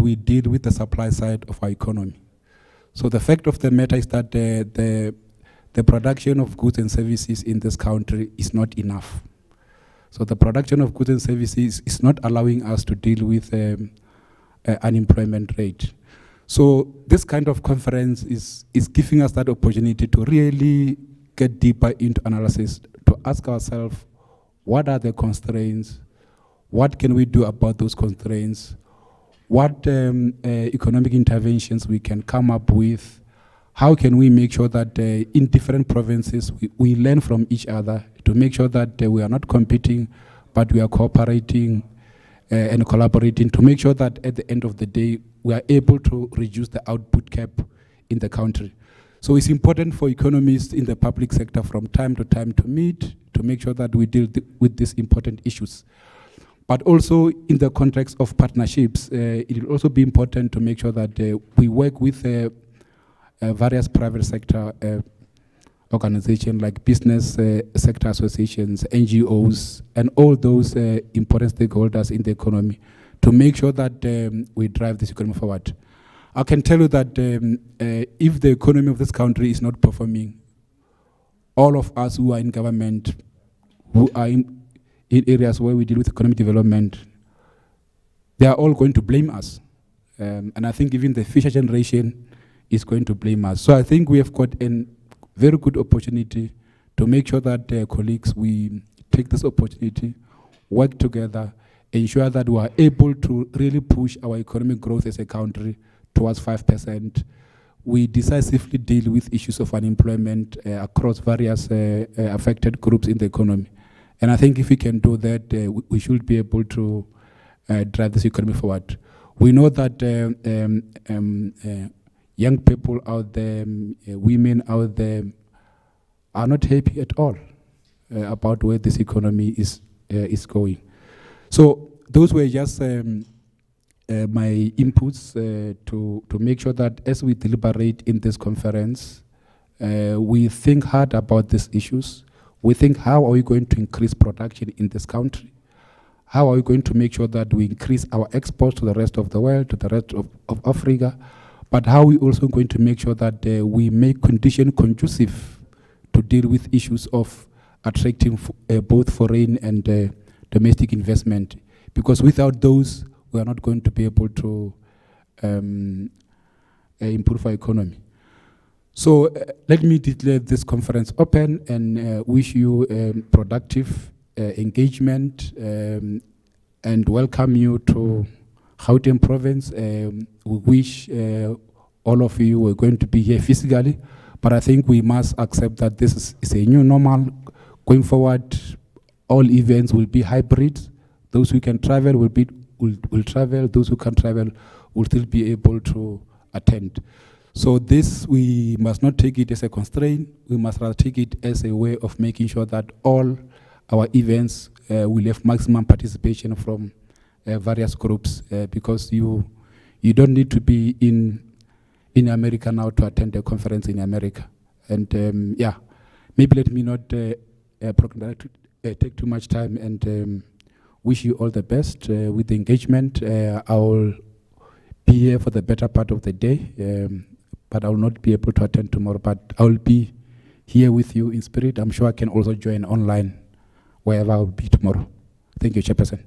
we deal with the supply side of our economy. So the fact of the matter is that the production of goods and services in this country is not enough. So the production of goods and services is not allowing us to deal with unemployment rate. So this kind of conference is giving us that opportunity to really get deeper into analysis, to ask ourselves, what are the constraints? What can we do about those constraints? What economic interventions we can come up with? How can we make sure that in different provinces we learn from each other to make sure that we are not competing, but we are cooperating and collaborating to make sure that at the end of the day, we are able to reduce the output cap in the country. So it's important for economists in the public sector from time to time to meet, to make sure that we deal with these important issues. But also in the context of partnerships, it will also be important to make sure that we work with various private sector organizations like business sector associations, NGOs, and all those important stakeholders in the economy to make sure that we drive this economy forward. I can tell you that if the economy of this country is not performing, all of us who are in government, who are in areas where we deal with economic development, they are all going to blame us. And I think even the future generation is going to blame us. So I think we have got a very good opportunity to make sure that colleagues, we take this opportunity, work together, ensure that we are able to really push our economic growth as a country towards 5%. We decisively deal with issues of unemployment across various affected groups in the economy. And I think if we can do that, we should be able to drive this economy forward. We know that young people out there, women out there, are not happy at all about where this economy is going. So those were just my inputs to make sure that as we deliberate in this conference, we think hard about these issues. We think, how are we going to increase production in this country? How are we going to make sure that we increase our exports to the rest of the world, to the rest of Africa? But how are we also going to make sure that we make conditions conducive to deal with issues of attracting both foreign and domestic investment? Because without those, we are not going to be able to improve our economy. So let me declare this conference open and wish you productive engagement and welcome you to Gauteng province. We wish all of you were going to be here physically, but I think we must accept that this is a new normal. Going forward, all events will be hybrid. Those who can travel will travel. Those who can't travel will still be able to attend. So this, we must not take it as a constraint. We must rather take it as a way of making sure that all our events will have maximum participation from various groups, because you don't need to be in America now to attend a conference in America. And yeah, maybe let me not take too much time, and wish you all the best with the engagement. I will be here for the better part of the day, but I will not be able to attend tomorrow, but I will be here with you in spirit. I'm sure I can also join online wherever I will be tomorrow. Thank you, Chairperson.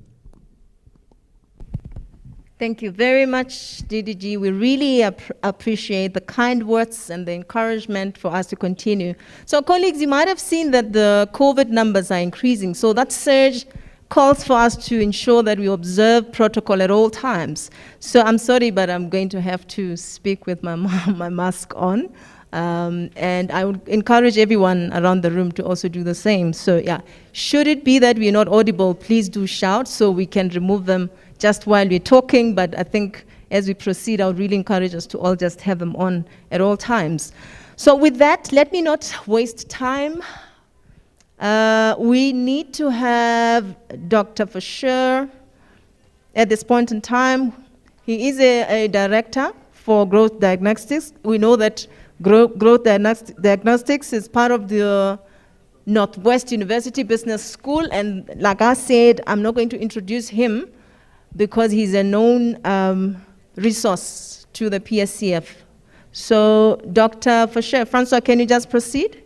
Thank you very much, DDG. We really appreciate the kind words and the encouragement for us to continue. So colleagues, you might have seen that the COVID numbers are increasing. So that surge calls for us to ensure that we observe protocol at all times. So I'm sorry, but I'm going to have to speak with my mask on. And I would encourage everyone around the room to also do the same. So yeah, should it be that we're not audible, please do shout so we can remove them just while we're talking. But I think as we proceed, I would really encourage us to all just have them on at all times. So with that, let me not waste time. We need to have Dr. Fisher at this point in time. He is a director for growth diagnostics. We know that growth diagnostics is part of the Northwest University Business School, and like I said, I'm not going to introduce him because he's a known resource to the PSEF. So, Dr. Francois, can you just proceed?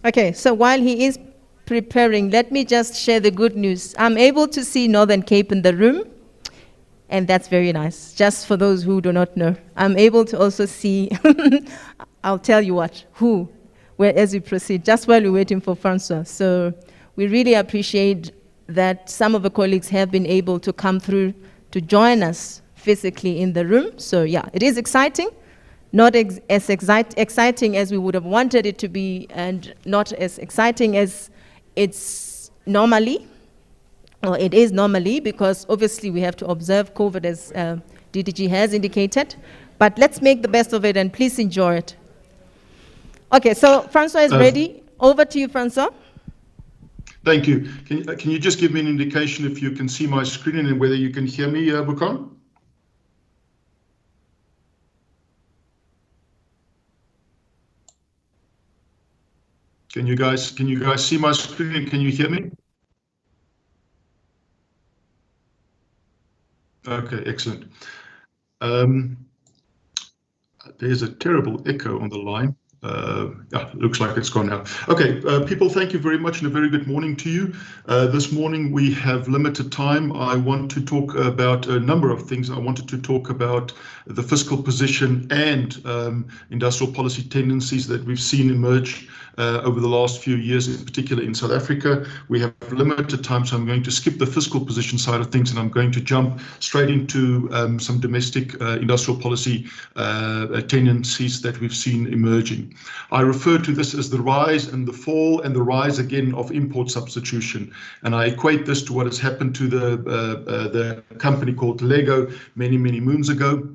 Okay, so while he is preparing, let me just share the good news. I'm able to see Northern Cape in the room, and that's very nice. Just for those who do not know, I'm able to also see, I'll tell you what, as we proceed, just while we're waiting for Francois. So we really appreciate that some of the colleagues have been able to come through to join us physically in the room. So yeah, it is exciting. Not as exciting as we would have wanted it to be, and not as exciting as it's normally, or it is normally, because obviously we have to observe COVID as DDG has indicated. But let's make the best of it, and please enjoy it. Okay, so Francois is ready. Over to you, Francois. Thank you. Can you just give me an indication if you can see my screen and whether you can hear me, Bukan? Can you guys see my screen and can you hear me? Okay, excellent. There's a terrible echo on the line. Looks like it's gone now. Okay, people, thank you very much and a very good morning to you. This morning we have limited time. I want to talk about a number of things. I wanted to talk about the fiscal position and industrial policy tendencies that we've seen emerge over the last few years, in particular in South Africa. We have limited time, so I'm going to skip the fiscal position side of things and I'm going to jump straight into some domestic industrial policy tendencies that we've seen emerging. I refer to this as the rise and the fall and the rise again of import substitution. And I equate this to what has happened to the company called Lego many moons ago.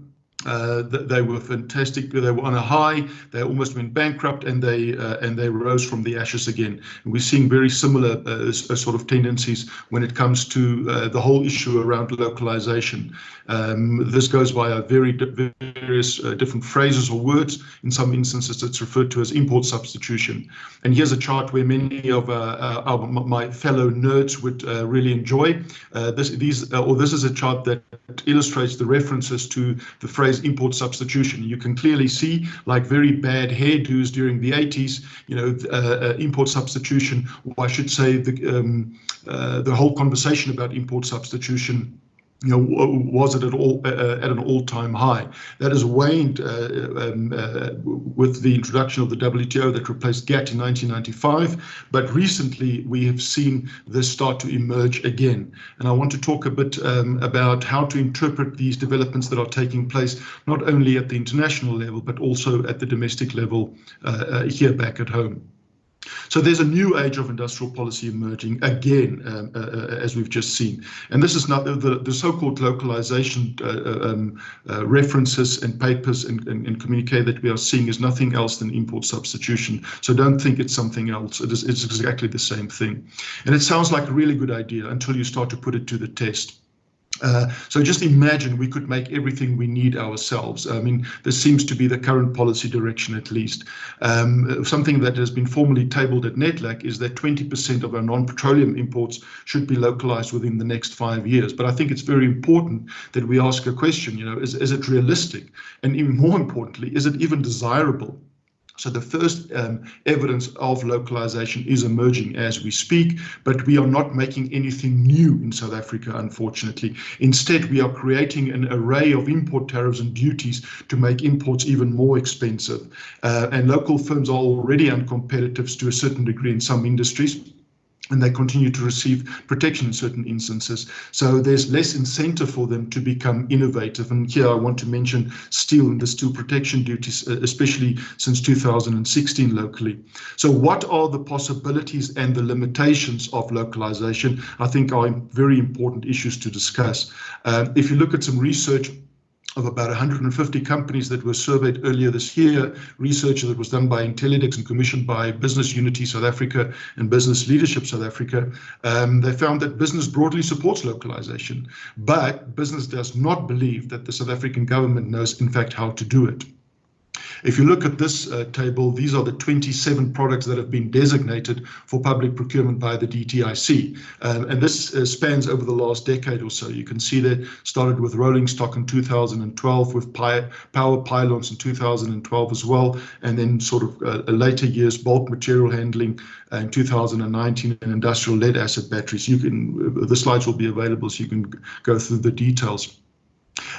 They were fantastic. They were on a high. They almost went bankrupt, and they rose from the ashes again. And we're seeing very similar sort of tendencies when it comes to the whole issue around localization. This goes via various different phrases or words. In some instances, it's referred to as import substitution. And here's a chart where many of my fellow nerds would really enjoy. This is a chart that illustrates the references to the phrase import substitution. You can clearly see, like very bad hairdos during the 80s, import substitution, or I should say the whole conversation about import substitution was it at an all-time high. That has waned with the introduction of the WTO that replaced GATT in 1995, but recently we have seen this start to emerge again. And I want to talk a bit about how to interpret these developments that are taking place, not only at the international level, but also at the domestic level here back at home. So there's a new age of industrial policy emerging again, as we've just seen. And this is now the so-called localization references and papers and communique that we are seeing is nothing else than import substitution. So don't think it's something else. It's exactly the same thing. And it sounds like a really good idea until you start to put it to the test. So just imagine we could make everything we need ourselves. I mean, this seems to be the current policy direction, at least. Something that has been formally tabled at NETLAC is that 20% of our non-petroleum imports should be localized within the next 5 years. But I think it's very important that we ask a question, is it realistic? And even more importantly, is it even desirable? So the first evidence of localization is emerging as we speak, but we are not making anything new in South Africa, unfortunately. Instead, we are creating an array of import tariffs and duties to make imports even more expensive. And local firms are already uncompetitive to a certain degree in some industries, and they continue to receive protection in certain instances. So there's less incentive for them to become innovative. And here I want to mention steel and the steel protection duties, especially since 2016 locally. So what are the possibilities and the limitations of localization? I think are very important issues to discuss. If you look at some research of about 150 companies that were surveyed earlier this year, research that was done by Intellidex and commissioned by Business Unity South Africa and Business Leadership South Africa, they found that business broadly supports localization, but business does not believe that the South African government knows, in fact, how to do it. If you look at this table, these are the 27 products that have been designated for public procurement by the DTIC. And this spans over the last decade or so. You can see that started with rolling stock in 2012, with power pylons in 2012 as well, and then sort of later years, bulk material handling in 2019, and industrial lead acid batteries. The slides will be available so you can go through the details.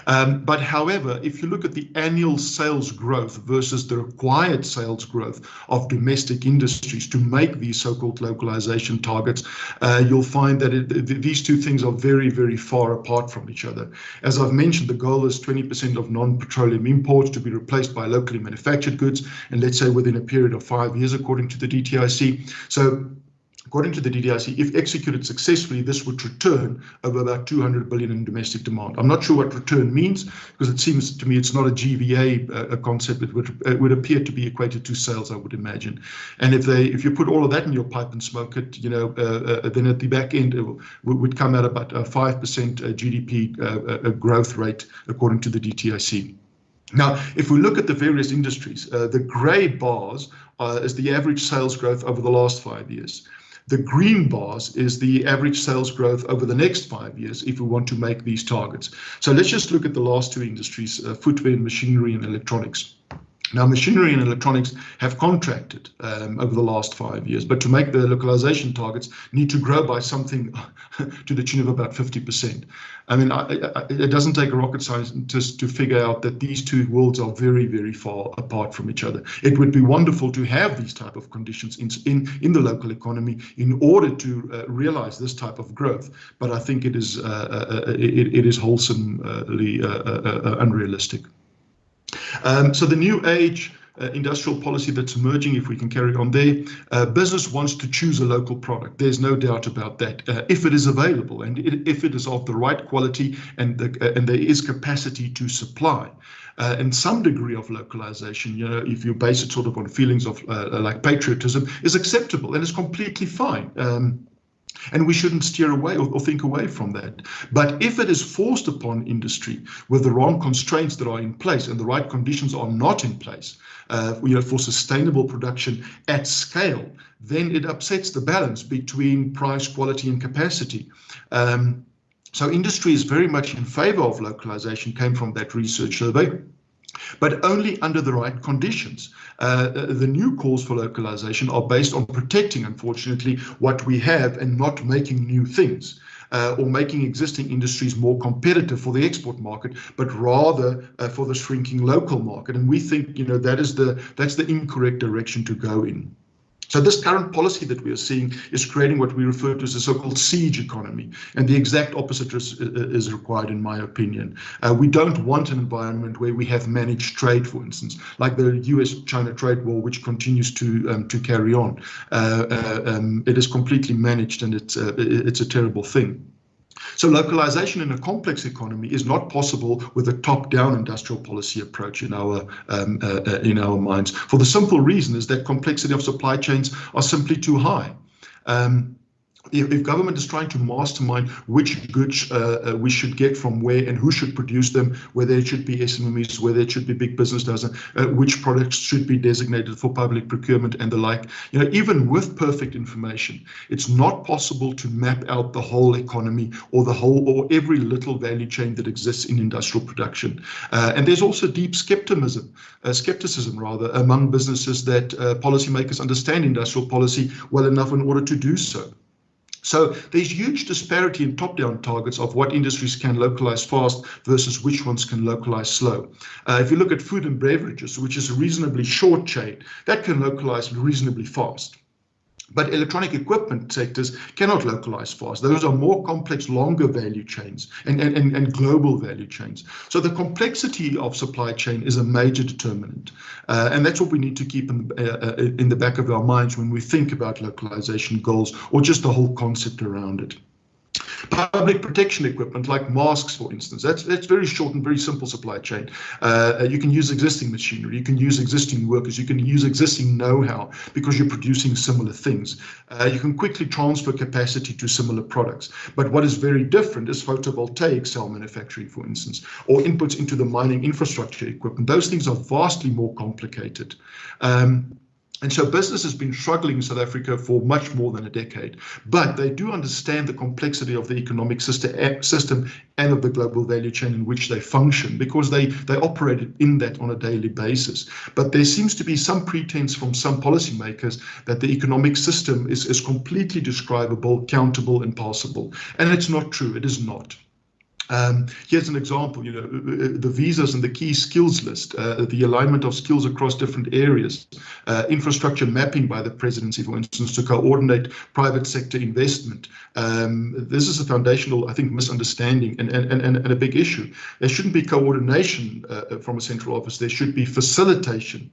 But however, if you look at the annual sales growth versus the required sales growth of domestic industries to make these so-called localization targets, you'll find that these two things are very, very far apart from each other. As I've mentioned, the goal is 20% of non-petroleum imports to be replaced by locally manufactured goods, and let's say within a period of 5 years, according to the DTIC. So, according to the DTIC, if executed successfully, this would return over about 200 billion in domestic demand. I'm not sure what return means, because it seems to me it's not a GVA a concept. It would appear to be equated to sales, I would imagine. And if you put all of that in your pipe and smoke it, then at the back end it would come out about a 5% GDP growth rate, according to the DTIC. Now, if we look at the various industries, the grey bars is the average sales growth over the last 5 years. The green bars is the average sales growth over the next 5 years if we want to make these targets. So let's just look at the last two industries, footwear and machinery and electronics. Now, machinery and electronics have contracted over the last 5 years, but to make the localization targets need to grow by something to the tune of about 50%. I mean, it doesn't take a rocket scientist to figure out that these two worlds are very, very far apart from each other. It would be wonderful to have these type of conditions in the local economy in order to realize this type of growth, but I think it is wholesomely unrealistic. So the new age industrial policy that's emerging, if we can carry on there, business wants to choose a local product. There's no doubt about that, if it is available and if it is of the right quality and there is capacity to supply. And some degree of localization, if you base it sort of on feelings of like patriotism, is acceptable and is completely fine. And we shouldn't steer away or think away from that. But if it is forced upon industry with the wrong constraints that are in place and the right conditions are not in place for sustainable production at scale, then it upsets the balance between price, quality, and capacity. So industry is very much in favor of localization, came from that research survey, but only under the right conditions. The new calls for localization are based on protecting, unfortunately, what we have and not making new things, or making existing industries more competitive for the export market, but rather for the shrinking local market. And we think, that's the incorrect direction to go in. So this current policy that we are seeing is creating what we refer to as a so-called siege economy, and the exact opposite is required, in my opinion. We don't want an environment where we have managed trade, for instance, like the US-China trade war, which continues to carry on. It is completely managed, and it's a terrible thing. So localization in a complex economy is not possible with a top-down industrial policy approach in our minds, for the simple reason is that complexity of supply chains are simply too high. If government is trying to mastermind which goods we should get from where and who should produce them, whether it should be SMEs, whether it should be big businesses, which products should be designated for public procurement and the like, even with perfect information, it's not possible to map out the whole economy or every little value chain that exists in industrial production. And there's also deep skepticism among businesses that policymakers understand industrial policy well enough in order to do so. So there's huge disparity in top-down targets of what industries can localize fast versus which ones can localize slow. If you look at food and beverages, which is a reasonably short chain, that can localize reasonably fast. But electronic equipment sectors cannot localize fast. Those are more complex, longer value chains and global value chains. So the complexity of supply chain is a major determinant. And that's what we need to keep in the back of our minds when we think about localization goals or just the whole concept around it. Public protection equipment like masks, for instance, that's very short and very simple supply chain. You can use existing machinery, you can use existing workers, you can use existing know-how because you're producing similar things. You can quickly transfer capacity to similar products. But what is very different is photovoltaic cell manufacturing, for instance, or inputs into the mining infrastructure equipment. Those things are vastly more complicated. And so business has been struggling in South Africa for much more than a decade, but they do understand the complexity of the economic system and of the global value chain in which they function, because they operate in that on a daily basis. But there seems to be some pretense from some policymakers that the economic system is completely describable, countable, and passable. And it's not true. It is not. Here's an example, the visas and the key skills list, the alignment of skills across different areas, infrastructure mapping by the presidency, for instance, to coordinate private sector investment. This is a foundational, I think, misunderstanding and a big issue. There shouldn't be coordination from a central office. There should be facilitation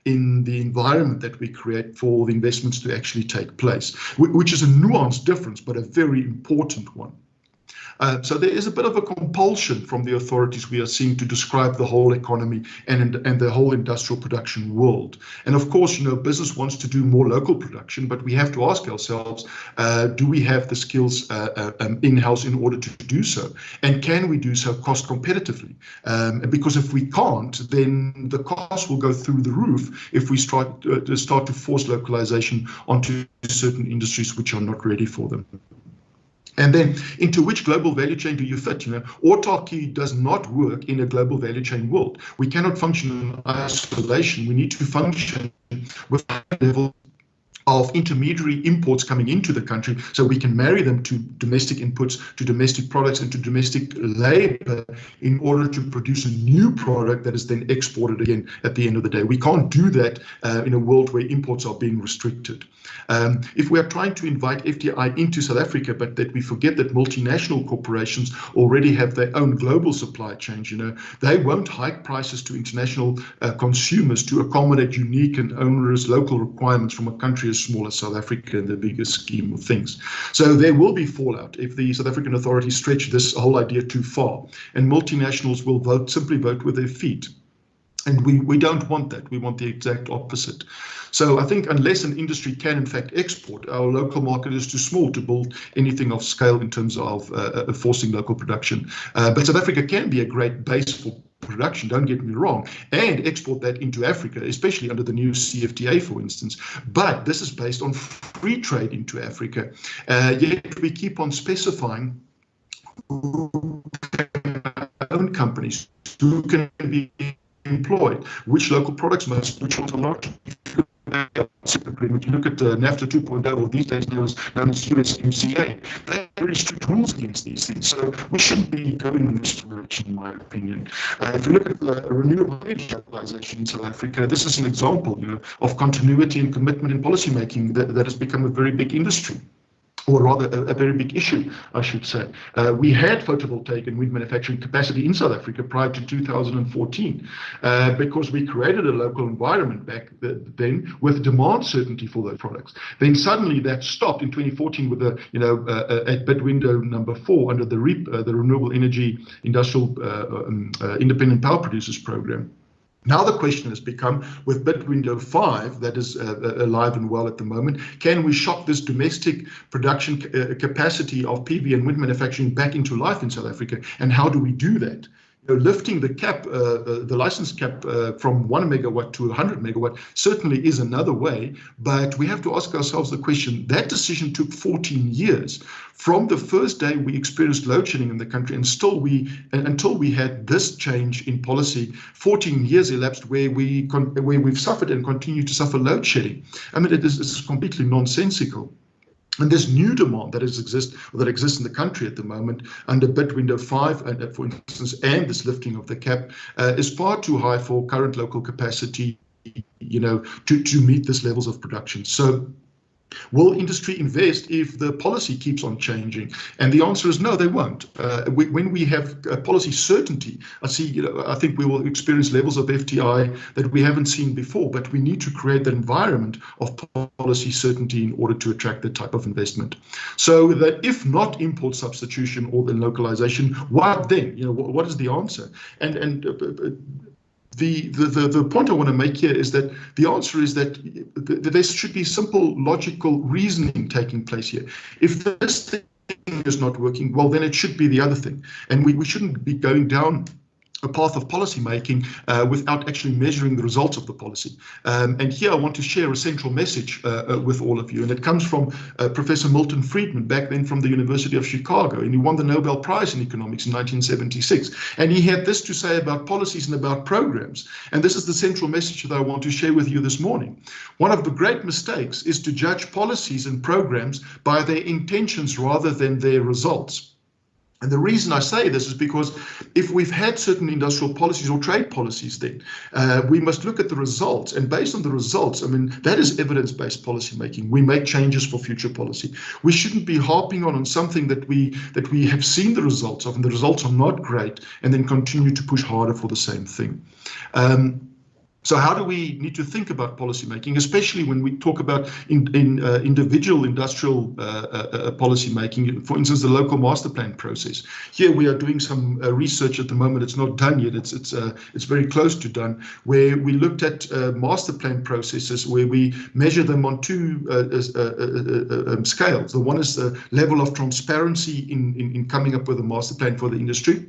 in the environment that we create for the investments to actually take place, which is a nuanced difference, but a very important one. So there is a bit of a compulsion from the authorities we are seeing to describe the whole economy and the whole industrial production world. And of course, business wants to do more local production, but we have to ask ourselves, do we have the skills in-house in order to do so? And can we do so cost competitively? Because if we can't, then the cost will go through the roof if we start to force localization onto certain industries which are not ready for them. And then into which global value chain do you fit? Autarky does not work in a global value chain world. We cannot function in isolation. We need to function with a level of intermediary imports coming into the country so we can marry them to domestic inputs, to domestic products, and to domestic labor in order to produce a new product that is then exported again at the end of the day. We can't do that in a world where imports are being restricted. If we are trying to invite FDI into South Africa, but that we forget that multinational corporations already have their own global supply chains, they won't hike prices to international consumers to accommodate unique and onerous local requirements from a country as small as South Africa in the bigger scheme of things. So there will be fallout if the South African authorities stretch this whole idea too far, and multinationals will simply vote with their feet. And we don't want that. We want the exact opposite. So I think unless an industry can in fact export, our local market is too small to build anything of scale in terms of forcing local production. But South Africa can be a great base for production, don't get me wrong, and export that into Africa, especially under the new CFTA, for instance. But this is based on free trade into Africa. Yet we keep on specifying who can own companies, who can be employed, which local products must, which ones are not. When you look at NAFTA 2.0, or these days known as USMCA, they have very strict rules against these things. So we shouldn't be going in this direction, in my opinion. If you look at renewable energy capitalization in South Africa, this is an example, of continuity and commitment in policymaking that has become a very big industry. Or rather, a very big issue, I should say. We had photovoltaic and wind manufacturing capacity in South Africa prior to 2014 because we created a local environment back then with demand certainty for those products. Then suddenly that stopped in 2014 with at bid window number 4 under the Renewable Energy Industrial Independent Power Producers Program. Now the question has become, with bid window 5, that is alive and well at the moment, can we shock this domestic production capacity of PV and wind manufacturing back into life in South Africa? And how do we do that? Lifting the cap, the license cap from 1 megawatt to 100 megawatt certainly is another way, but we have to ask ourselves the question, that decision took 14 years. From the first day we experienced load shedding in the country and until we had this change in policy, 14 years elapsed where we've suffered and continue to suffer load shedding. I mean, it's completely nonsensical. And this new demand that exists in the country at the moment under bid window 5, for instance, and this lifting of the cap is far too high for current local capacity, to meet these levels of production. So Will industry invest if the policy keeps on changing? And the answer is no, they won't. When we have policy certainty, I think we will experience levels of FTI that we haven't seen before, but we need to create that environment of policy certainty in order to attract that type of investment. So that if not import substitution or the localization, what then? What is the answer? The point I want to make here is that the answer is that there should be simple logical reasoning taking place here. If this thing is not working, well, then it should be the other thing. And we shouldn't be going down a path of policy making without actually measuring the results of the policy. And here I want to share a central message with all of you, and it comes from Professor Milton Friedman, back then from the University of Chicago, and he won the Nobel Prize in Economics in 1976. And he had this to say about policies and about programs. And this is the central message that I want to share with you this morning. One of the great mistakes is to judge policies and programs by their intentions rather than their results. And the reason I say this is because if we've had certain industrial policies or trade policies, then we must look at the results. And based on the results, that is evidence-based policy making. We make changes for future policy. We shouldn't be harping on something that we have seen the results of, and the results are not great, and then continue to push harder for the same thing. So how do we need to think about policy making, especially when we talk about individual industrial policy making, for instance, the local master plan process? Here we are doing some research at the moment. It's not done yet. It's very close to done, where we looked at master plan processes where we measure them on two scales. The one is the level of transparency in coming up with a master plan for the industry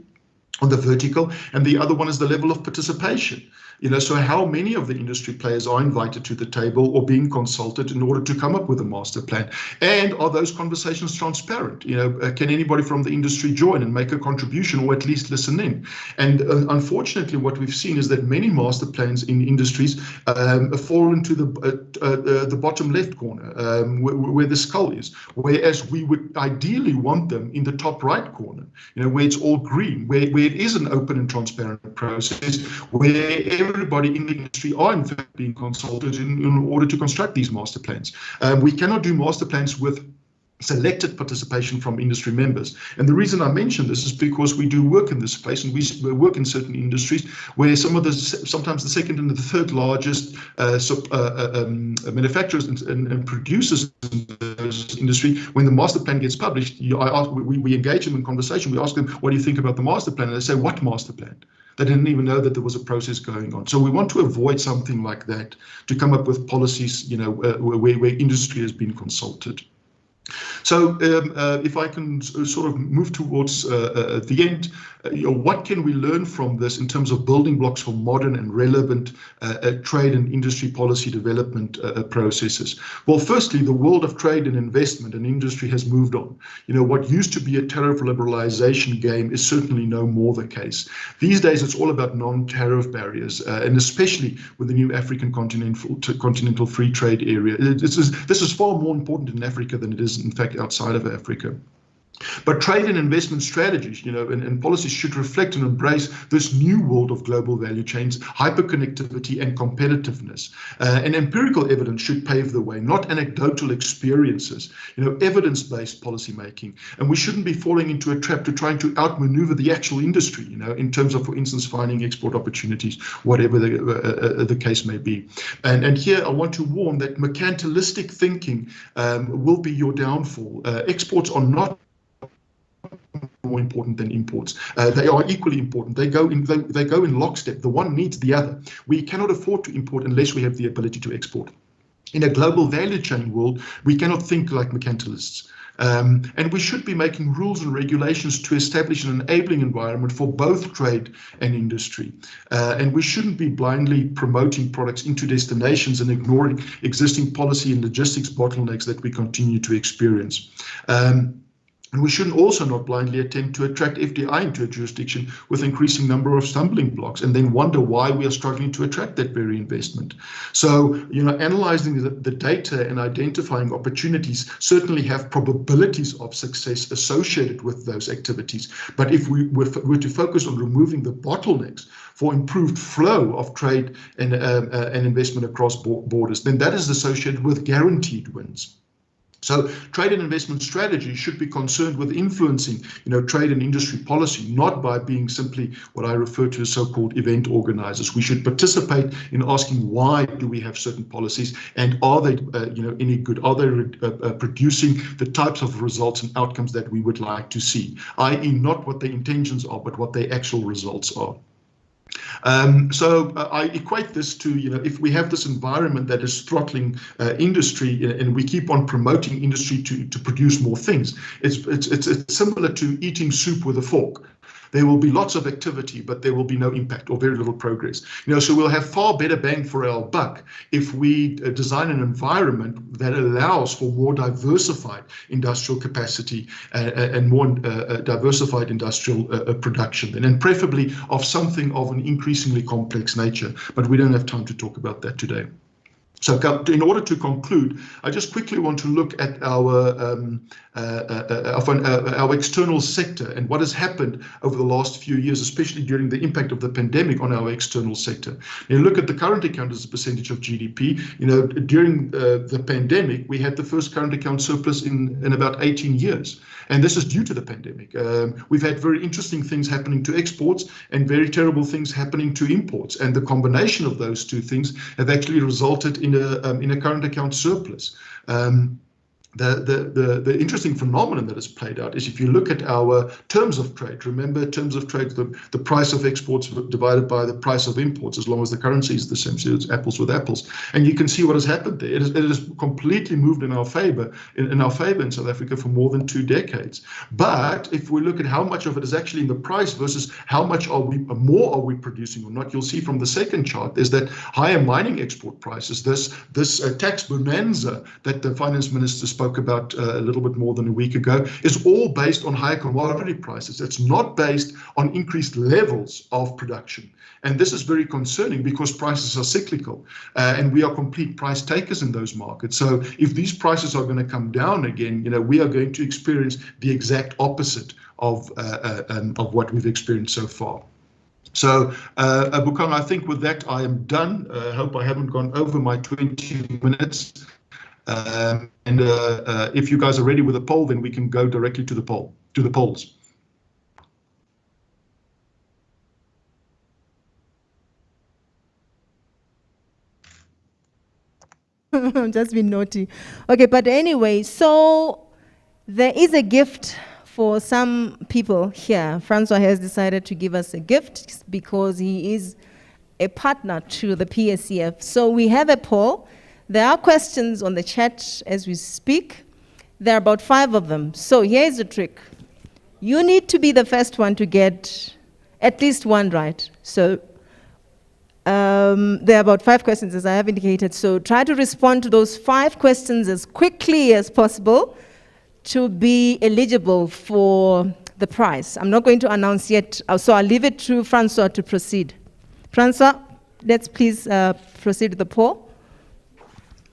on the vertical, and the other one is the level of participation. So how many of the industry players are invited to the table or being consulted in order to come up with a master plan? And are those conversations transparent? Can anybody from the industry join and make a contribution, or at least listen in? And unfortunately, what we've seen is that many master plans in industries fall into the bottom left corner, where the skull is, whereas we would ideally want them in the top right corner, where it's all green, where it is an open and transparent process, where everybody in the industry are in fact being consulted in order to construct these master plans. We cannot do master plans with selected participation from industry members. And the reason I mention this is because we do work in this space, and we work in certain industries where sometimes the second and the third largest manufacturers and producers in this industry, when the master plan gets published, we engage them in conversation. We ask them, what do you think about the master plan? And they say, what master plan? They didn't even know that there was a process going on. So we want to avoid something like that, to come up with policies, where industry has been consulted. So if I can sort of move towards the end, what can we learn from this in terms of building blocks for modern and relevant trade and industry policy development processes? Well, firstly, the world of trade and investment and industry has moved on. What used to be a tariff liberalization game is certainly no more the case. These days, it's all about non-tariff barriers, and especially with the new African continental free trade area. This is far more important in Africa than it is, in fact, outside of Africa. But trade and investment strategies, and policies should reflect and embrace this new world of global value chains, hyperconnectivity, and competitiveness. And empirical evidence should pave the way, not anecdotal experiences, evidence-based policy making. And we shouldn't be falling into a trap to trying to outmaneuver the actual industry, in terms of, for instance, finding export opportunities, whatever the case may be. And here I want to warn that mercantilistic thinking will be your downfall. Exports are not more important than imports. They are equally important. They go in lockstep. The one needs the other. We cannot afford to import unless we have the ability to export. In a global value chain world, we cannot think like mercantilists. And we should be making rules and regulations to establish an enabling environment for both trade and industry. And we shouldn't be blindly promoting products into destinations and ignoring existing policy and logistics bottlenecks that we continue to experience. And we should also not blindly attempt to attract FDI into a jurisdiction with increasing number of stumbling blocks, and then wonder why we are struggling to attract that very investment. So, analyzing the data and identifying opportunities certainly have probabilities of success associated with those activities. But if we were to focus on removing the bottlenecks for improved flow of trade and investment across borders, then that is associated with guaranteed wins. So trade and investment strategy should be concerned with influencing, trade and industry policy, not by being simply what I refer to as so-called event organizers. We should participate in asking why do we have certain policies, and are they, any good? Are they producing the types of results and outcomes that we would like to see? I.e., not what the intentions are, but what the actual results are. So I equate this to, if we have this environment that is throttling industry, and we keep on promoting industry to produce more things, it's similar to eating soup with a fork. There will be lots of activity, but there will be no impact or very little progress. So we'll have far better bang for our buck if we design an environment that allows for more diversified industrial capacity and more diversified industrial production, and preferably of something of an increasingly complex nature. But we don't have time to talk about that today. So in order to conclude, I just quickly want to look at our external sector and what has happened over the last few years, especially during the impact of the pandemic on our external sector. You look at the current account as a percentage of GDP. During the pandemic, we had the first current account surplus in about 18 years. And this is due to the pandemic. We've had very interesting things happening to exports and very terrible things happening to imports. And the combination of those two things have actually resulted in a current account surplus. The interesting phenomenon that has played out is if you look at our terms of trade, remember terms of trade, the price of exports divided by the price of imports, as long as the currency is the same, so it's apples with apples. And you can see what has happened there. It has completely moved in our favor in South Africa for more than 2 decades. But if we look at how much of it is actually in the price versus how much more are we producing or not, you'll see from the second chart, there's that higher mining export prices, this tax bonanza that the finance minister spoke about a little bit more than a week ago, is all based on higher commodity prices. It's not based on increased levels of production. And this is very concerning because prices are cyclical and we are complete price takers in those markets. So if these prices are going to come down again, we are going to experience the exact opposite of what we've experienced so far. So, Bukang, I think with that I am done. I hope I haven't gone over my 20 minutes. If you guys are ready with a poll, then we can go directly to the polls. I'm just being naughty. Okay, but anyway, so there is a gift for some people here. Francois has decided to give us a gift because he is a partner to the PSEF. So we have a poll. There are questions on the chat as we speak. There are about 5 of them. So here's the trick. You need to be the first one to get at least one right. So there are about 5 questions, as I have indicated. So try to respond to those 5 questions as quickly as possible to be eligible for the prize. I'm not going to announce yet, so I'll leave it to Francois to proceed. Francois, let's please proceed with the poll.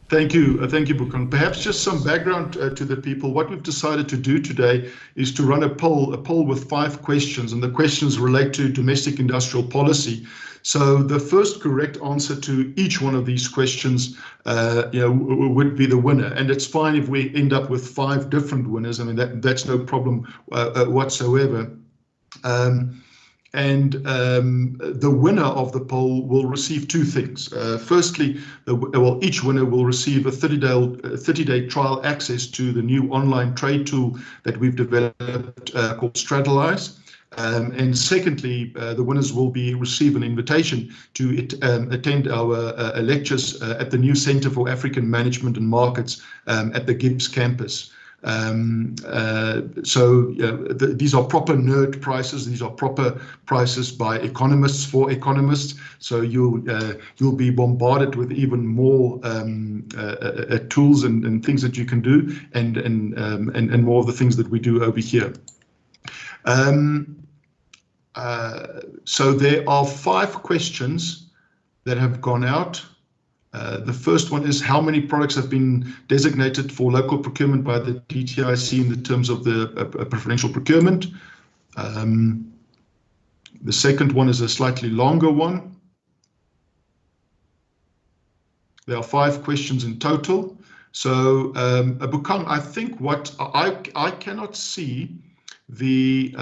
Thank you, Bukang. Perhaps just some background to the people. What we've decided to do today is to run a poll with 5 questions, and the questions relate to domestic industrial policy. So the first correct answer to each one of these questions, would be the winner. And it's fine if we end up with 5 different winners. I mean, that's no problem whatsoever. The winner of the poll will receive 2 things. Firstly, each winner will receive a 30-day trial access to the new online trade tool that we've developed called Strategize. And secondly, the winners will receive an invitation to attend our lectures at the new Center for African Management and Markets at the Gibbs campus. These are proper nerd prices. These are proper prices by economists for economists. So you'll be bombarded with even more tools and things that you can do, and more of the things that we do over here. So there are 5 questions that have gone out. The first one is, how many products have been designated for local procurement by the DTIC in the terms of the preferential procurement? The second one is a slightly longer one. There are 5 questions in total. So, Bukang, I think what I cannot see the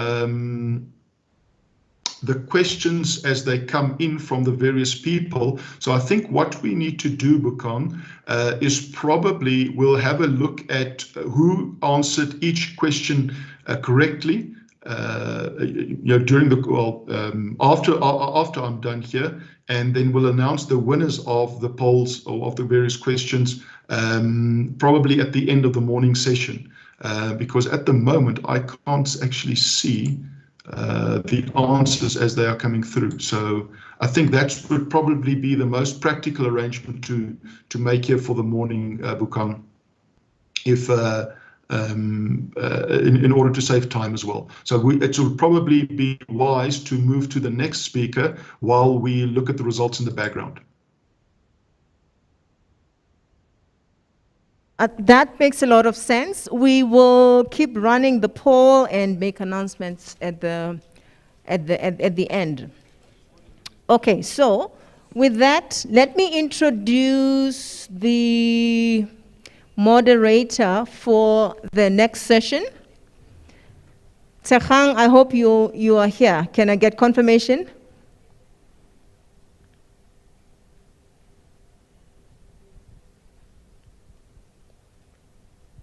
questions as they come in from the various people. So I think what we need to do, Bukang, is probably we'll have a look at who answered each question correctly. During the after I'm done here, and then we'll announce the winners of the polls or of the various questions probably at the end of the morning session, because at the moment I can't actually see the answers as they are coming through. So I think that would probably be the most practical arrangement to make here for the morning, Bukang, if in order to save time as well. So it will probably be wise to move to the next speaker while we look at the results in the background. That makes a lot of sense. We will keep running the poll and make announcements at the end. Okay, so with that, let me introduce the moderator for the next session. Tsegang, I hope you are here. Can I get confirmation?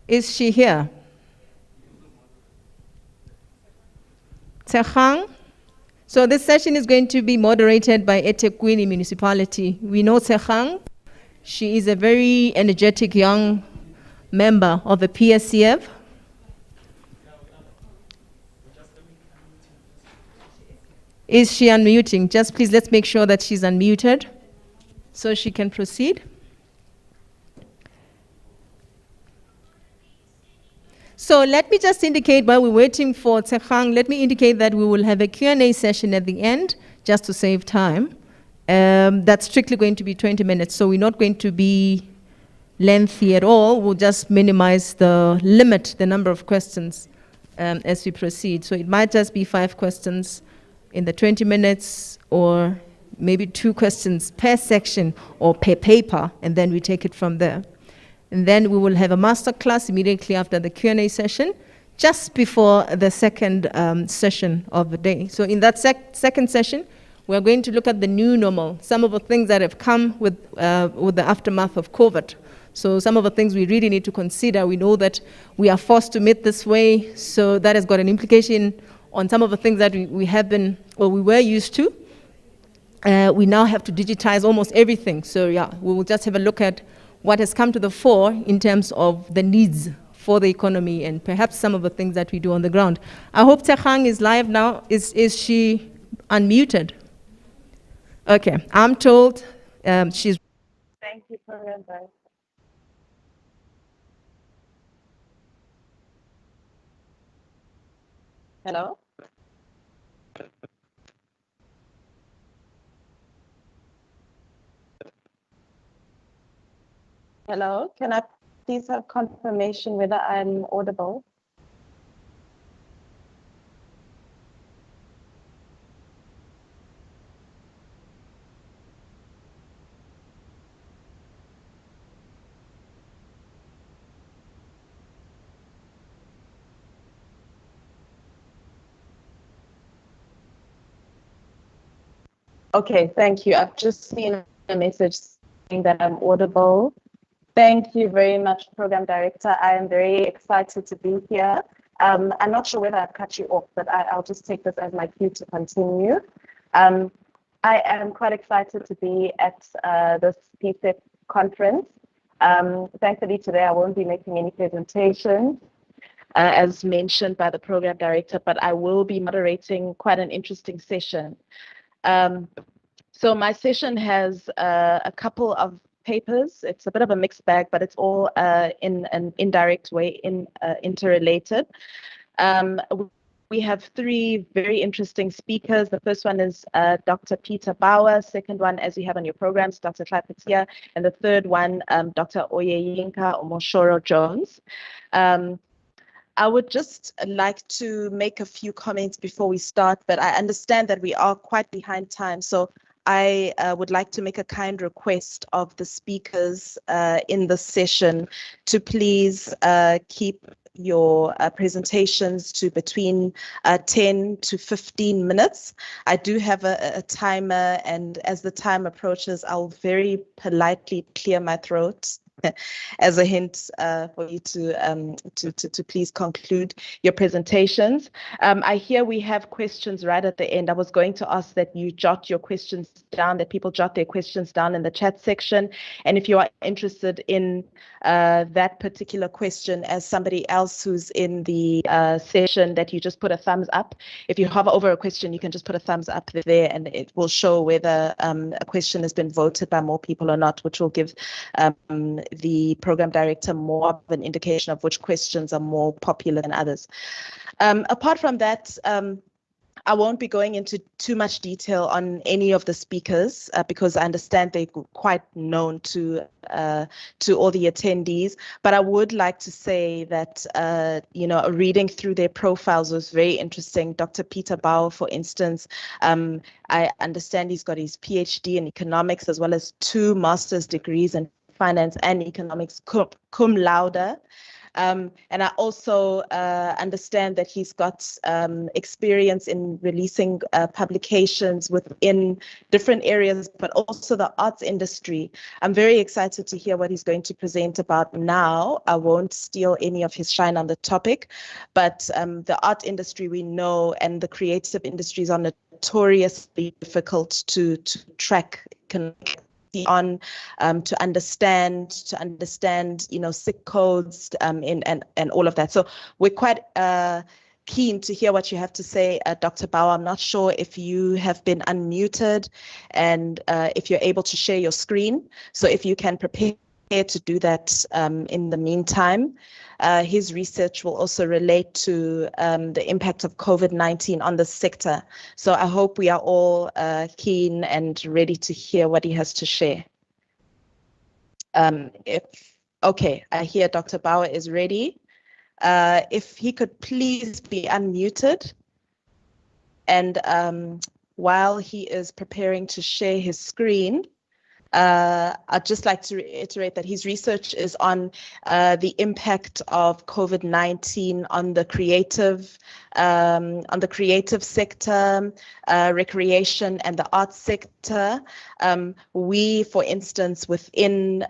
Is she here? Tsegang? So this session is going to be moderated by eThekwini Municipality. We know Tsegang. She is a very energetic young member of the PSEF. Is she unmuting? Just please, let's make sure that she's unmuted so she can proceed. So let me just indicate, while we're waiting for Tsegang, let me indicate that we will have a Q&A session at the end, just to save time. That's strictly going to be 20 minutes, so we're not going to be lengthy at all. We'll just minimize the number of questions as we proceed. So it might just be 5 questions in the 20 minutes, or maybe 2 questions per section or per paper, and then we take it from there. And then we will have a master class immediately after the Q&A session, just before the second session of the day. So in that second session, we're going to look at the new normal, some of the things that have come with the aftermath of COVID. So some of the things we really need to consider. We know that we are forced to meet this way, so that has got an implication on some of the things that we have been, or we were used to. We now have to digitize almost everything. So yeah, we will just have a look at what has come to the fore in terms of the needs for the economy and perhaps some of the things that we do on the ground. I hope Tsegang is live now. Is she unmuted? Okay, I'm told she's... Thank you, Program Director. Hello? Hello, can I please have confirmation whether I'm audible? Okay, thank you. I've just seen a message saying that I'm audible. Thank you very much, Program Director. I am very excited to be here. I'm not sure whether I've cut you off, but I'll just take this as my cue to continue. I am quite excited to be at this PSEF conference. Thankfully, today I won't be making any presentations, as mentioned by the Program Director, but I will be moderating quite an interesting session. So my session has a couple of papers. It's a bit of a mixed bag, but it's all in an indirect way interrelated. We have 3 very interesting speakers. The first one is Dr. Peter Bauer. Second one, as you have on your programs, Dr. Klapetia. And the third one, Dr. Oyeyinka Omoshoro Jones. I would just like to make a few comments before we start, but I understand that we are quite behind time. So I would like to make a kind request of the speakers in this session to please keep your presentations to between 10 to 15 minutes. I do have a timer, and as the time approaches, I'll very politely clear my throat as a hint for you to please conclude your presentations. I hear we have questions right at the end. I was going to ask that you jot your questions down, that people jot their questions down in the chat section. And if you are interested in that particular question as somebody else who's in the session, that you just put a thumbs up. If you hover over a question, you can just put a thumbs up there, and it will show whether a question has been voted by more people or not, which will give the program director more of an indication of which questions are more popular than others. Apart from that, I won't be going into too much detail on any of the speakers because I understand they're quite known to all the attendees. But I would like to say that reading through their profiles was very interesting. Dr. Peter Bauer, for instance, I understand he's got his PhD in economics as well as 2 master's degrees in finance and economics cum laude. And I also understand that he's got experience in releasing publications within different areas, but also the arts industry. I'm very excited to hear what he's going to present about now. I won't steal any of his shine on the topic, but the art industry we know, and the creative industries are notoriously difficult to track on, to understand SIC codes and all of that. So we're quite keen to hear what you have to say, Dr. Bauer. I'm not sure if you have been unmuted and if you're able to share your screen. So if you can prepare to do that in the meantime. His research will also relate to the impact of COVID-19 on the sector. So I hope we are all keen and ready to hear what he has to share. Okay, I hear Dr. Bauer is ready. If he could please be unmuted. And while he is preparing to share his screen, I'd just like to reiterate that his research is on the impact of COVID-19 on the creative sector, recreation, and the arts sector. We, for instance, within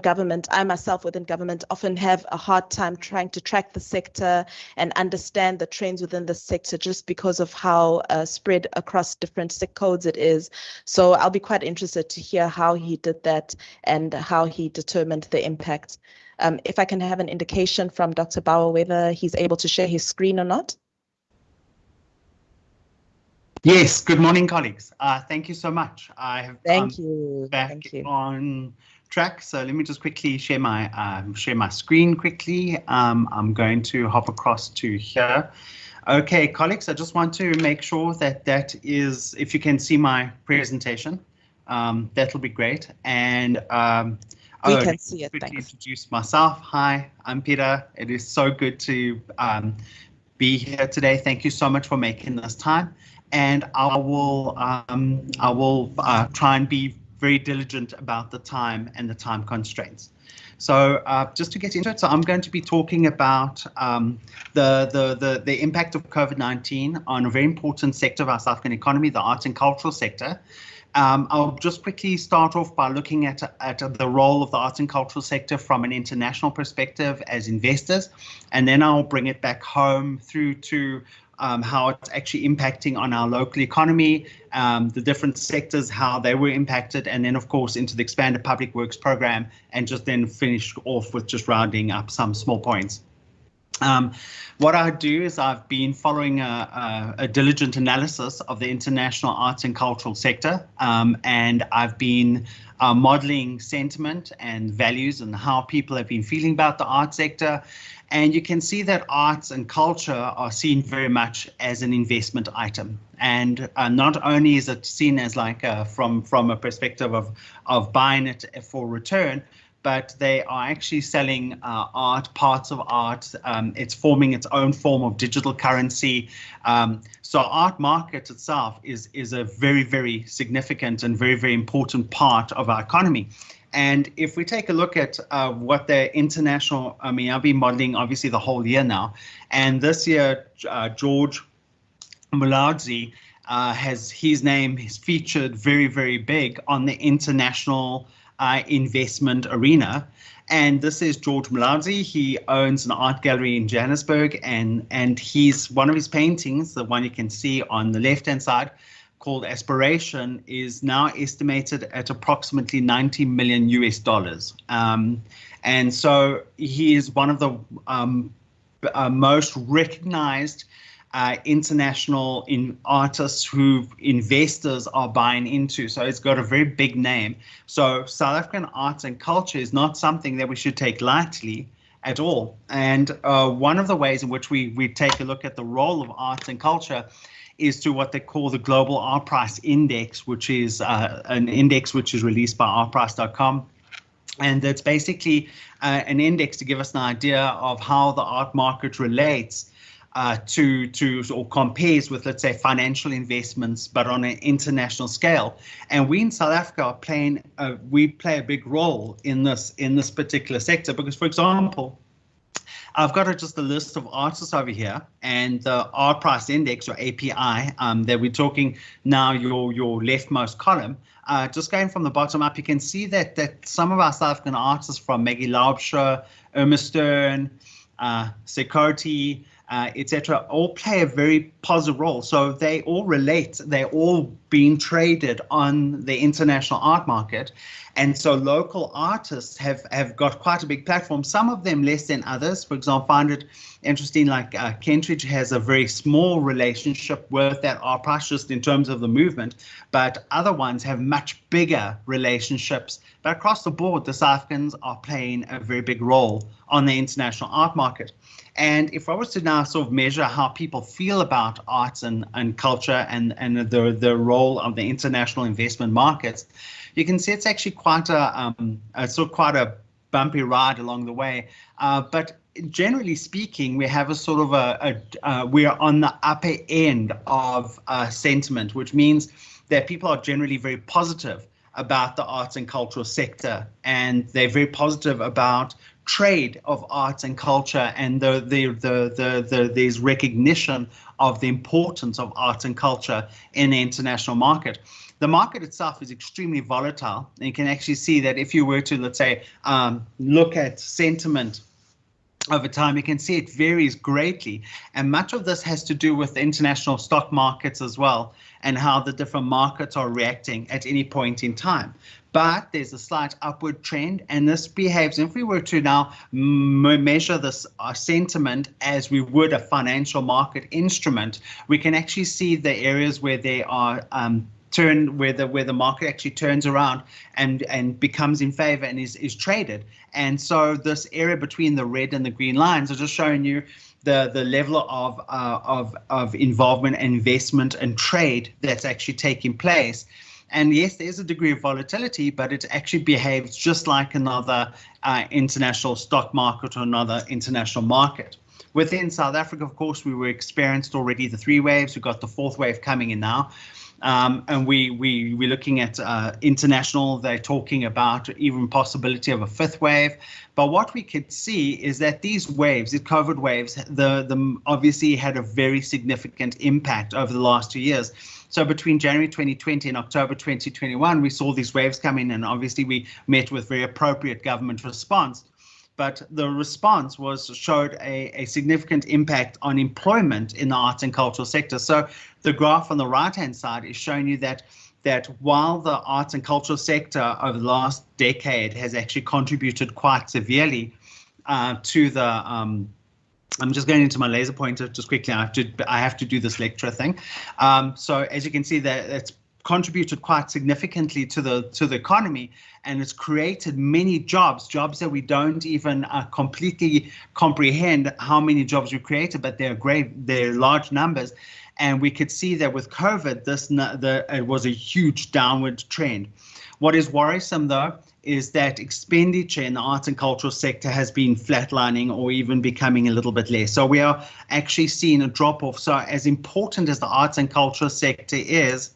government, I myself within government, often have a hard time trying to track the sector and understand the trends within the sector just because of how spread across different SIC codes it is. So I'll be quite interested to hear how he did that and how he determined the impact. If I can have an indication from Dr. Bauer whether he's able to share his screen or not. Yes, good morning, colleagues. Thank you so much. I have Thank you. On track. So let me just quickly share my screen quickly. I'm going to hop across to here. Okay, colleagues, I just want to make sure that is, if you can see my presentation, that'll be great. And we can see it. Quickly introduce myself. Hi, I'm Peter. It is so good to be here today. Thank you so much for making this time. And I will try and be very diligent about the time and the time constraints. So just to get into it, so I'm going to be talking about the impact of COVID-19 on a very important sector of our South African economy, the arts and cultural sector. I'll just quickly start off by looking at the role of the arts and cultural sector from an international perspective as investors, and then I'll bring it back home through to how it's actually impacting on our local economy, the different sectors, how they were impacted, and then of course into the expanded public works program, and just then finish off with just rounding up some small points. What I do is I've been following a diligent analysis of the international arts and cultural sector, and I've been modeling sentiment and values and how people have been feeling about the arts sector. And you can see that arts and culture are seen very much as an investment item. And not only is it seen as like from a perspective of buying it for return, but they are actually selling art, parts of art. It's forming its own form of digital currency. So art market itself is a very, very significant and very, very important part of our economy. And if we take a look at what the international, I mean, I've been modeling obviously the whole year now, and this year George Mulaudzi his name is featured very, very big on the international investment arena. And this is George Mulaudzi. He owns an art gallery in Johannesburg, and he's one of his paintings, the one you can see on the left-hand side, called Aspiration, is now estimated at approximately $90 million US. And so he is one of the most recognized international artists who investors are buying into. So it's got a very big name. So South African arts and culture is not something that we should take lightly at all. And one of the ways in which we take a look at the role of arts and culture is to what they call the Global Art Price Index, which is an index which is released by artprice.com. And it's basically an index to give us an idea of how the art market relates to or compares with, let's say, financial investments, but on an international scale. And we in South Africa are we play a big role in this particular sector, because, for example, I've got just a list of artists over here, and the Art Price Index, or API, that we're talking now, your leftmost column, just going from the bottom up, you can see that some of our South African artists, from Maggie Laubscher, Irma Stern, Sekoti, etc., all play a very positive role. So they all relate. They're all being traded on the international art market. And so local artists have got quite a big platform, some of them less than others. For example, I find it interesting, like Kentridge has a very small relationship with that art price just in terms of the movement, but other ones have much bigger relationships. But across the board, the South Africans are playing a very big role on the international art market. And if I was to now sort of measure how people feel about arts and culture and the role of the international investment markets, you can see it's actually quite a bumpy ride along the way. But generally speaking, we have a sort of we are on the upper end of sentiment, which means that people are generally very positive about the arts and cultural sector, and they're very positive about trade of arts and culture, and there's recognition of the importance of arts and culture in the international market. The market itself is extremely volatile, and you can actually see that if you were to, let's say, look at sentiment over time, you can see it varies greatly. And much of this has to do with the international stock markets as well, and how the different markets are reacting at any point in time. But there's a slight upward trend, and this behaves, if we were to now measure this sentiment as we would a financial market instrument, we can actually see the areas where they are where the market actually turns around and becomes in favor and is traded. And so this area between the red and the green lines are just showing you the level of involvement and investment and trade that's actually taking place. And yes, there is a degree of volatility, but it actually behaves just like another international stock market or another international market. Within South Africa, of course, we experienced already the 3 waves. We've got the 4th wave coming in now. And we're looking at international, they're talking about even possibility of a 5th wave. But what we could see is that these waves, the COVID waves, the obviously had a very significant impact over the last 2 years. So between January 2020 and October 2021, we saw these waves come in, and obviously we met with very appropriate government response. But the response showed a significant impact on employment in the arts and cultural sector. So the graph on the right-hand side is showing you that while the arts and cultural sector over the last decade has actually contributed quite severely to the I'm just going into my laser pointer just quickly. I have to do this lecture thing. So as you can see, that it's contributed quite significantly to the economy, and it's created many jobs that we don't even completely comprehend how many jobs we created, but they're large numbers. And we could see that with COVID, it was a huge downward trend. What is worrisome, though, is that expenditure in the arts and cultural sector has been flatlining or even becoming a little bit less. So we are actually seeing a drop off. So as important as the arts and cultural sector is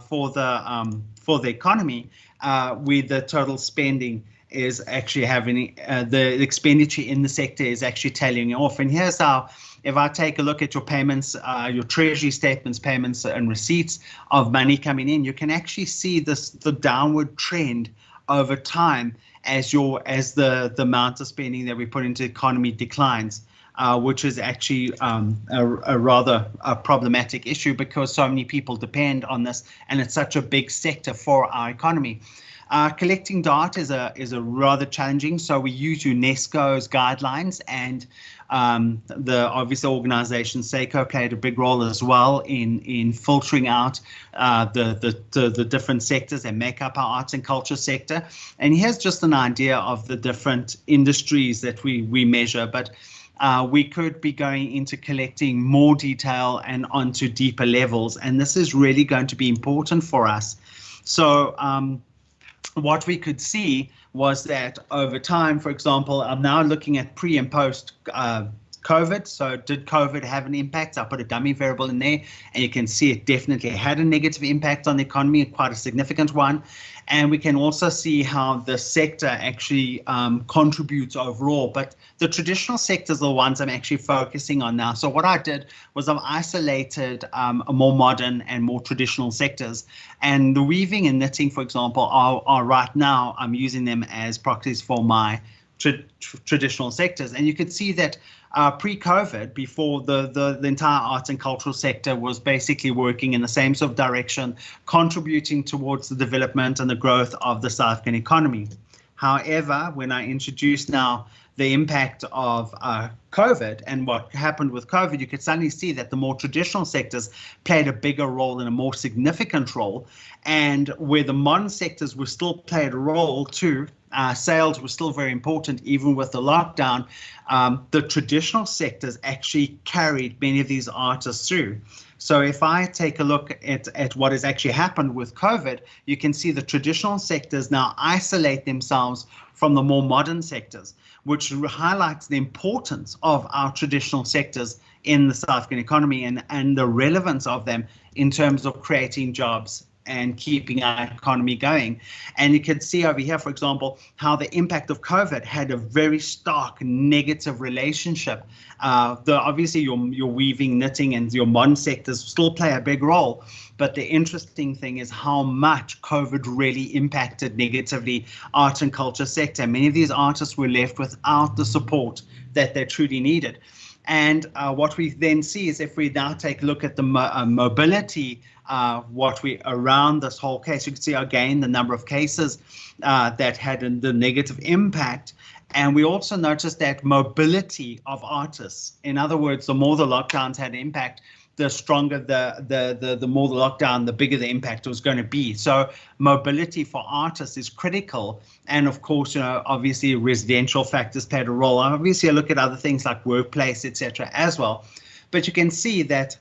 for the economy, the total spending is actually having the expenditure in the sector is actually tailing off. And here's how, if I take a look at your payments, your treasury statements, payments and receipts of money coming in, you can actually see the downward trend over time as the amount of spending that we put into the economy declines, which is actually a rather problematic issue because so many people depend on this, and it's such a big sector for our economy. Collecting data is a rather challenging. So we use UNESCO's guidelines, and the obvious organization SECO played a big role as well in filtering out the different sectors that make up our arts and culture sector. And here's just an idea of the different industries that we measure, but we could be going into collecting more detail and onto deeper levels, and this is really going to be important for us. So what we could see was that over time, for example, I'm now looking at pre and post COVID. So did COVID have an impact? I put a dummy variable in there, and you can see it definitely had a negative impact on the economy, quite a significant one. And we can also see how the sector actually contributes overall. But the traditional sectors are the ones I'm actually focusing on now. So what I did was I've isolated more modern and more traditional sectors. And the weaving and knitting, for example, are right now, I'm using them as proxies for my traditional sectors. And you could see that pre-COVID, before the entire arts and cultural sector was basically working in the same sort of direction, contributing towards the development and the growth of the South African economy. However, when I introduced now the impact of COVID and what happened with COVID, you could suddenly see that the more traditional sectors played a bigger role and a more significant role. And where the modern sectors were still played a role too, sales were still very important even with the lockdown, the traditional sectors actually carried many of these artists through. So if I take a look at what has actually happened with COVID, you can see the traditional sectors now isolate themselves from the more modern sectors, which highlights the importance of our traditional sectors in the South African economy and the relevance of them in terms of creating jobs and keeping our economy going. And you can see over here, for example, how the impact of COVID had a very stark negative relationship. Obviously, your weaving, knitting, and your modern sectors still play a big role. But the interesting thing is how much COVID really impacted negatively art and culture sector. Many of these artists were left without the support that they truly needed. And what we then see is if we now take a look at the mobility, around this whole case, you can see again the number of cases that had the negative impact. And we also noticed that mobility of artists, in other words, the more the lockdowns had impact, the stronger the more the lockdown, the bigger the impact was going to be. So mobility for artists is critical. And of course, obviously residential factors played a role. Obviously, I look at other things like workplace, etc. as well. But you can see that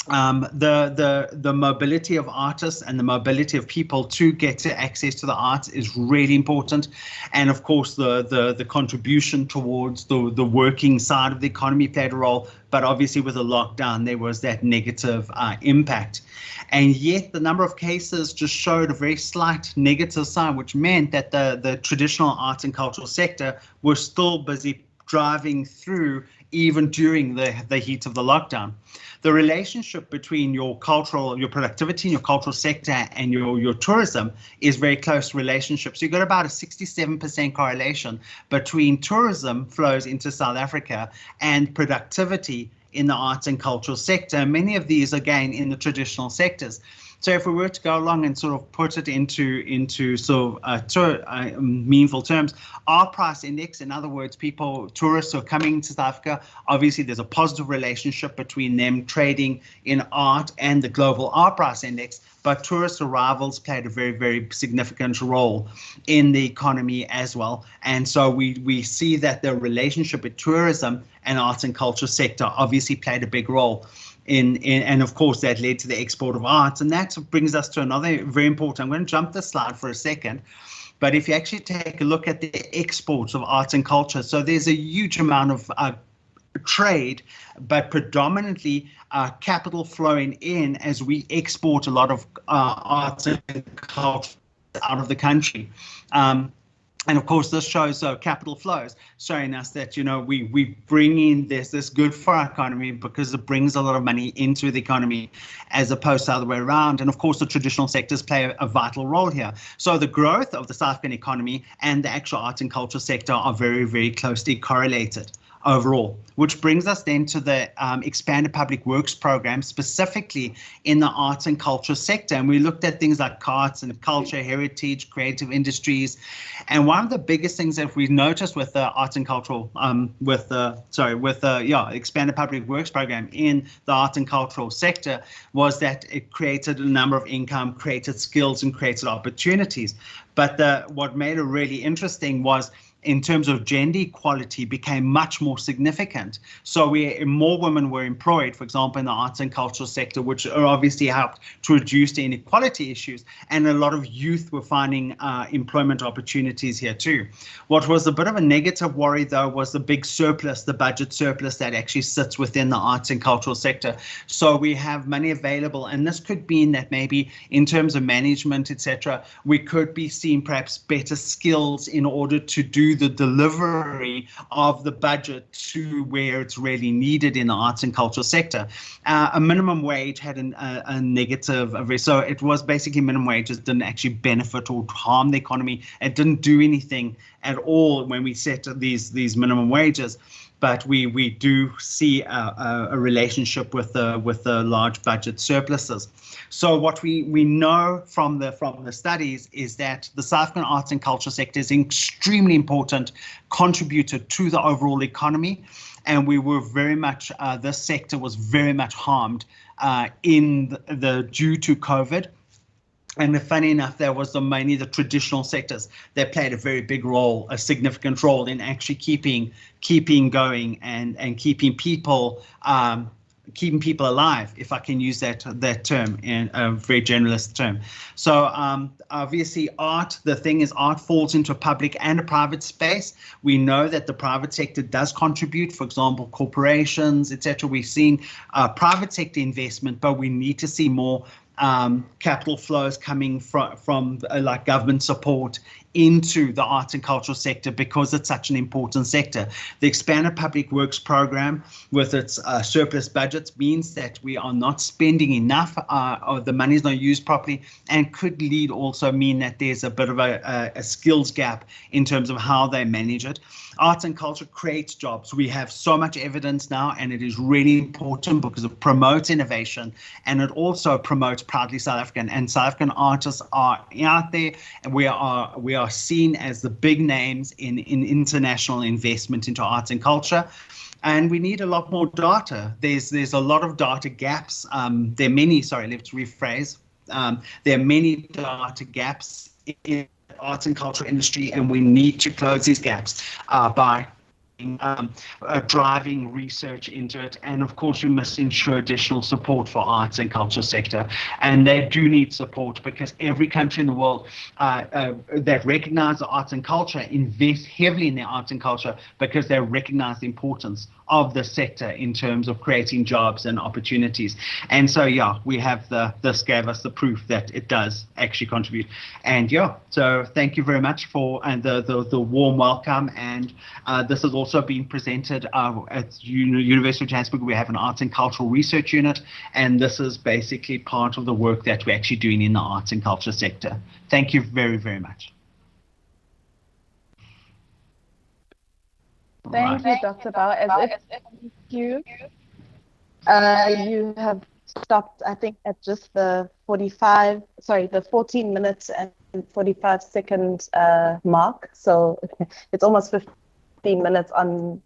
the mobility of artists and the mobility of people to get to access to the arts is really important. And of course, the contribution towards the working side of the economy played a role. But obviously with the lockdown, there was that negative impact. And yet the number of cases just showed a very slight negative sign, which meant that the traditional arts and cultural sector was still busy driving through even during the heat of the lockdown. The relationship between your productivity in your cultural sector and your tourism is very close relationship. So you've got about a 67% correlation between tourism flows into South Africa and productivity in the arts and cultural sector. Many of these, again, in the traditional sectors. So if we were to go along and sort of put it into sort of meaningful terms, our price index, in other words, tourists who are coming to South Africa, obviously there's a positive relationship between them trading in art and the global art price index, but tourist arrivals played a very, very significant role in the economy as well. And so we see that the relationship with tourism and arts and culture sector obviously played a big role. And of course that led to the export of arts, and that brings us to another very important. I'm going to jump this slide for a second, But if you actually take a look at the exports of arts and culture, so there's a huge amount of trade, but predominantly capital flowing in as we export a lot of arts and culture out of the country. And of course, this shows capital flows, showing us that, we bring in this good for our economy because it brings a lot of money into the economy as opposed to the other way around. And of course, the traditional sectors play a vital role here. So the growth of the South African economy and the actual arts and culture sector are very, very closely correlated overall, which brings us then to the expanded public works program, specifically in the arts and culture sector. And we looked at things like arts and culture, heritage, creative industries. And one of the biggest things that we noticed with the arts and cultural, expanded public works program in the arts and cultural sector was that it created a number of income, created skills, and created opportunities. But what made it really interesting was, in terms of gender equality, became much more significant. So more women were employed, for example, in the arts and cultural sector, which obviously helped to reduce the inequality issues. And a lot of youth were finding employment opportunities here too. What was a bit of a negative worry, though, was the big surplus, the budget surplus that actually sits within the arts and cultural sector. So we have money available, and this could mean that maybe in terms of management, etc., we could be seeing perhaps better skills in order to do the delivery of the budget to where it's really needed in the arts and culture sector. A minimum wage had a negative, so it was basically minimum wages didn't actually benefit or harm the economy. It didn't do anything at all when we set these minimum wages. But we do see a relationship with the large budget surpluses. So what we know from the studies is that the South African arts and culture sector is an extremely important contributor to the overall economy, and we were very much this sector was very much harmed due to COVID. And funny enough, there was mainly the traditional sectors that played a very big role, a significant role in actually keeping going and keeping people alive, if I can use that term in a very generalist term. So obviously art falls into a public and a private space. We know that the private sector does contribute, for example, corporations, etc. We're seeing private sector investment, but we need to see more capital flows coming from like government support into the arts and cultural sector because it's such an important sector. The expanded public works program with its surplus budgets means that we are not spending enough, or the money is not used properly, and could also mean that there's a bit of a skills gap in terms of how they manage it. Arts and culture creates jobs. We have so much evidence now, and it is really important because it promotes innovation, and it also promotes proudly South African. And South African artists are out there, and we are seen as the big names in international investment into arts and culture. And we need a lot more data. There's a lot of data gaps. There are many, let's rephrase. There are many data gaps in the arts and culture industry, and we need to close these gaps by driving research into it. And of course, we must ensure additional support for arts and culture sector. And they do need support because every country in the world that recognize the arts and culture invest heavily in their arts and culture because they recognize the importance of the sector in terms of creating jobs and opportunities. And so, we have this gave us the proof that it does actually contribute. And so thank you very much for the warm welcome. And this has also been presented at University of Johannesburg. We have an arts and cultural research unit, and this is basically part of the work that we're actually doing in the arts and culture sector. Thank you very, very much. Thank you, Dr. Bauer. You have stopped, I think, at just the 14 minutes and 45 second mark. So it's almost 15 minutes on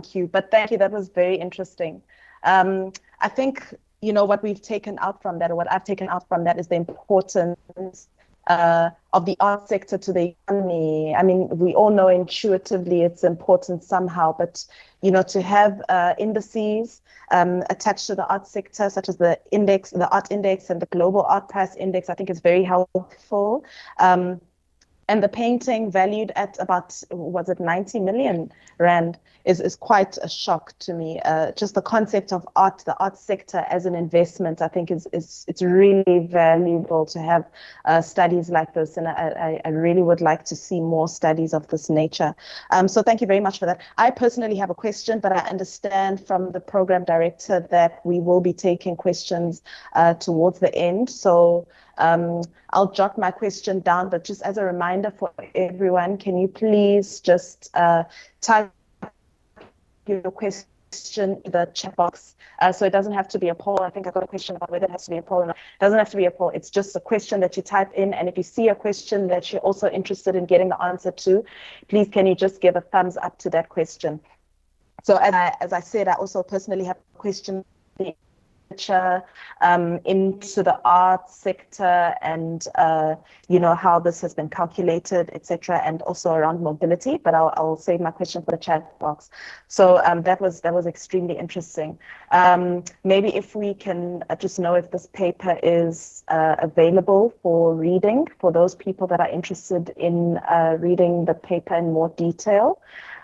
cue. But thank you, that was very interesting. I think, what we've taken out from that, or what I've taken out from that, is the importance of the art sector to the economy. I mean, we all know intuitively it's important somehow, but to have indices attached to the art sector, such as the art index and the global art price index, I think is very helpful. And the painting, valued at about, was it 90 million rand, is quite a shock to me. Just the concept of art, the art sector as an investment, I think it's really valuable to have studies like this. And I really would like to see more studies of this nature. So thank you very much for that. I personally have a question, but I understand from the program director that we will be taking questions towards the end. So I'll jot my question down, but just as a reminder for everyone, can you please just type your question in the chat box, so it doesn't have to be a poll. I think I got a question about whether it has to be a poll or not. It doesn't have to be a poll. It's just a question that you type in, and if you see a question that you're also interested in getting the answer to, please can you just give a thumbs up to that question. So as I said, I also personally have a question into the art sector and how this has been calculated, etc., and also around mobility, but I'll save my question for the chat box. So that was extremely interesting. Maybe if we can just know if this paper is available for reading for those people that are interested in reading the paper in more detail,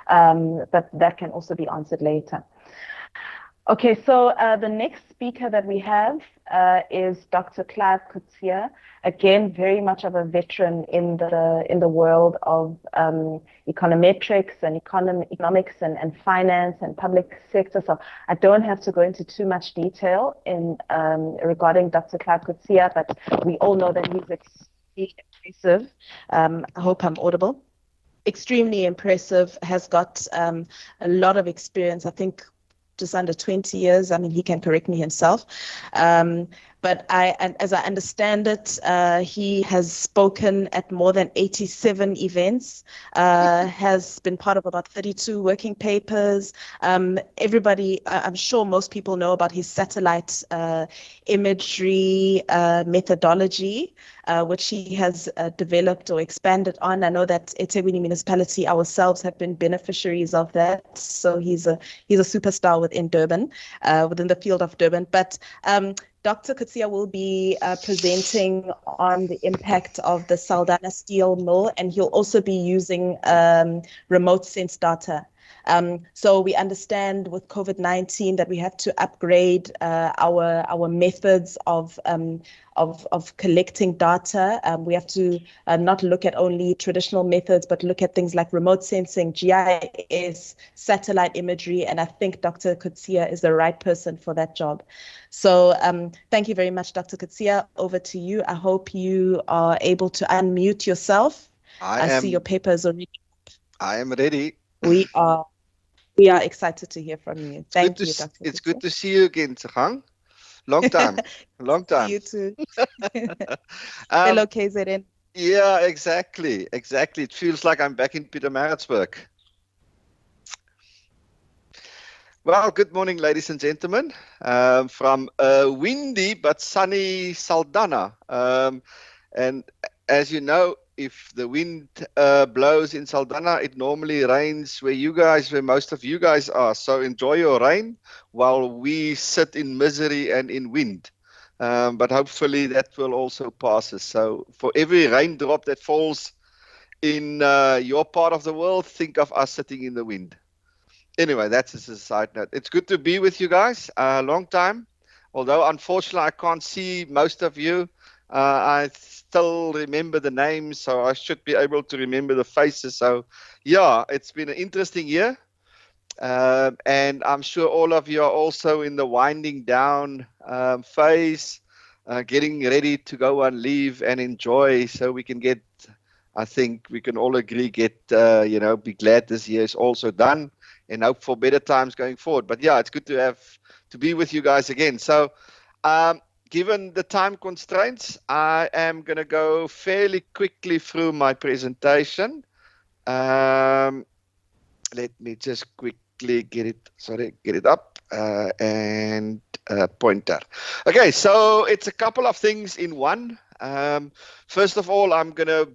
but that can also be answered later. Okay, so the next speaker that we have is Dr. Clive Coetzee. Again, very much of a veteran in the world of econometrics and economics and finance and public sector. So I don't have to go into too much detail in regarding Dr. Clive Coetzee, but we all know that he's extremely impressive. I hope I'm audible. Extremely impressive, has got a lot of experience. I think just under 20 years. I mean, he can correct me himself. But as I understand it, he has spoken at more than 87 events, has been part of about 32 working papers. Everybody, I'm sure most people know about his satellite imagery methodology, which he has developed or expanded on. I know that eThekwini municipality ourselves have been beneficiaries of that. So he's a superstar within Durban, within the field of Durban. But Dr. Coetzee will be presenting on the impact of the Saldanha steel mill, and he'll also be using remote sense data. So we understand with COVID-19 that we have to upgrade our methods of collecting data. We have to not look at only traditional methods, but look at things like remote sensing, GIS, satellite imagery, and I think Dr. Coetzee is the right person for that job. So thank you very much, Dr. Coetzee. Over to you. I hope you are able to unmute yourself. I see your papers already. I am ready. We are excited to hear from you. Thank you, Dr. It's good to see you again, Tsegang. Long time. Long time. You too. Hello, KZN. Yeah, exactly. It feels like I'm back in Pietermaritzburg. Well, good morning, ladies and gentlemen, from windy but sunny Saldanha. And as you know, if the wind blows in Saldanha, it normally rains where most of you guys are. So enjoy your rain while we sit in misery and in wind. But hopefully that will also pass us. So for every raindrop that falls in your part of the world, think of us sitting in the wind. Anyway, that's just a side note. It's good to be with you guys. A long time. Although, unfortunately, I can't see most of you. I still remember the names, so I should be able to remember the faces. So, yeah, it's been an interesting year. And I'm sure all of you are also in the winding down phase, getting ready to go on leave and enjoy so we can get, I think we can all agree, be glad this year is also done and hope for better times going forward. But yeah, it's good to be with you guys again. So given the time constraints, I am going to go fairly quickly through my presentation. Let me just quickly get it up and pointer. Okay, so it's a couple of things in one. First of all, I'm going to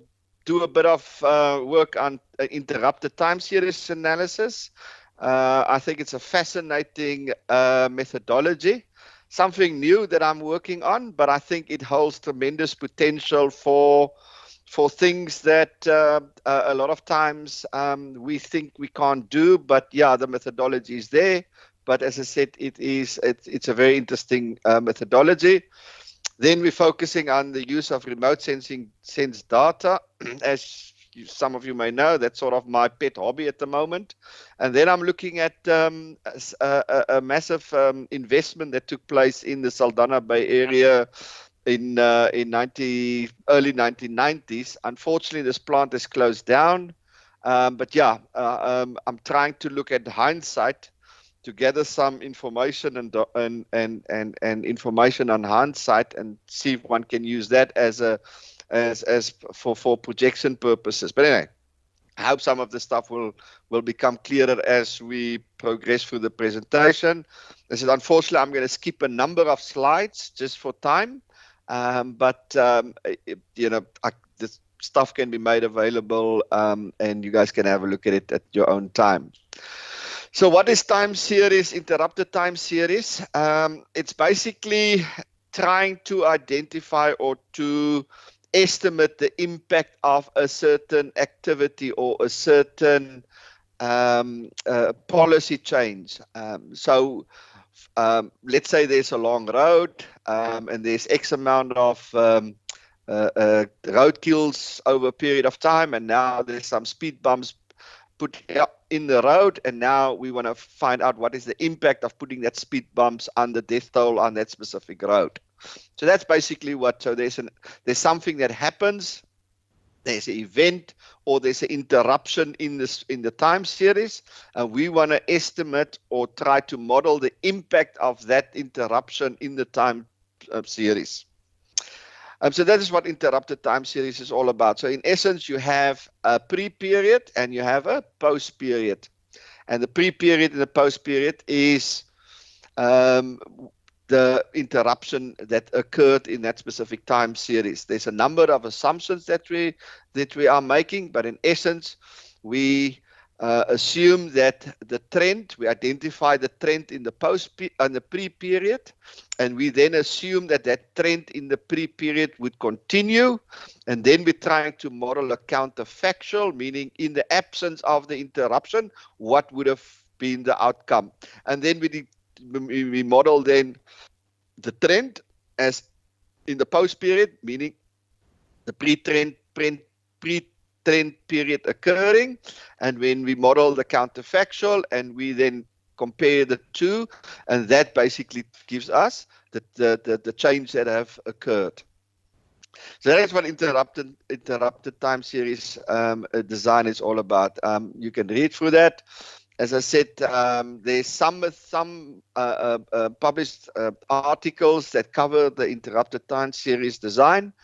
do a bit of work on interrupted time series analysis. I think it's a fascinating methodology, something new that I'm working on, but I think it holds tremendous potential for for things that a lot of times we think we can't do, but yeah, the methodology is there. But as I said, it's a very interesting methodology. Then we're focusing on the use of remote sense data. As some of you may know, that's sort of my pet hobby at the moment. And then I'm looking at a massive investment that took place in the Saldanha Bay area in early 1990s. Unfortunately, this plant has closed down. But yeah, I'm trying to look at hindsight to gather some information and information on hindsight and see if one can use that as for projection purposes. But anyway, I hope some of the stuff will become clearer as we progress through the presentation. I said, unfortunately, I'm going to skip a number of slides just for time, but this stuff can be made available, and you guys can have a look at it at your own time. So what is time series, interrupted time series? It's basically trying to identify or to estimate the impact of a certain activity or a certain policy change. So let's say there's a long road and there's X amount of road kills over a period of time, and now there's some speed bumps put in the road, and now we want to find out what is the impact of putting that speed bumps on the death toll on that specific road. So that's basically what. So there's something that happens, there's an event, or there's an interruption in the time series, and we want to estimate or try to model the impact of that interruption in the time series. So that is what interrupted time series is all about. So in essence, you have a pre-period and you have a post-period. And the pre-period and the post-period is the interruption that occurred in that specific time series. There's a number of assumptions that we are making, but in essence, we assume that the trend, we identify the trend in the pre-period, and we then assume that that trend in the pre-period would continue, and then we're trying to model a counterfactual, meaning in the absence of the interruption, what would have been the outcome. And then we model then the trend as in the post-period, meaning the pre-trend period occurring, and when we model the counterfactual and we then compare the two, and that basically gives us the change that have occurred. So that's what interrupted time series design is all about. You can read through that. As I said, there's some published articles that cover the interrupted time series design.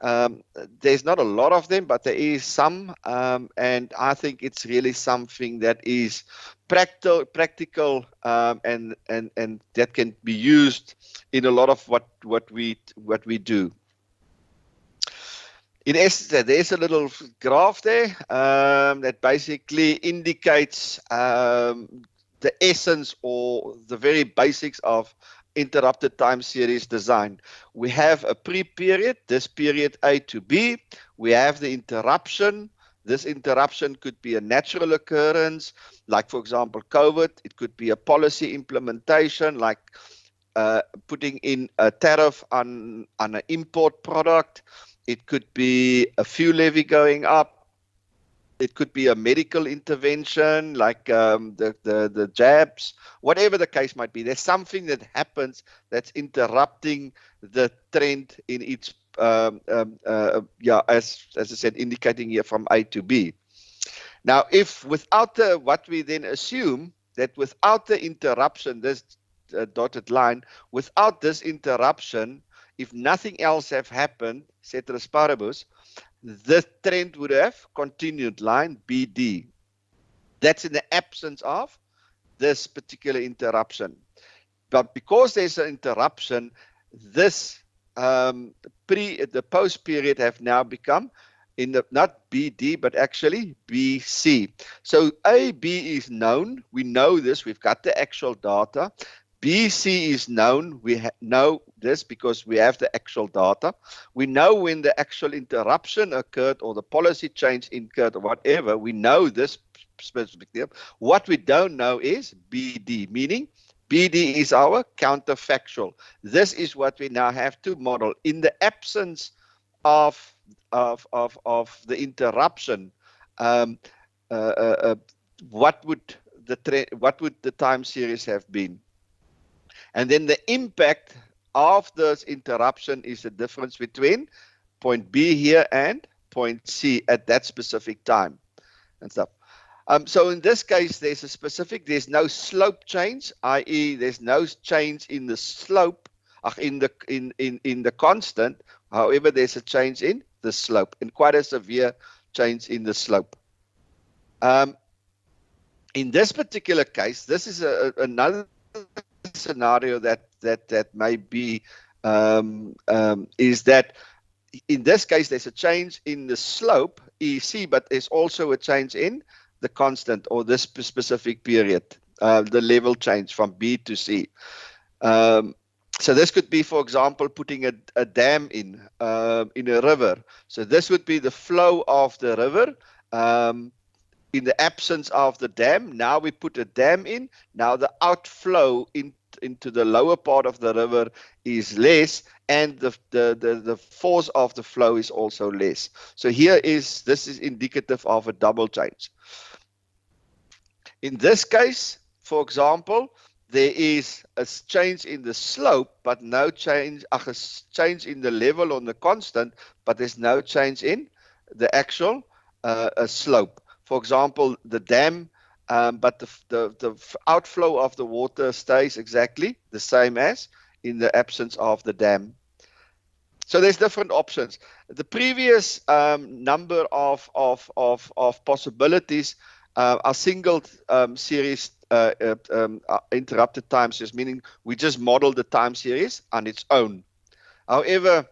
There's not a lot of them, but there is some, and I think it's really something that is practical, and that can be used in a lot of what we do. In essence, there's a little graph there that basically indicates the essence or the very basics of interrupted time series design. We have a pre-period, this period A to B. We have the interruption. This interruption could be a natural occurrence, like, for example, COVID. It could be a policy implementation, like putting in a tariff on an import product. It could be a fuel levy going up. It could be a medical intervention, like the jabs, whatever the case might be. There's something that happens that's interrupting the trend in its, as I said, indicating here from A to B. Now, if without what we then assume that without the interruption, this dotted line, without this interruption, if nothing else have happened, ceteris paribus, the trend would have continued, line BD. That's in the absence of this particular interruption. But because there's an interruption, this the post period have now become not BD, but actually BC. So AB is known. We know this. We've got the actual data. BC is known. We know this because we have the actual data. We know when the actual interruption occurred or the policy change occurred or whatever. We know this specific thing. What we don't know is BD, meaning BD is our counterfactual. This is what we now have to model. In the absence of the interruption, what would the time series have been? And then the impact of this interruption is the difference between point B here and point C at that specific time and stuff. So in this case, there's no slope change, i.e. there's no change in the slope, in the constant. However, there's a change in the slope, and quite a severe change in the slope. In this particular case, this is another scenario that may be is that in this case there's a change in the slope EC, but there's also a change in the constant or this specific period, the level change from B to C. So this could be, for example, putting a dam in a river. So this would be the flow of the river. In the absence of the dam, now we put a dam in. Now the outflow into the lower part of the river is less, and the force of the flow is also less. So this is indicative of a double change. In this case, for example, there is a change in the slope, but no change, a change in the level on the constant, but there's no change in the actual slope. For example, the dam, but the outflow of the water stays exactly the same as in the absence of the dam. So there's different options. The previous number of possibilities are single series interrupted time series, meaning we just model the time series on its own. However,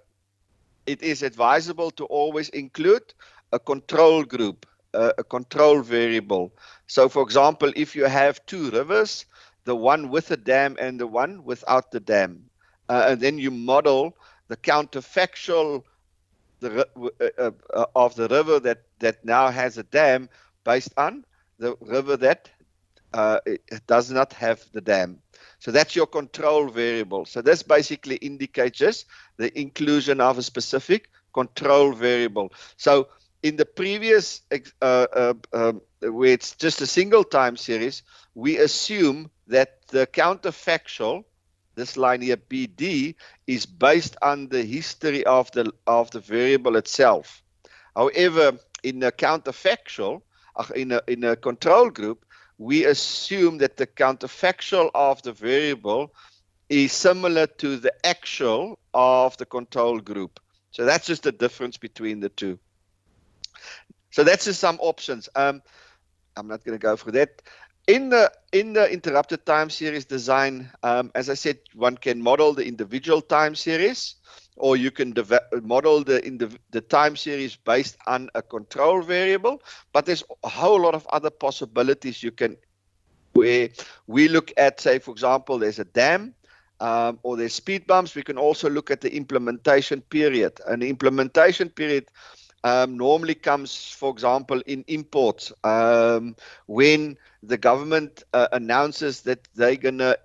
it is advisable to always include a control group, a control variable. So, for example, if you have two rivers, the one with a dam and the one without the dam, and then you model the counterfactual of the river that now has a dam based on the river that it does not have the dam. So that's your control variable. So this basically indicates just the inclusion of a specific control variable. So in the previous, where it's just a single time series, we assume that the counterfactual, this line here, BD, is based on the history of the variable itself. However, in a counterfactual, in a control group, we assume that the counterfactual of the variable is similar to the actual of the control group. So that's just the difference between the two. So that's just some options. I'm not going to go through that. In the interrupted time series design, as I said, one can model the individual time series, or you can model the time series based on a control variable. But there's a whole lot of other possibilities you can, where we look at, say, for example, there's a dam, or there's speed bumps. We can also look at the implementation period. And the implementation period normally comes, for example, in imports, when the government announces that they're going to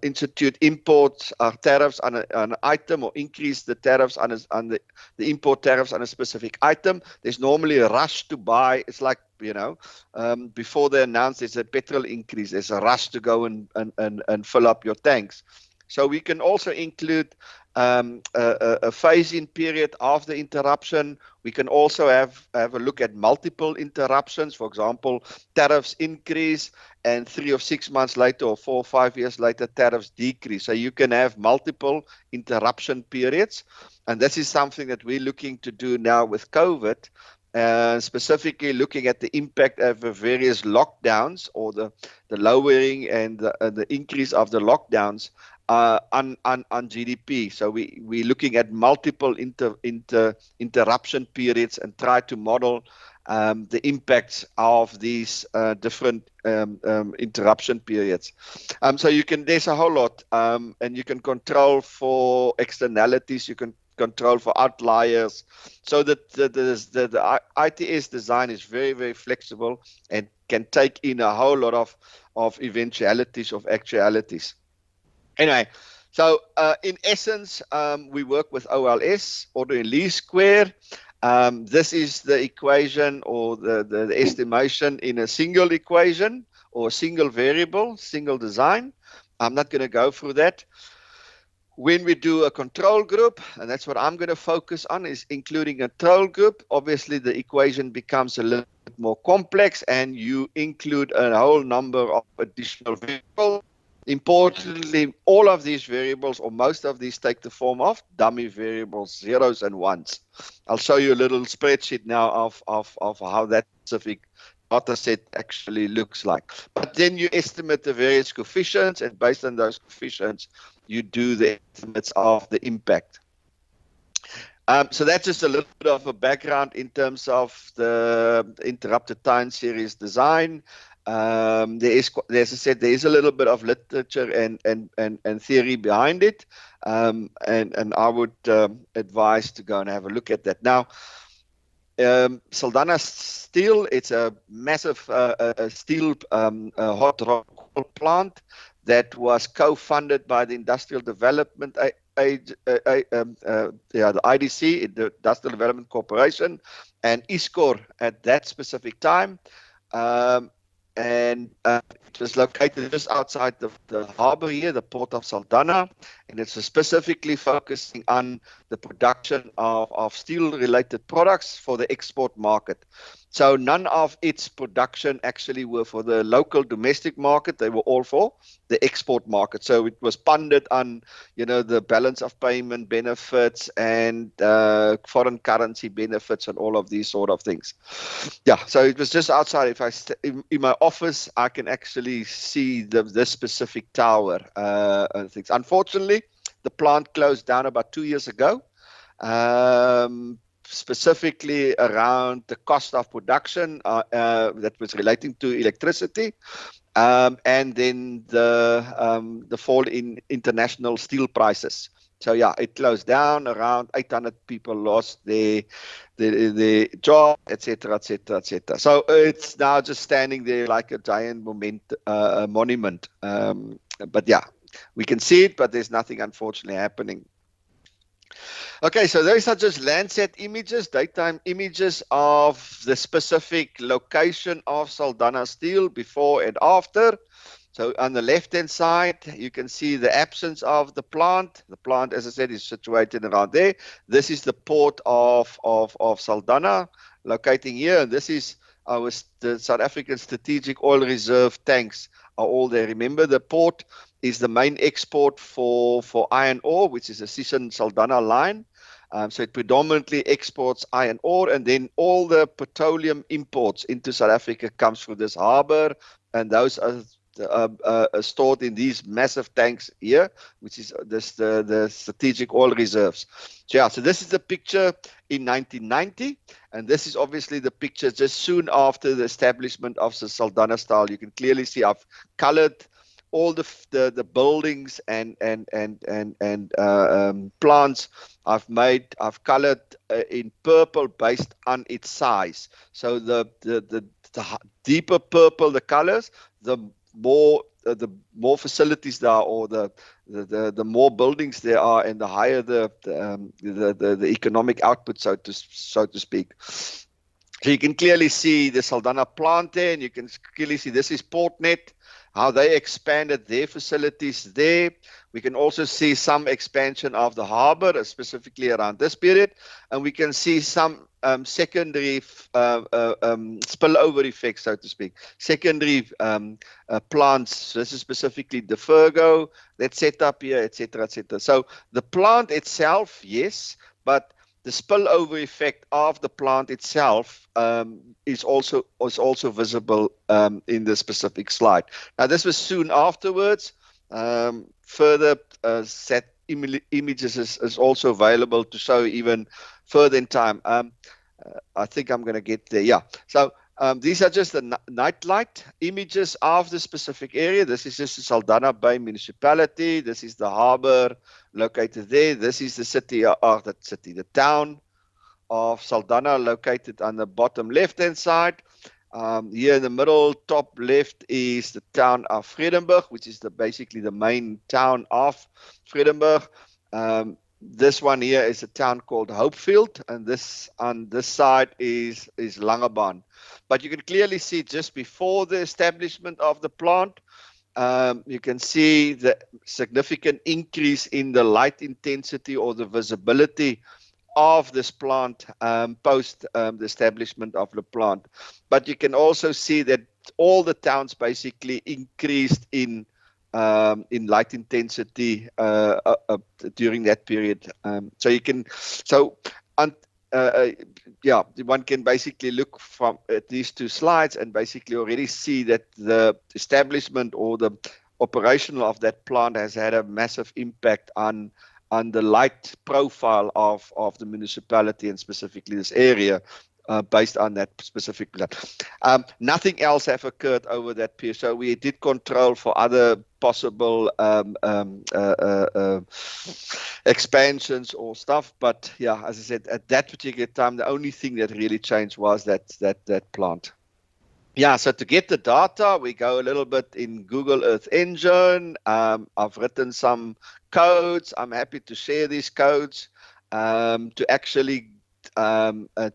institute import tariffs on an item, or increase the tariffs on the import tariffs on a specific item. There's normally a rush to buy. It's like, before they announce there's a petrol increase, there's a rush to go and fill up your tanks. So we can also include a phase-in period of the interruption. We can also have a look at multiple interruptions. For example, tariffs increase, and 3 or 6 months later, or 4 or 5 years later, tariffs decrease. So you can have multiple interruption periods. And this is something that we're looking to do now with COVID, specifically looking at the impact of the various lockdowns, or the lowering and the increase of the lockdowns on GDP. So we're looking at multiple interruption periods and try to model the impacts of these different interruption periods. So there's a whole lot, and you can control for externalities, you can control for outliers, so that the ITS design is very, very flexible and can take in a whole lot of eventualities, of actualities. Anyway, so in essence, we work with OLS, order in least square. This is the equation, or the estimation in a single equation or a single variable, single design. I'm not going to go through that. When we do a control group, and that's what I'm going to focus on, is including a control group, obviously the equation becomes a little bit more complex, and you include a whole number of additional variables. Importantly, all of these variables, or most of these, take the form of dummy variables, zeros and ones. I'll show you a little spreadsheet now of how that specific data set actually looks like. But then you estimate the various coefficients, and based on those coefficients, you do the estimates of the impact. So that's just a little bit of a background in terms of the interrupted time series design. As I said, there is a little bit of literature and theory behind it, and I would advise to go and have a look at that. Now, Saldanha Steel, it's a massive steel hot roll plant that was co-funded by the Industrial Development the IDC, the Industrial Development Corporation, and ISCOR at that specific time. And it was located just outside the harbor here, the port of Saldanha, and it's specifically focusing on the production of steel-related products for the export market. So none of its production actually were for the local domestic market. They were all for the export market. So it was funded on, the balance of payment benefits and foreign currency benefits and all of these sort of things. Yeah, so it was just outside. If I in my office, I can actually see this specific tower and things. Unfortunately, the plant closed down about 2 years ago. Specifically around the cost of production that was relating to electricity, and then the fall in international steel prices. So yeah, it closed down. Around 800 people lost their job, etc., etc., etc. So it's now just standing there like a giant monument. But yeah, we can see it, but there's nothing unfortunately happening. Okay, so these are just Landsat images, daytime images of the specific location of Saldanha Steel before and after. So on the left-hand side, you can see the absence of the plant. The plant, as I said, is situated around there. This is the port of Saldanha, locating here. And this is the South African Strategic Oil Reserve tanks are all there. Remember, the port is the main export for iron ore, which is a Sishen-Saldanha line. So it predominantly exports iron ore, and then all the petroleum imports into South Africa comes through this harbor, and those are stored in these massive tanks here, which is the strategic oil reserves. So yeah, so this is the picture in 1990, and this is obviously the picture just soon after the establishment of the Saldanha Steel. You can clearly see I've colored all the buildings and plants I've colored in purple based on its size. So the deeper purple the colors, the more facilities there are, or the more buildings there are, and the higher the economic output, so to speak. So you can clearly see the Saldanha plant there, and you can clearly see this is Portnet, how they expanded their facilities there. We can also see some expansion of the harbor, specifically around this period, and we can see some secondary spillover effects, so to speak, secondary plants. This is specifically the Fergo that's set up here, etc., etc. So the plant itself, yes, but the spillover effect of the plant itself is also visible in the specific slide. Now, this was soon afterwards. Further set images is also available to show even further in time. I think I'm going to get there. Yeah. So these are just the nightlight images of the specific area. This is just the Saldanha Bay municipality. This is the harbor located there. This is the city, the town of Saldanha, located on the bottom left-hand side. Here in the middle, top left, is the town of Vredenburg, which is basically the main town of Vredenburg. This one here is a town called Hopefield, and this on this side is Langebaan. But you can clearly see just before the establishment of the plant, you can see the significant increase in the light intensity or the visibility of this plant post the establishment of the plant. But you can also see that all the towns basically increased in light intensity during that period. Yeah, one can basically look from at these two slides and basically already see that the establishment or the operation of that plant has had a massive impact on the light profile of the municipality and specifically this area based on that specific plan. Nothing else have occurred over that period. So we did control for other possible expansions or stuff. But yeah, as I said, at that particular time, the only thing that really changed was that plant. Yeah, so to get the data, we go a little bit in Google Earth Engine. I've written some codes. I'm happy to share these codes to actually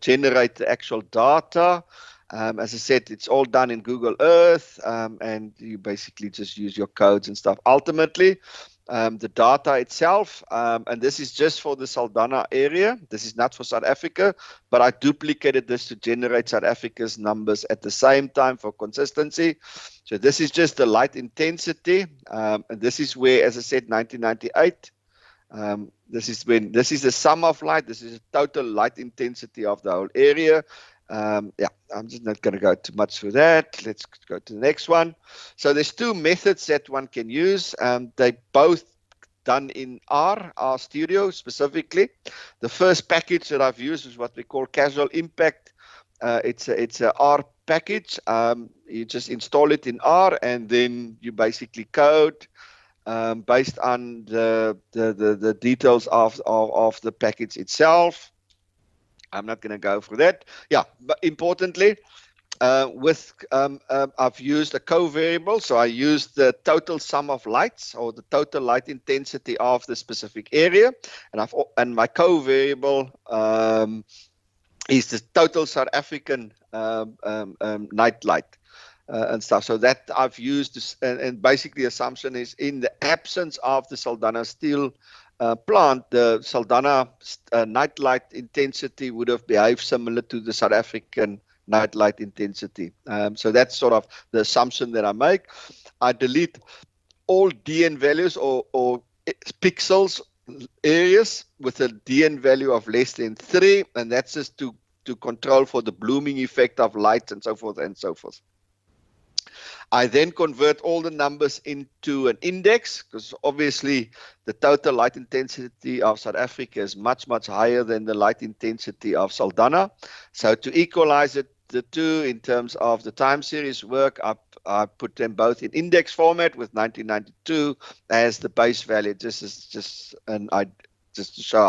generate the actual data. As I said, it's all done in Google Earth, and you basically just use your codes and stuff. Ultimately, the data itself, and this is just for the Saldanha area. This is not for South Africa, but I duplicated this to generate South Africa's numbers at the same time for consistency. So this is just the light intensity, and this is where, as I said, 1998. This is the sum of light. This is the total light intensity of the whole area. Yeah, I'm just not going to go too much through that. Let's go to the next one. So there's two methods that one can use. They both done in R Studio specifically. The first package that I've used is what we call Casual Impact. It's a R package. You just install it in R, and then you basically code based on the details of the package itself. I'm not going to go through that. Yeah, but importantly, I've used a covariable. So I used the total sum of lights or the total light intensity of the specific area, and my covariable is the total South African night light. And stuff. So that I've used this, and basically the assumption is in the absence of the Saldanha steel plant, the Saldanha nightlight intensity would have behaved similar to the South African nightlight intensity. So that's sort of the assumption that I make. I delete all DN values or pixels areas with a DN value of less than 3, and that's just to control for the blooming effect of light and so forth and so forth. I then convert all the numbers into an index, because obviously the total light intensity of South Africa is much, much higher than the light intensity of Saldanha. So to equalize the two in terms of the time series work, I put them both in index format with 1992 as the base value. This is just to show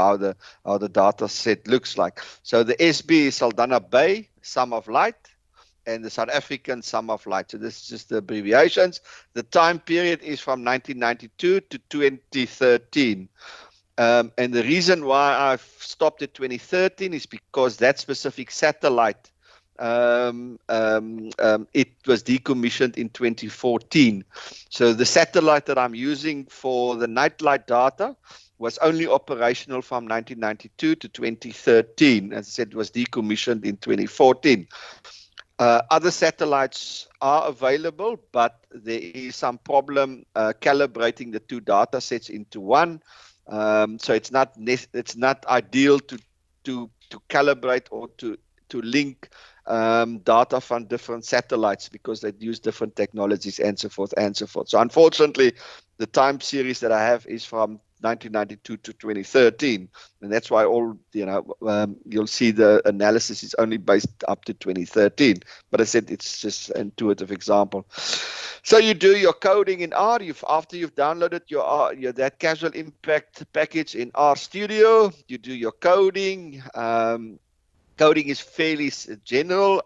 how the data set looks like. So the SB is Saldanha Bay, sum of light, and the South African sum of light. So this is just the abbreviations. The time period is from 1992 to 2013. And the reason why I've stopped at 2013 is because that specific satellite, it was decommissioned in 2014. So the satellite that I'm using for the nightlight data was only operational from 1992 to 2013. As I said, it was decommissioned in 2014. Other satellites are available, but there is some problem calibrating the two data sets into one. So it's not ideal to calibrate or to link data from different satellites because they use different technologies and so forth and so forth. So unfortunately, the time series that I have is from 1992 to 2013, and that's why you'll see the analysis is only based up to 2013. But I said it's just an intuitive example. So you do your coding in R. After you've downloaded your that casual impact package in R Studio, you do your coding. Coding is fairly general.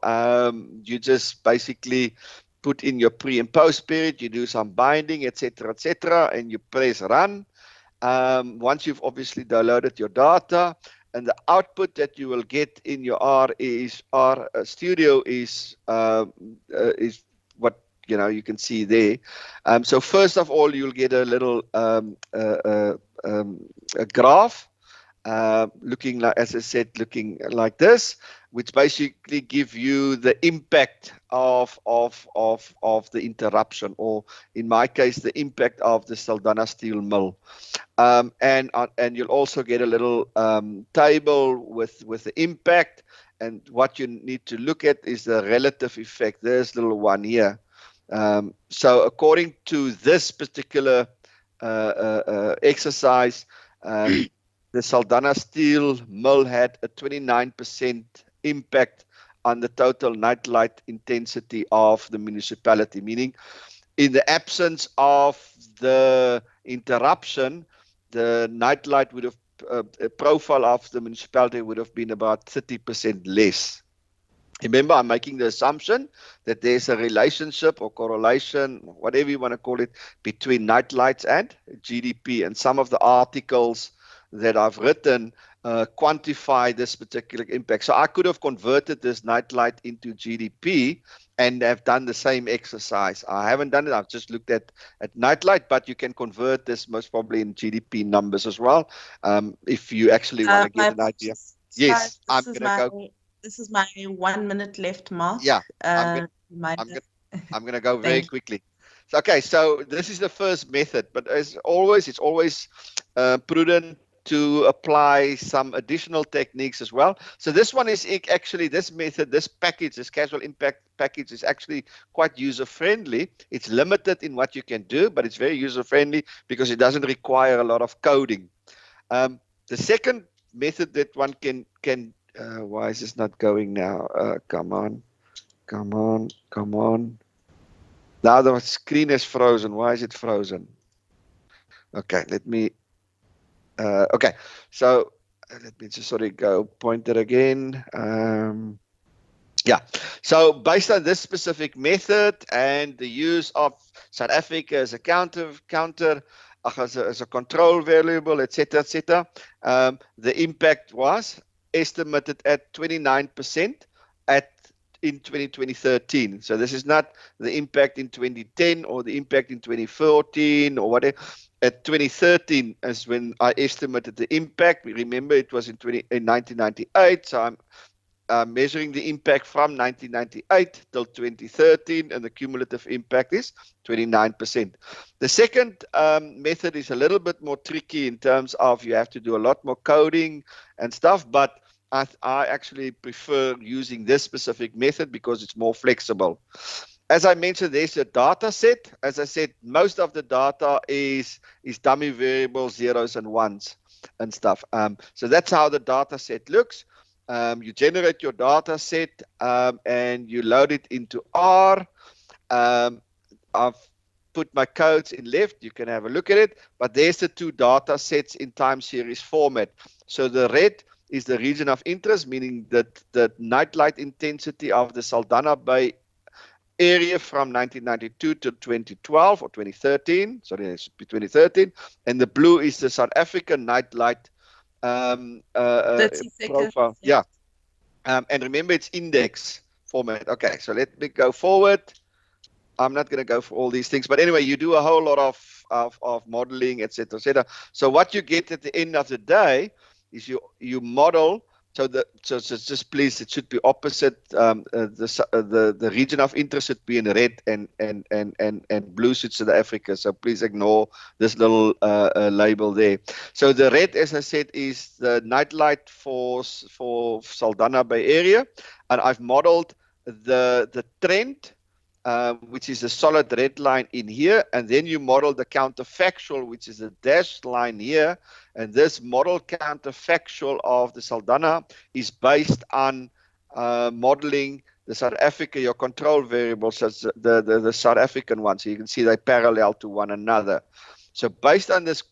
You just basically put in your pre and post period, you do some binding, etc., and you press run. Once you've obviously downloaded your data, and the output that you will get in your R Studio is what you can see there. So first of all, you'll get a little a graph. Looking like, as I said, looking like this, which basically give you the impact of the interruption, or in my case, the impact of the Saldanha steel mill. And you'll also get a little table with the impact, and what you need to look at is the relative effect. There's a little one here. So according to this particular exercise, the Saldanha steel mill had a 29% impact on the total nightlight intensity of the municipality, meaning in the absence of the interruption, the nightlight would have profile of the municipality would have been about 30% less. Remember, I'm making the assumption that there's a relationship or correlation, whatever you want to call it, between nightlights and GDP. And some of the articles that I've written quantify this particular impact. So I could have converted this nightlight into GDP and have done the same exercise. I haven't done it. I've just looked at nightlight, but you can convert this most probably in GDP numbers as well, if you actually want to get an idea. Yes, I'm going to go. This is my 1 minute left, Mark. Yeah, I'm going to go very quickly. So, okay, so this is the first method, but as always, it's always prudent to apply some additional techniques as well. So this one is actually, this method, this package, this casual impact package is actually quite user-friendly. It's limited in what you can do, but it's very user-friendly because it doesn't require a lot of coding. The second method that one can why is this not going now? Come on. Now the screen is frozen. Why is it frozen? Okay, let me. Okay, so let me just go pointer again. Yeah, so based on this specific method and the use of South Africa as a as a control variable, etc., the impact was estimated at 29% in 2013. So this is not the impact in 2010 or the impact in 2014 or whatever. At 2013 is when I estimated the impact. Remember, it was in 1998. So I'm measuring the impact from 1998 till 2013, and the cumulative impact is 29%. The second method is a little bit more tricky in terms of you have to do a lot more coding and stuff, but I actually prefer using this specific method because it's more flexible. As I mentioned, there's a data set. As I said, most of the data is dummy variables, zeros and ones and stuff. So that's how the data set looks. You generate your data set and you load it into R. I've put my codes in left. You can have a look at it. But there's the two data sets in time series format. So the red is the region of interest, meaning that the nightlight intensity of the Saldanha Bay area from 1992 to 2012 or 2013. Sorry, it should be 2013. And the blue is the South African nightlight profile. Yeah. And remember, it's index format. Okay, so let me go forward. I'm not going to go for all these things, but anyway, you do a whole lot of modeling, etc., etc. So what you get at the end of the day is you model. So just please, it should be opposite. The region of interest should be in red and blue should South Africa. So please ignore this little label there. So the red, as I said, is the nightlight for Saldanha Bay area, and I've modeled the trend which is a solid red line in here, and then you model the counterfactual, which is a dashed line here. And this model counterfactual of the Saldanha is based on modeling the South Africa, your control variables, as the South African one. So you can see they parallel to one another. So based on this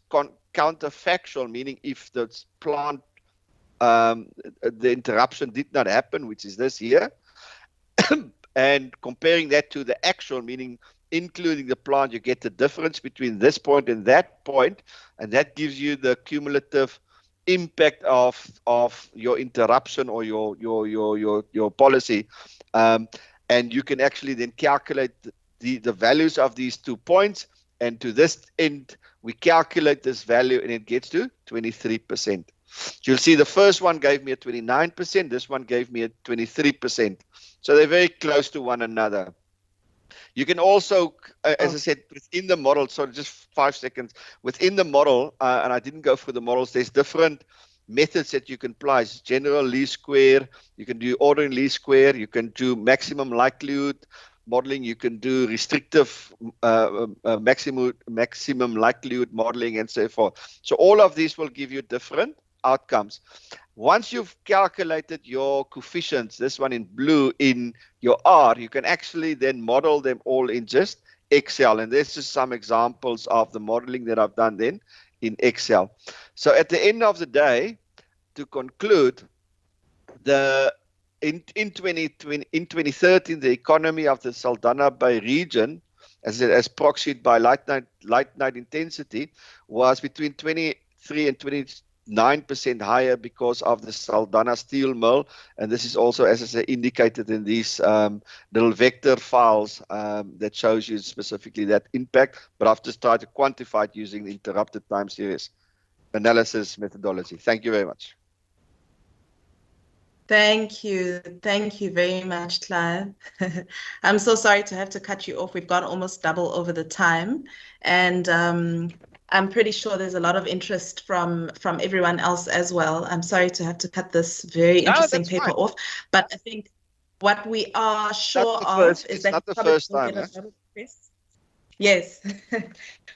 counterfactual, meaning if the plant, the interruption did not happen, which is this here, and comparing that to the actual, meaning including the plant, you get the difference between this point and that point, and that gives you the cumulative impact of your interruption or your policy, and you can actually then calculate the values of these 2 points, and to this end we calculate this value and it gets to 23%. You'll see the first one gave me a 29%, this one gave me a 23%. So they're very close to one another. You can also, as I said, within the model, so just 5 seconds, within the model, and I didn't go through the models, there's different methods that you can apply. It's general least square, you can do ordinary least square, you can do maximum likelihood modeling, you can do restrictive maximum likelihood modeling, and so forth. So all of these will give you different outcomes. Once you've calculated your coefficients, this one in blue, in your R, you can actually then model them all in just Excel. And there's just some examples of the modeling that I've done then in Excel. So at the end of the day, to conclude, in 2013, the economy of the Saldanha Bay region, as proxied by light night intensity, was between 23 and 29% higher because of the Saldanha steel mill, and this is also, as I say, indicated in these little vector files that shows you specifically that impact, but I've just tried to quantify it using the interrupted time series analysis methodology. Thank you very much. Thank you very much, Clive. I'm so sorry to have to cut you off. We've gone almost double over the time, and I'm pretty sure there's a lot of interest from everyone else as well. I'm sorry to have to cut this very interesting paper off, but I think what we are sure of is that it's not the first time. Yes.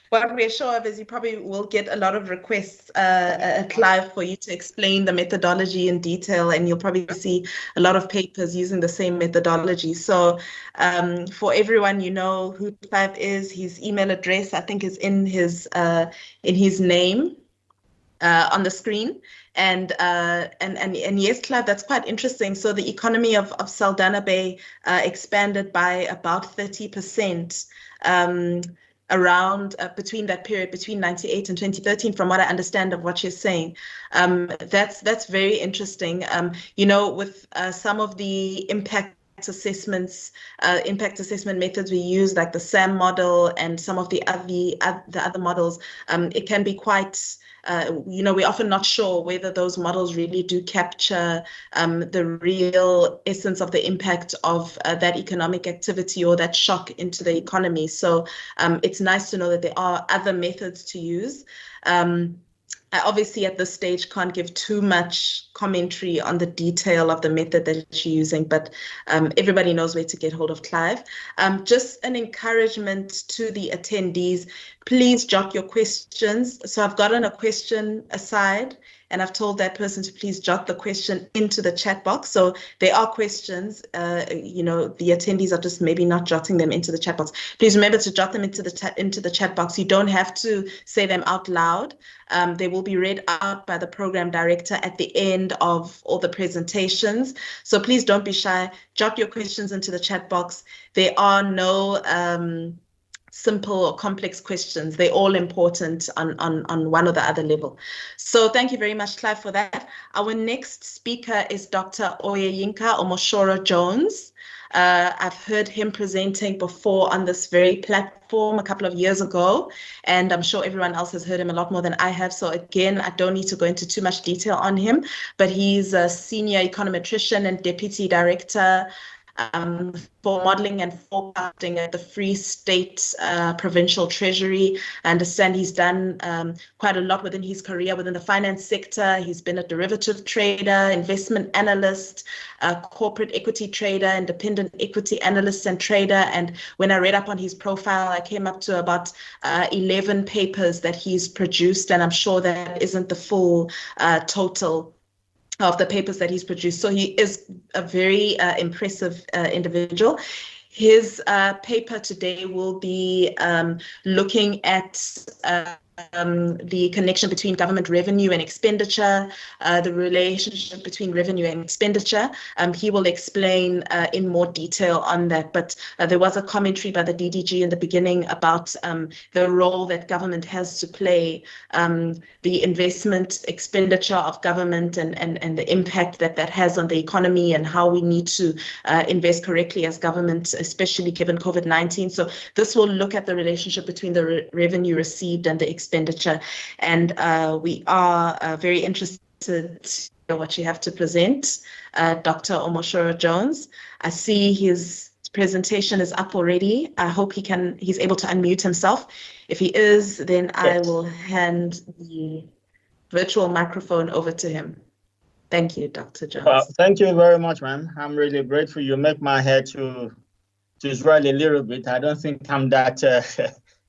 What we're sure of is you probably will get a lot of requests, Clive, for you to explain the methodology in detail, and you'll probably see a lot of papers using the same methodology. So for everyone, you know who Clive is. His email address, I think, is in his name on the screen. And yes, Clive, that's quite interesting. So the economy of Saldanha Bay expanded by about 30%. Around between that period, between 98 and 2013, from what I understand of what you're saying. That's very interesting. You know, with some of the impact assessment methods we use, like the SAM model and some of the other models, it can be quite, you know, we're often not sure whether those models really do capture the real essence of the impact of that economic activity or that shock into the economy. So it's nice to know that there are other methods to use. I obviously at this stage can't give too much commentary on the detail of the method that you're using, but everybody knows where to get hold of Clive. Just an encouragement to the attendees, please jot your questions. So I've gotten a question aside, and I've told that person to please jot the question into the chat box. So there are questions, you know, the attendees are just maybe not jotting them into the chat box. Please remember to jot them into the chat box. You don't have to say them out loud. They will be read out by the program director at the end of all the presentations. So please don't be shy. Jot your questions into the chat box. There are no simple or complex questions. They're all important on one or the other level. So thank you very much, Clive, for that. Our next speaker is Dr. Oyeyinka Omoshoro-Jones. I've heard him presenting before on this very platform a couple of years ago, and I'm sure everyone else has heard him a lot more than I have. So again, I don't need to go into too much detail on him, but he's a senior econometrician and deputy director for modeling and forecasting at the Free State Provincial Treasury. I understand he's done quite a lot within his career within the finance sector. He's been a derivative trader, investment analyst, corporate equity trader, independent equity analyst and trader. And when I read up on his profile, I came up to about 11 papers that he's produced, and I'm sure that isn't the full total of the papers that he's produced. So he is a very impressive individual. His paper today will be looking at the connection between government revenue and expenditure, the relationship between revenue and expenditure. He will explain in more detail on that, but there was a commentary by the DDG in the beginning about the role that government has to play, the investment expenditure of government and the impact that that has on the economy, and how we need to invest correctly as government, especially given COVID-19. So this will look at the relationship between the revenue received and the expenditure, and we are very interested to hear what you have to present, Dr. Omoshoro Jones. I see his presentation is up already. I hope he's able to unmute himself. If he is, then yes, I will hand the virtual microphone over to him. Thank you, Dr. Jones. Well, thank you very much, ma'am. I'm really grateful. You make my head to swirl a little bit. I don't think I'm that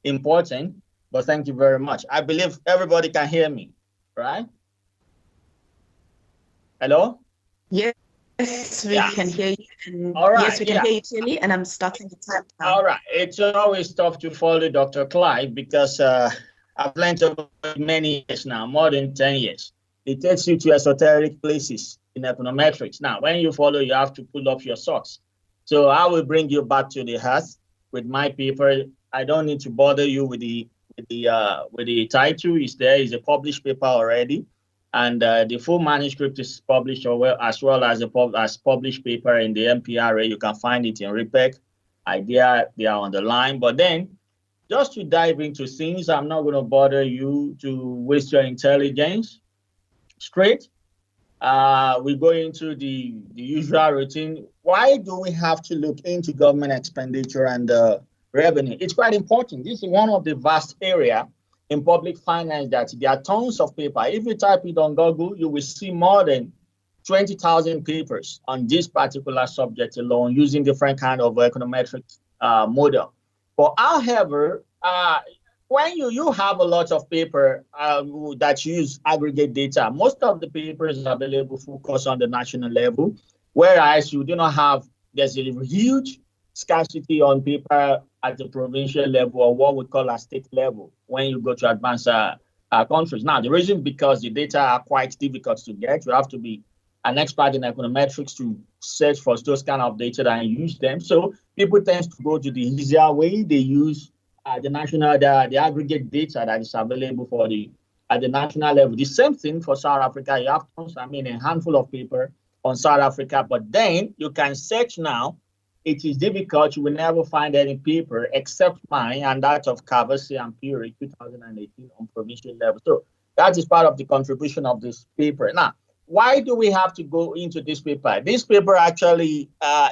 important, but thank you very much. I believe everybody can hear me, right? Hello? Yes, we can hear you. And all right, yes, we can hear you clearly, and I'm starting the time now. All right. It's always tough to follow Dr. Clive because I've learned over many years now, more than 10 years. It takes you to esoteric places in econometrics. Now, when you follow, you have to pull up your socks. So I will bring you back to the earth with my paper. I don't need to bother you with the title. It's there. It's a published paper already, and the full manuscript is published as well as published paper in the MPRA. You can find it in REPEC. They are on the line. But then, just to dive into things, I'm not going to bother you to waste your intelligence. Straight. We go into the usual routine. Why do we have to look into government expenditure and revenue? It's quite important. This is one of the vast area in public finance that there are tons of paper. If you type it on Google, you will see more than 20,000 papers on this particular subject alone using different kind of econometric model. But however, when you have a lot of paper that use aggregate data, most of the papers available focus on the national level, whereas you do not have, there's a huge scarcity on paper at the provincial level or what we call a state level when you go to advanced countries. Now, the reason because the data are quite difficult to get. You have to be an expert in econometrics to search for those kind of data and use them. So people tend to go to the easier way. They use the aggregate data that is available at the national level. The same thing for South Africa. You have a handful of paper on South Africa, but then you can search now. It is difficult. You will never find any paper except mine and that of Kavasi and Puri 2018 on provincial level. So that is part of the contribution of this paper. Now, why do we have to go into this paper? This paper actually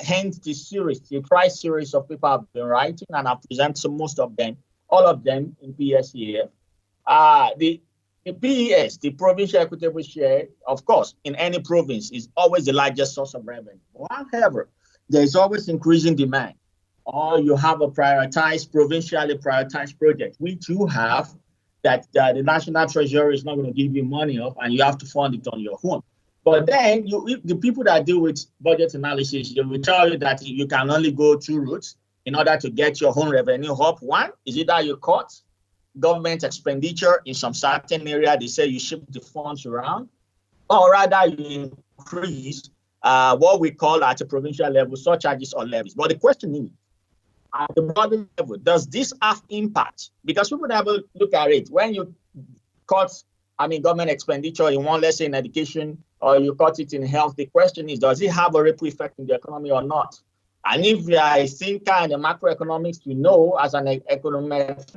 ends the series, the tri-series of paper I've been writing, and I've presented most of them, all of them in PSEF. The PES, the provincial equitable share, of course, in any province is always the largest source of revenue. However, there is always increasing demand, or you have a provincially prioritized project, which you have that the National Treasury is not going to give you money of, and you have to fund it on your own. But then the people that deal with budget analysis, they will tell you that you can only go two routes in order to get your own revenue up. One is either you cut government expenditure in some certain area, they say you shift the funds around, or rather you increase what we call at a provincial level surcharges or levies. But the question is, at the bottom level, does this have impact? Because people never look at it. When you cut, government expenditure in one, let's say in education, or you cut it in health, the question is, does it have a ripple effect in the economy or not? And if you are a thinker in the macroeconomics, we know as an economist,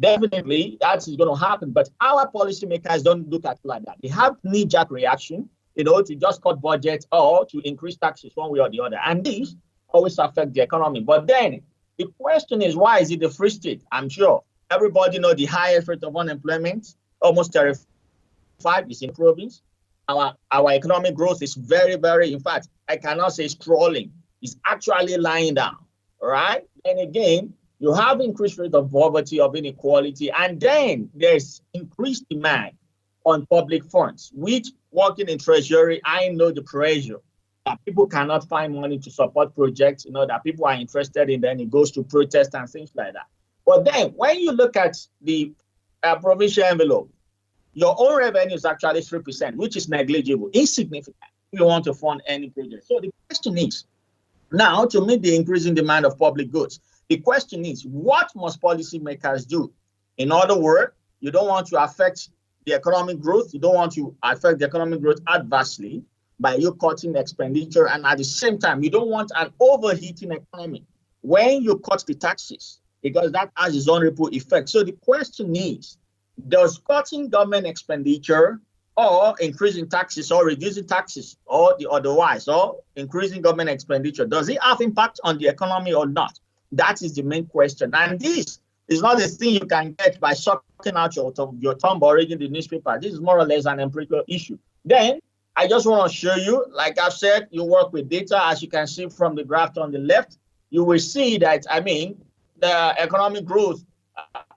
definitely that is going to happen. But our policymakers don't look at it like that. They have knee-jerk reaction. to just cut budget or to increase taxes one way or the other. And these always affect the economy. But then the question is, why is it the Free State? I'm sure everybody knows the highest rate of unemployment, almost 35, is in province. Our economic growth is very, very, in fact, I cannot say crawling. It's actually lying down, all right? And again, you have increased rate of poverty, of inequality, and then there's increased demand on public funds, which working in treasury, I know the pressure that people cannot find money to support projects, that people are interested in, then it goes to protest and things like that. But then when you look at the provincial envelope, your own revenue is actually 3%, which is negligible, insignificant if you want to fund any project. So the question is, now to meet the increasing demand of public goods, the question is, what must policymakers do? In other words, you don't want to affect the economic growth. You don't want to affect the economic growth adversely by you cutting expenditure. And at the same time, you don't want an overheating economy when you cut the taxes, because that has its own ripple effect. So the question is, does cutting government expenditure or increasing taxes or reducing taxes or the otherwise, or increasing government expenditure, does it have impact on the economy or not? That is the main question. And this is not a thing you can get by sucking out your thumb or reading the newspaper. This is more or less an empirical issue. Then I just want to show you, like I've said, you work with data. As you can see from the graph on the left, you will see that, the economic growth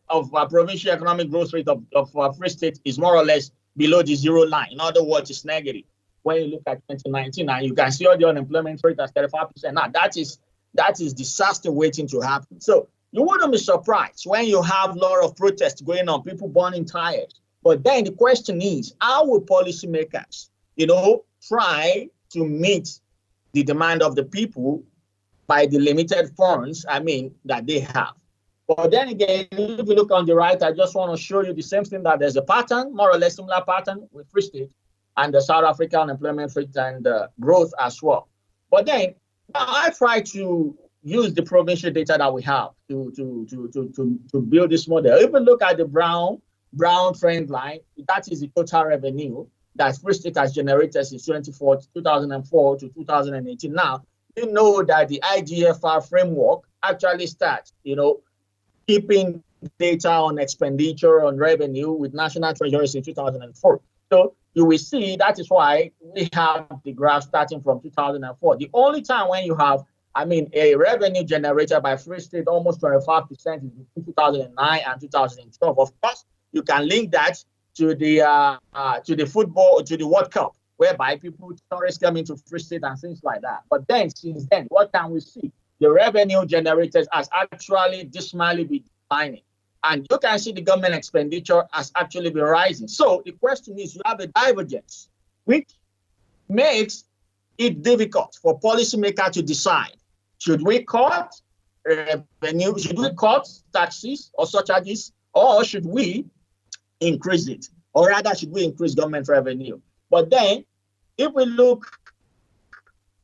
of provincial economic growth rate of Free State is more or less below the zero line. In other words, it's negative. When you look at 2019, and you can see all the unemployment rate at 35%. Now, that is disaster waiting to happen. So you wouldn't be surprised when you have a lot of protests going on, people burning tires. But then the question is, how will policymakers, try to meet the demand of the people by the limited funds, that they have? But then again, if you look on the right, I just want to show you the same thing, that there's a pattern, more or less similar pattern with Free State and the South African unemployment rate and growth as well. But then I try to use the provincial data that we have to build this model. If we look at the brown trend line, that is the total revenue that Free State has generated since 2004 to 2018. Now, you know that the IGFR framework actually starts, keeping data on expenditure, on revenue with National Treasury in 2004. So you will see that is why we have the graph starting from 2004. The only time when you have, a revenue generated by Free State almost 25% is between 2009 and 2012. Of course, you can link that to the football, to the World Cup, whereby people, tourists come into Free State and things like that. But then, since then, what can we see? The revenue generated has actually dismally been declining. And you can see the government expenditure has actually been rising. So the question is, you have a divergence, which makes it difficult for policymakers to decide, should we cut revenue, should we cut taxes or surcharges, or should we increase it? Or rather, should we increase government revenue? But then, if we look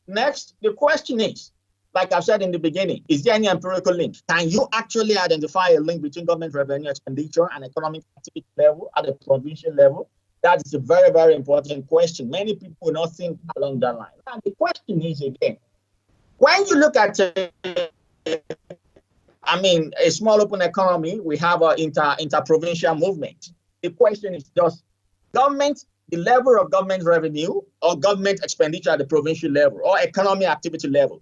next, the question is, like I've said in the beginning, is there any empirical link? Can you actually identify a link between government revenue expenditure and economic activity level at the provincial level? That is a very, very important question. Many people will not think along that line. And the question is, again, when you look at a small open economy, we have an inter-provincial movement. The question is, does the level of government revenue or government expenditure at the provincial level or economic activity level,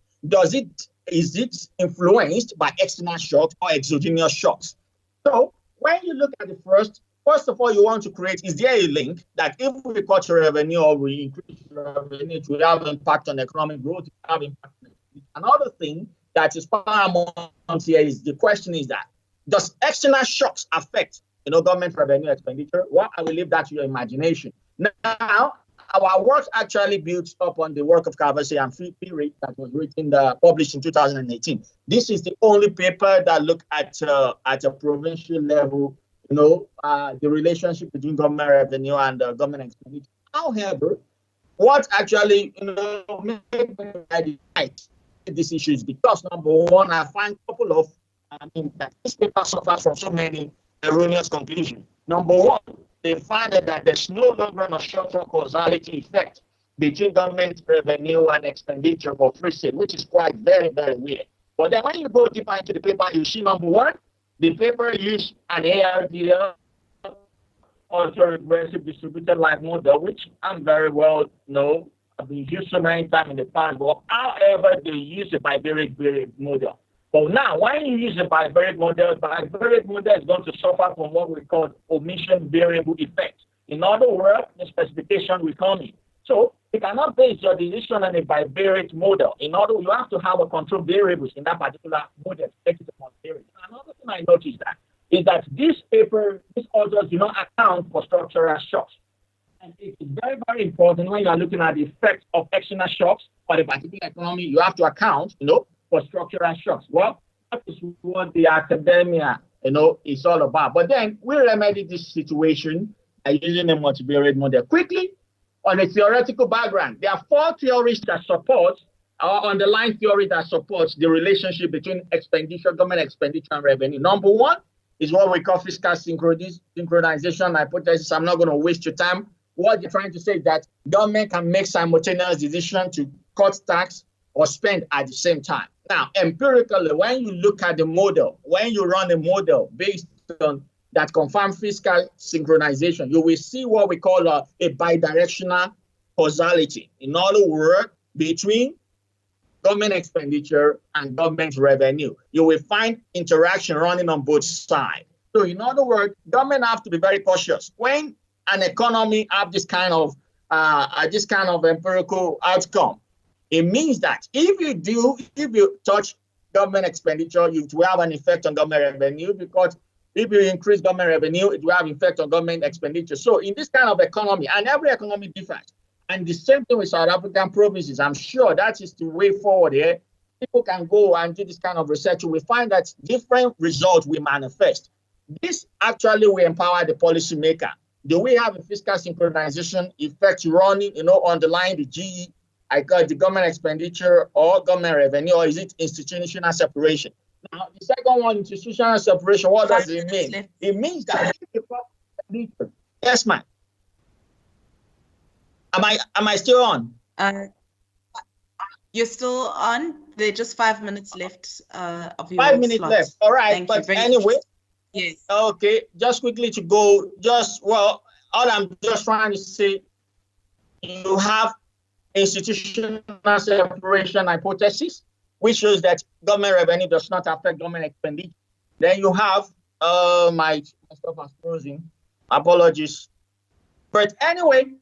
is it influenced by external shocks or exogenous shocks? So when you look at the first of all, you want to create, is there a link that if we cut revenue or we increase revenue, it will have impact on economic growth, it will have impact on economic. Another thing that is paramount here is, the question is that, does external shocks affect government revenue expenditure? Well, I will leave that to your imagination. Now, our work actually builds up on the work of Kavase and Phiri that was published in 2018. This is the only paper that looked at a provincial level, the relationship between government revenue and government expenditure. However, what actually made me highlight these issues, because number one, I find a couple of that this paper suffers from so many erroneous conclusions. Number one, they find that there's no longer a structural causality effect between government revenue and expenditure for free sale, which is quite very, very weird. But then when you go deeper into the paper, you see number one, the paper used an ARDL, also regressive distributed life model, which I'm very well know. I've been used so many times in the past, but however, they use a bivariate model. But now, when you use a bivariate model is going to suffer from what we call omission variable effect. In other words, the specification will come in. So you cannot base your decision on a bivariate model. In other words, you have to have a control variables in that particular model to take it upon variance. Another thing I noticed is that this paper, these authors do not account for structural shocks. And it is very, very important when you are looking at the effect of external shocks for the particular economy, you have to account, for structural shocks. Well, that is what the academia, is all about. But then we remedy this situation by using a multivariate model. Quickly, on a theoretical background, there are 4 theories that support, or underlying theory that supports the relationship between expenditure, government expenditure, and revenue. Number one is what we call fiscal synchronization hypothesis. I'm not going to waste your time. What they're trying to say is that government can make simultaneous decisions to cut tax or spend at the same time. Now, empirically, when you look at the model, when you run a model based on that confirm fiscal synchronization, you will see what we call a bidirectional causality. In other words, between government expenditure and government revenue, you will find interaction running on both sides. So in other words, government have to be very cautious. When an economy have this kind of empirical outcome, it means that if you touch government expenditure, it will have an effect on government revenue, because if you increase government revenue, it will have effect on government expenditure. So in this kind of economy, and every economy differs, and the same thing with South African provinces, I'm sure that is the way forward here. People can go and do this kind of research. We find that different results will manifest. This actually will empower the policymaker. Do we have a fiscal synchronization effect running, underlying the GE, I got the government expenditure or government revenue, or is it institutional separation? Now, the second one, institutional separation, what does it mean? It means that yes, ma'am. Am I still on? You're still on. There are just 5 minutes left of your 5 minutes slots. left. All right. Thank but you. Anyway. Yes. Okay. Just quickly to go. All I'm just trying to say, you have institutional separation hypothesis, which shows that government revenue does not affect government expenditure. Then you have my stuff has frozen. Apologies. But anyway,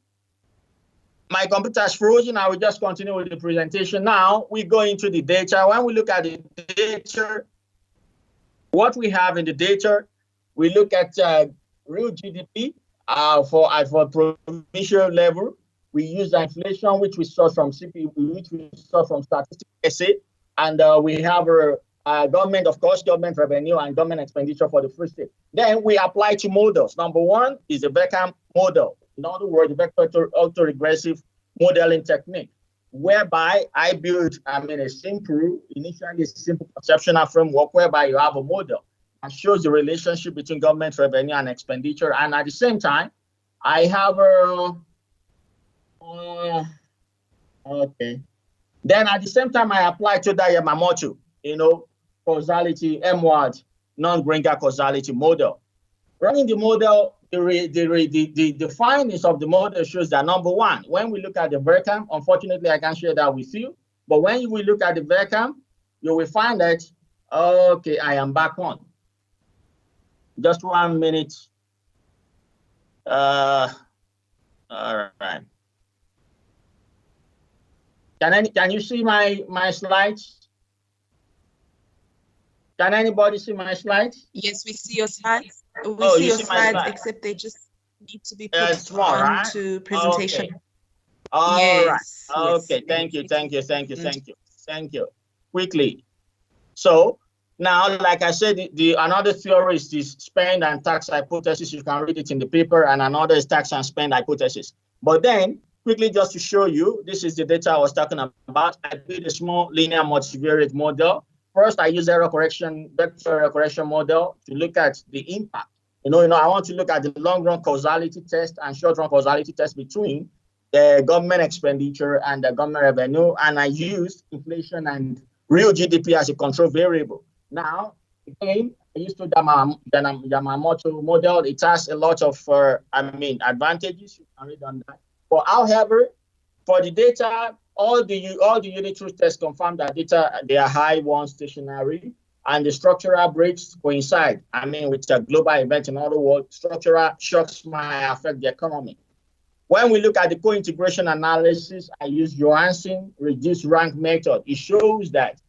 my computer is frozen. I will just continue with the presentation. Now we go into the data. When we look at the data, what we have in the data, we look at real GDP for provincial level. We use inflation, which we saw from CPI, which we saw from Statistics SA, and we have government, of course, government revenue and government expenditure for the free state. Then we apply 2 models. Number one is the Vecam model. In other words, the vector autoregressive modeling technique, whereby I build, initially a simple conceptual framework whereby you have a model that shows the relationship between government revenue and expenditure, and at the same time, I have okay. Then at the same time, I apply to the Yamamoto, causality, MWAD, non-Gringer causality model. Running the model, the findings of the model shows that number one, when we look at the VERCAM, unfortunately, I can't share that with you, but when we look at the VERCAM, you will find that, okay, I am back on. Just 1 minute. All right. Can you see my slides? Can anybody see my slides? Yes, we see your slides. We Oh, see you your see my slides, slides. except they just need to be put Small, right? onto presentation. Okay. All Yes, right. Okay. yes. Thank you. Quickly. So now, like I said, another theory is this spend and tax hypothesis. You can read it in the paper, and another is tax and spend hypothesis. But then, quickly, just to show you, this is the data I was talking about. I did a small linear multivariate model. First, I use vector error correction model to look at the impact. I want to look at the long-run causality test and short-run causality test between the government expenditure and the government revenue, and I used inflation and real GDP as a control variable. Now, again, I used to Yamamoto model. It has a lot of, advantages. You can read on that. But however, for the data, all the unit truth tests confirm that data, they are high, one stationary, and the structural breaks coincide. With a global event. In other words, structural shocks might affect the economy. When we look at the co-integration analysis, I use Johansson reduced rank method. It shows that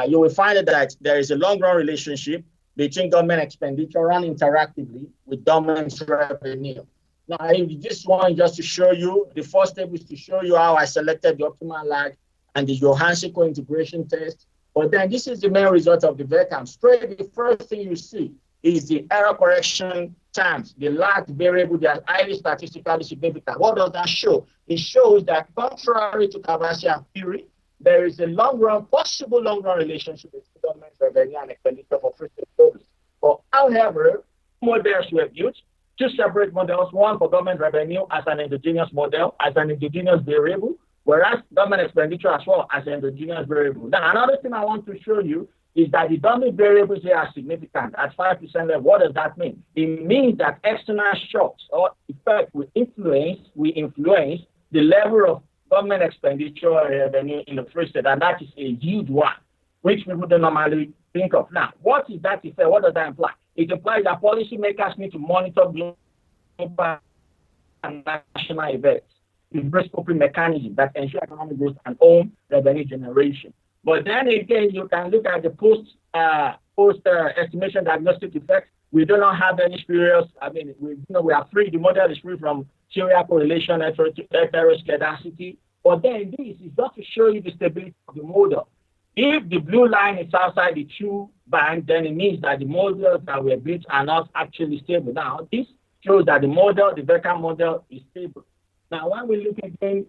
you will find that there is a long-run relationship between government expenditure run interactively with government revenue. Now, this one just to show you, the first step is to show you how I selected the optimal lag and the Johansson co-integration test. But then this is the main result of the VECAM. Straight, the first thing you see is the error correction terms, the lag variable, they are highly statistically significant. What does that show? It shows that contrary to Cavasian theory, there is a possible long-run relationship between government revenue and expenditure for free state service. But however, models were built, two separate models, one for government revenue as an endogenous model, as an endogenous variable, whereas government expenditure as well as an endogenous variable. Now, another thing I want to show you is that the dominant variables here are significant at 5% level. What does that mean? It means that external shocks or effect will influence the level of government expenditure revenue in the free state, and that is a huge one, which we wouldn't normally think of. Now, what is that effect? What does that imply? It implies that policymakers need to monitor global and national events with risk-coping mechanisms that ensure economic growth and own revenue generation. But then again, you can look at the post estimation diagnostic effects. We do not have any spurious. We are free. The model is free from serial correlation, heteroscedasticity. But then this is just to show you the stability of the model. If the blue line is outside the true band, then it means that the models that were built are not actually stable. Now, this shows that the model, the VECAM model, is stable. Now, when we look again,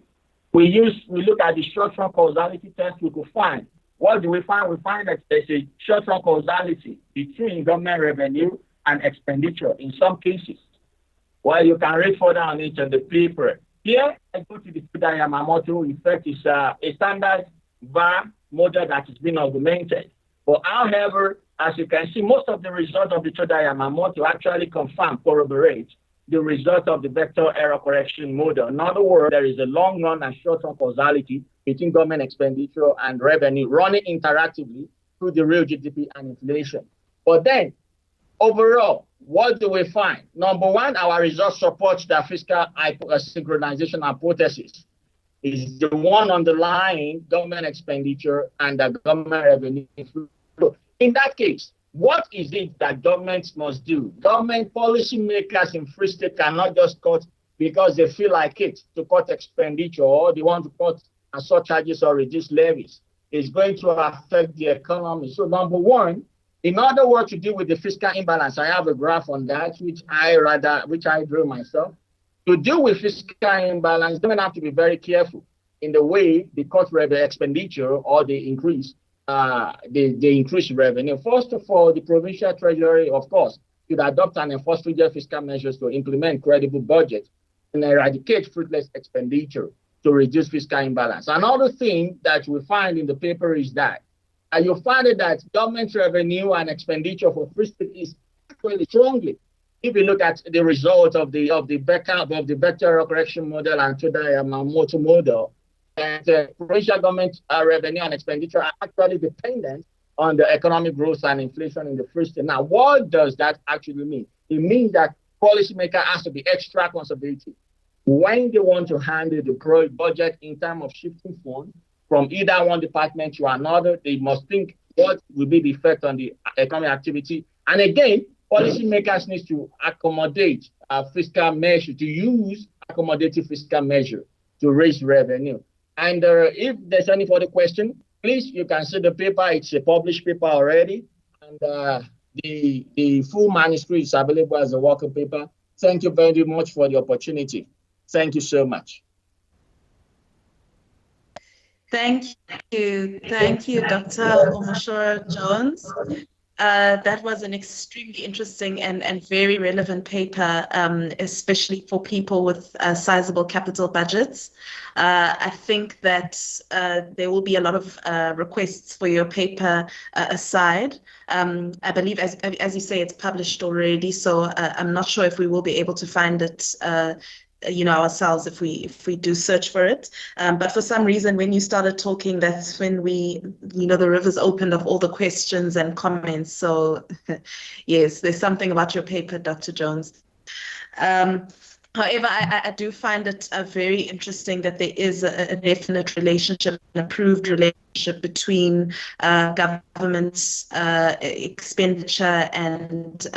we look at the short-term causality test. We could find. What do we find? We find that there's a short-term causality between government revenue and expenditure in some cases. Well, you can read further on it in the paper. Here, I go to the Choda Yamamoto effect. Is a standard VAR model that has been augmented. But however, as you can see, most of the results of the Choda Yamamoto actually corroborate the result of the vector error correction model. In other words, there is a long-run and short-term causality between government expenditure and revenue running interactively through the real GDP and inflation. But then, overall, what do we find? Number one, our results support the fiscal synchronization hypothesis. Is the one underlying government expenditure and the government revenue. In that case, what is it that governments must do? Government policymakers in free state cannot just cut because they feel like it to cut expenditure or they want to cut surcharges or reduce levies. It's going to affect the economy. So number one, in order to deal with the fiscal imbalance, I have a graph on that, which I drew myself. To deal with fiscal imbalance, they have to be very careful in the way they cut expenditure or they increase revenue. First of all, the provincial treasury, of course, should adopt and enforce rigid fiscal measures to implement credible budgets and eradicate fruitless expenditure to reduce fiscal imbalance. Another thing that we find in the paper is that you find that government revenue and expenditure for free state is actually strongly. If you look at the result of the vector correction model and Choda Yamamoto model, and provincial government revenue and expenditure are actually dependent on the economic growth and inflation in the free state. Now, what does that actually mean? It means that policymaker has to be extra conservative when they want to handle the budget in terms of shifting funds from either one department to another. They must think what will be the effect on the economic activity. And again, policymakers need to accommodate fiscal measure, to use accommodative fiscal measure to raise revenue. And if there's any further question, please, you can see the paper. It's a published paper already. And the full manuscript is available as a working paper. Thank you very much for the opportunity. Thank you so much. Thank you, Dr. Omoshore Jones. That was an extremely interesting and very relevant paper, especially for people with sizable capital budgets. I think that there will be a lot of requests for your paper aside. I believe, as you say, it's published already, so I'm not sure if we will be able to find it ourselves if we do search for it. But for some reason, when you started talking, that's when the rivers opened of all the questions and comments. So yes, there's something about your paper, Dr. Jones. However, I do find it very interesting that there is a definite relationship, an improved relationship between government expenditure and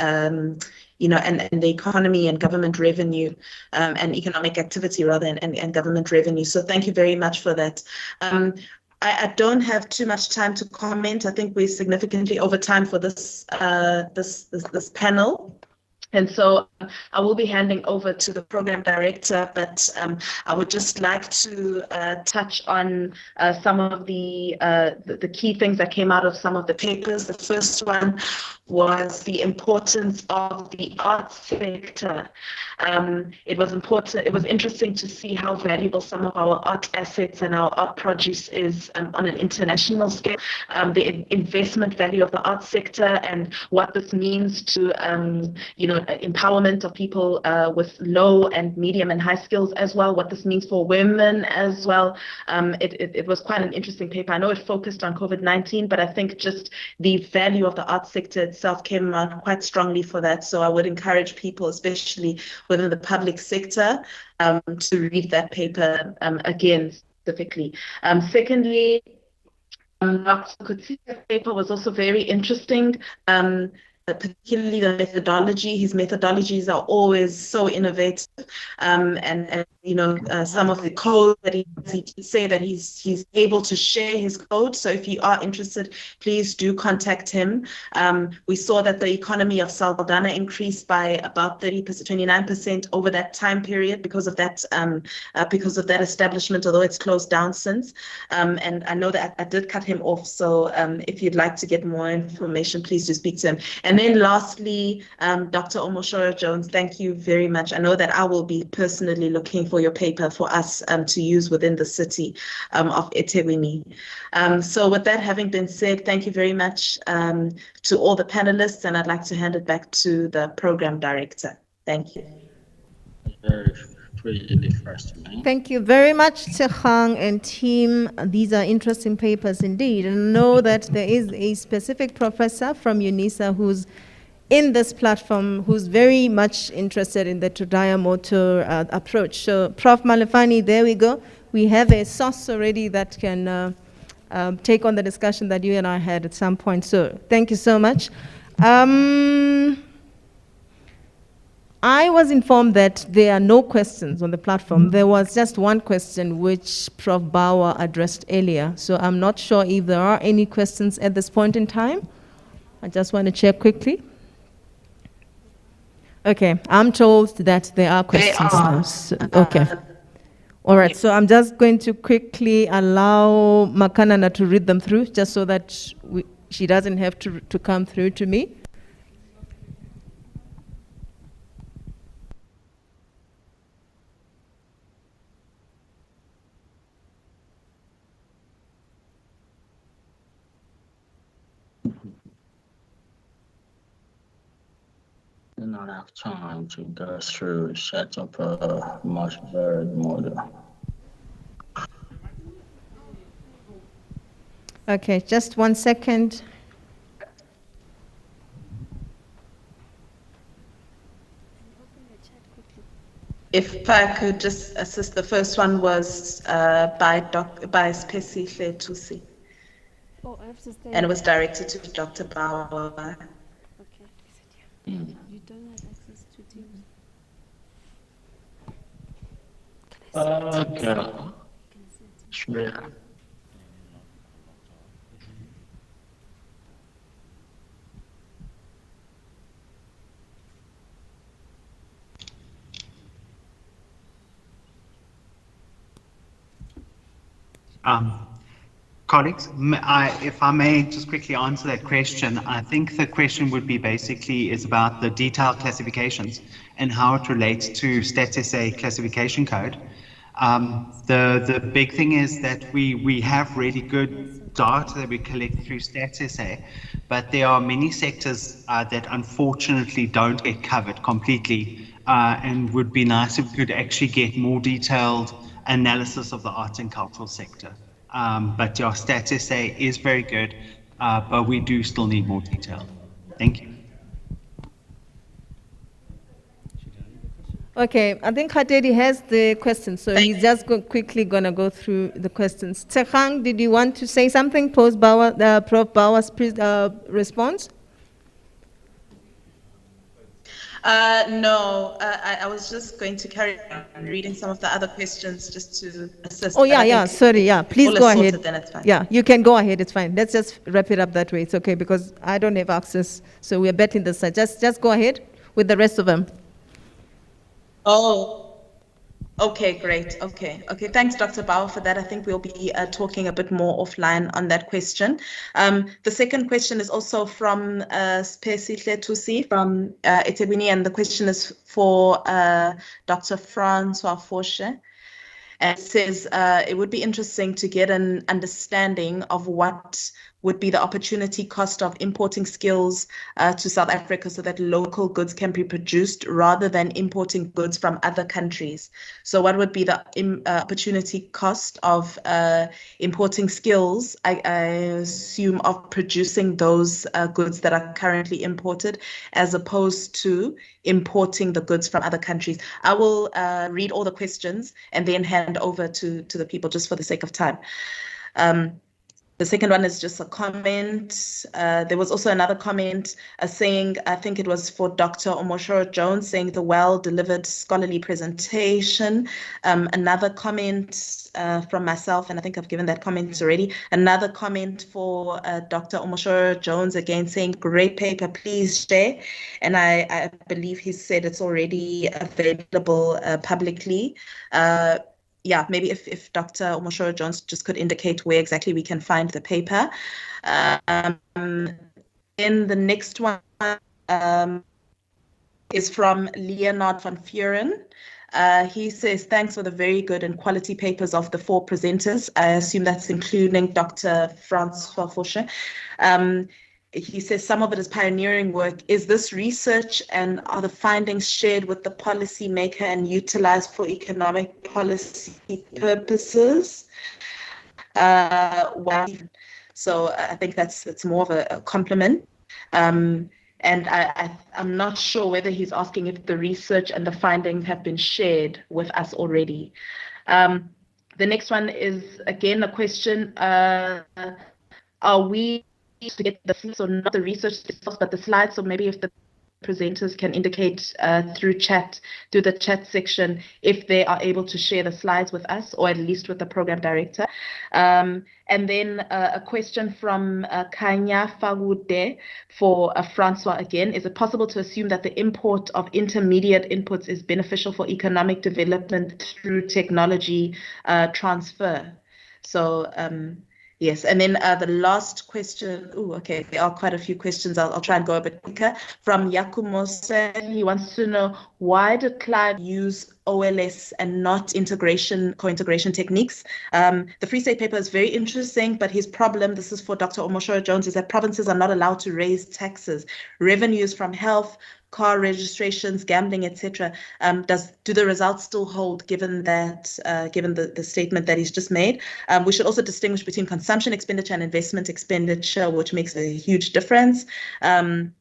and the economy and government revenue, and economic activity rather, and government revenue. So thank you very much for that. I don't have too much time to comment. I think we're significantly over time for this panel. And so I will be handing over to the program director, but I would just like to touch on some of the key things that came out of some of the papers. The first one was the importance of the arts sector. It was important. It was interesting to see how valuable some of our art assets and our art produce is on an international scale. The investment value of the arts sector and what this means to empowerment of people with low and medium and high skills as well. What this means for women as well. It was quite an interesting paper. I know it focused on COVID-19, but I think just the value of the arts sector itself came out quite strongly for that. So I would encourage people, especially within the public sector, to read that paper again specifically. Secondly, Dr. Kutsi's paper was also very interesting. Particularly the methodology. His methodologies are always so innovative, and some of the code that he did say that he's able to share his code. So if you are interested, please do contact him. We saw that the economy of Saldanha increased by about 29% over that time period because of that establishment, although it's closed down since. And I know that I did cut him off. So if you'd like to get more information, please do speak to him. And then lastly, Dr. Omoshoro Jones, thank you very much. I know that I will be personally looking for your paper for us to use within the city of eThekwini. So with that having been said, thank you very much to all the panelists, and I'd like to hand it back to the program director. Thank you. Thank you very much, Tshegang and team. These are interesting papers indeed. And know that there is a specific professor from UNISA who's in this platform who's very much interested in the Todaya motor approach. So Prof. Malefani, there we go. We have a source already that can take on the discussion that you and I had at some point. So thank you so much. I was informed that there are no questions on the platform. There was just one question which Prof. Bauer addressed earlier. So I'm not sure if there are any questions at this point in time. I just want to check quickly. Okay, I'm told that there are questions now. So, okay. All right, so I'm just going to quickly allow Makanana to read them through just so that she doesn't have to come through to me. Do not have time to go through set up a much varied model. Okay, just 1 second. If I could just assist, the first one was by PSEF Tusi. Oh, I have to stay. And it was directed to Dr. Bauer. Okay. You don't have access to Teams. Okay. Sure. colleagues, if I may just quickly answer that question, I think the question would be basically is about the detailed classifications and how it relates to StatSA classification code. The big thing is that we have really good data that we collect through StatSA, but there are many sectors that unfortunately don't get covered completely, and would be nice if we could actually get more detailed analysis of the arts and cultural sector. But your StatSA is very good, but we do still need more detail. Thank you. Okay, I think Khatedi has the question, so he's just quickly going to go through the questions. Tsekhang, did you want to say something post Prof. Bauer's response? No, I was just going to carry on reading some of the other questions just to assist. Oh, yeah, sorry, yeah, please go ahead. Then it's fine. Yeah, you can go ahead, it's fine. Let's just wrap it up that way, it's okay, because I don't have access, so we're betting this side. Just go ahead with the rest of them. Oh, okay, great. Okay. Thanks, Dr. Bauer, for that. I think we'll be talking a bit more offline on that question. The second question is also from Spesihle Tusi from eThekwini, and the question is for Dr. Francois Fosche. And it says it would be interesting to get an understanding of what would be the opportunity cost of importing skills to South Africa so that local goods can be produced rather than importing goods from other countries. So what would be the opportunity cost of importing skills, I assume, of producing those goods that are currently imported, as opposed to importing the goods from other countries? I will read all the questions and then hand over to the people just for the sake of time. The second one is just a comment. There was also another comment saying, I think it was for Dr. Omoshoro Jones, saying the well-delivered scholarly presentation. Another comment from myself, and I think I've given that comment already. Another comment for Dr. Omoshoro Jones, again saying, great paper, please share. And I believe he said it's already available publicly. Yeah, maybe if Dr. Omoshoro Jones just could indicate where exactly we can find the paper. Then the next one is from Leonard van Vuren. He says, thanks for the very good and quality papers of the 4 presenters. I assume that's including Dr. Francois Fosche. He says some of it is pioneering work. Is this research and are the findings shared with the policymaker and utilized for economic policy purposes? Well, so I think that's more of a compliment. And I'm not sure whether he's asking if the research and the findings have been shared with us already. The next one is, again, a question. Are we to get the slides, or not the research itself, but the slides? So maybe if the presenters can indicate through the chat section, if they are able to share the slides with us, or at least with the program director. And then a question from Kanya Fagude for Francois again. Is it possible to assume that the import of intermediate inputs is beneficial for economic development through technology transfer? So yes, and then the last question, okay, there are quite a few questions. I'll try and go a bit quicker. From Yakumosen, he wants to know, why did Clive use OLS and not co-integration techniques? The Free State paper is very interesting, but his problem, this is for Dr. Omoshoro Jones, is that provinces are not allowed to raise taxes. Revenues from health, car registrations, gambling, etc. Do the results still hold, given that, given the statement that he's just made? We should also distinguish between consumption expenditure and investment expenditure, which makes a huge difference. And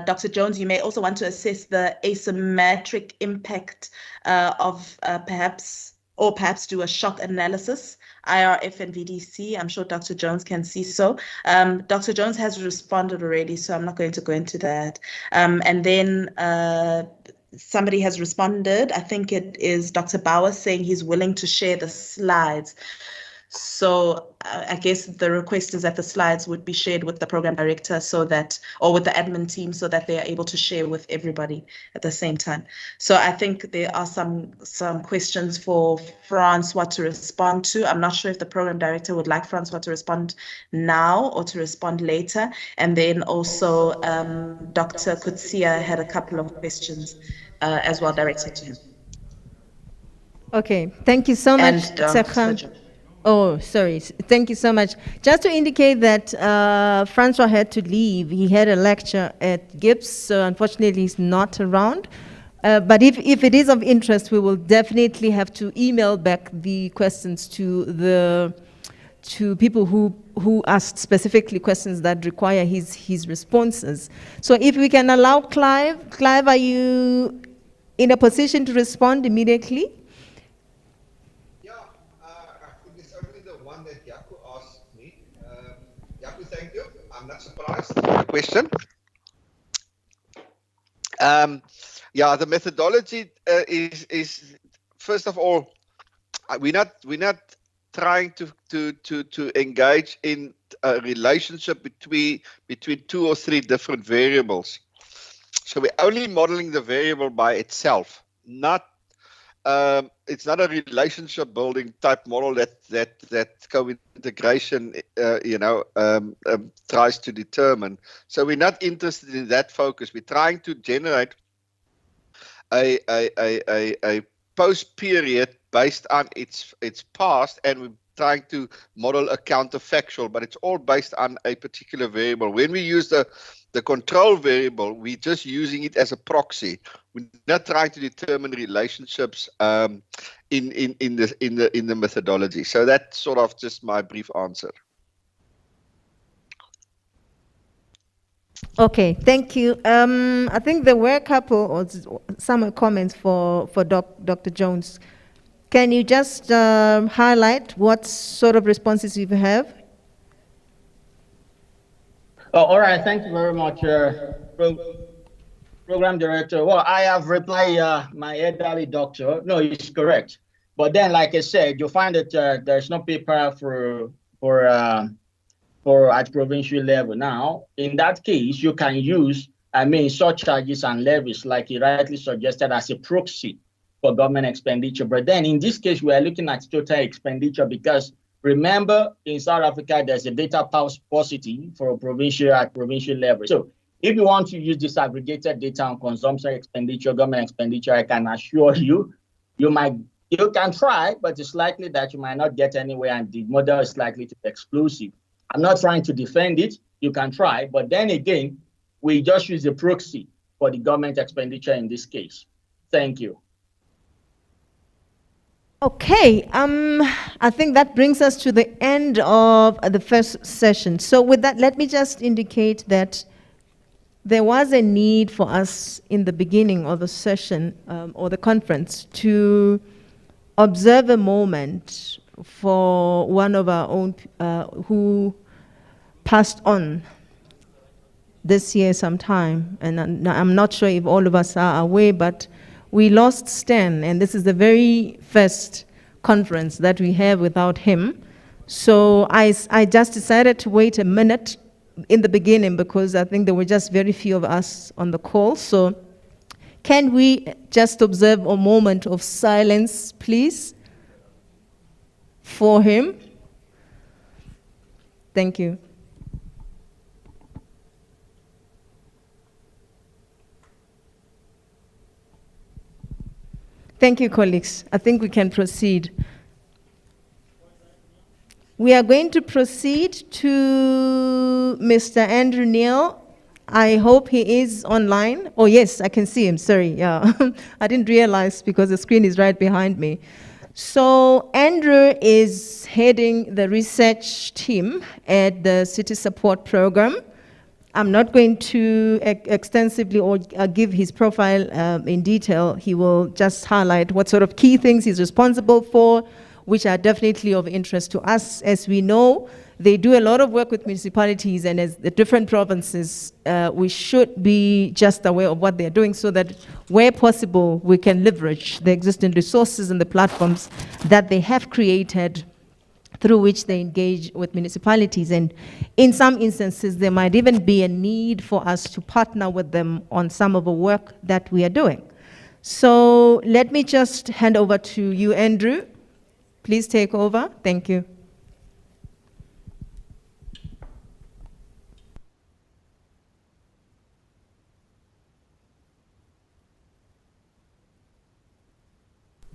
Dr. Jones, you may also want to assess the asymmetric impact of perhaps do a shock analysis, IRF and VDC. I'm sure Dr. Jones can see so. Dr. Jones has responded already, so I'm not going to go into that. And then somebody has responded. I think it is Dr. Bauer, saying he's willing to share the slides. So I guess the request is that the slides would be shared with the program director so that, or with the admin team, so that they are able to share with everybody at the same time. So I think there are some questions for Francois to respond to. I'm not sure if the program director would like Francois to respond now or to respond later. And then also Dr. Kutsia had a couple of questions as well directed to him. Okay, thank you so much, And Tsekgang. Oh, sorry. Thank you so much. Just to indicate that Francois had to leave. He had a lecture at Gibbs, so unfortunately he's not around. But if it is of interest, we will definitely have to email back the questions to people who asked specifically questions that require his responses. So if we can allow Clive. Clive, are you in a position to respond immediately? Thank you. I'm not surprised. Question. Yeah, the methodology is first of all, we're not trying to engage in a relationship between two or three different variables. So we're only modeling the variable by itself, not. It's not a relationship building type model that co-integration tries to determine. So we're not interested in that focus. We're trying to generate a post period based on its past, and we're trying to model a counterfactual, but it's all based on a particular variable. When we use the control variable, we're just using it as a proxy. We're not trying to determine relationships in the methodology. So that's sort of just my brief answer. Okay, thank you. I think there were a couple or some comments for Dr. Jones. Can you just highlight what sort of responses you have? Oh, all right, thank you very much, Program Director. Well, I have replied my elderly doctor. No, it's correct. But then, like I said, you find that there's no paper for at provincial level. Now, in that case, you can use, surcharges and levies, like he rightly suggested, as a proxy for government expenditure. But then in this case, we are looking at total expenditure because remember, in South Africa, there's a data paucity for at provincial level. So if you want to use disaggregated data on consumption expenditure, government expenditure, I can assure you, you can try, but it's likely that you might not get anywhere and the model is likely to be exclusive. I'm not trying to defend it. You can try, but then again, we just use a proxy for the government expenditure in this case. Thank you. Okay, I think that brings us to the end of the first session. So with that, let me just indicate that there was a need for us in the beginning of the session or the conference to observe a moment for one of our own who passed on this year sometime. And I'm not sure if all of us are aware, but we lost Stan, and this is the very first conference that we have without him. So I just decided to wait a minute in the beginning because I think there were just very few of us on the call. So can we just observe a moment of silence, please, for him? Thank you. Thank you, colleagues. I think we can proceed. We are going to proceed to Mr. Andrew Neil. I hope he is online. Oh, yes, I can see him. Sorry, yeah. I didn't realize because the screen is right behind me. So Andrew is heading the research team at the City Support Program. I'm not going to extensively or give his profile in detail. He will just highlight what sort of key things he's responsible for, which are definitely of interest to us. As we know, they do a lot of work with municipalities, and as the different provinces, we should be just aware of what they're doing so that where possible, we can leverage the existing resources and the platforms that they have created through which they engage with municipalities. And in some instances, there might even be a need for us to partner with them on some of the work that we are doing. So let me just hand over to you, Andrew. Please take over. Thank you.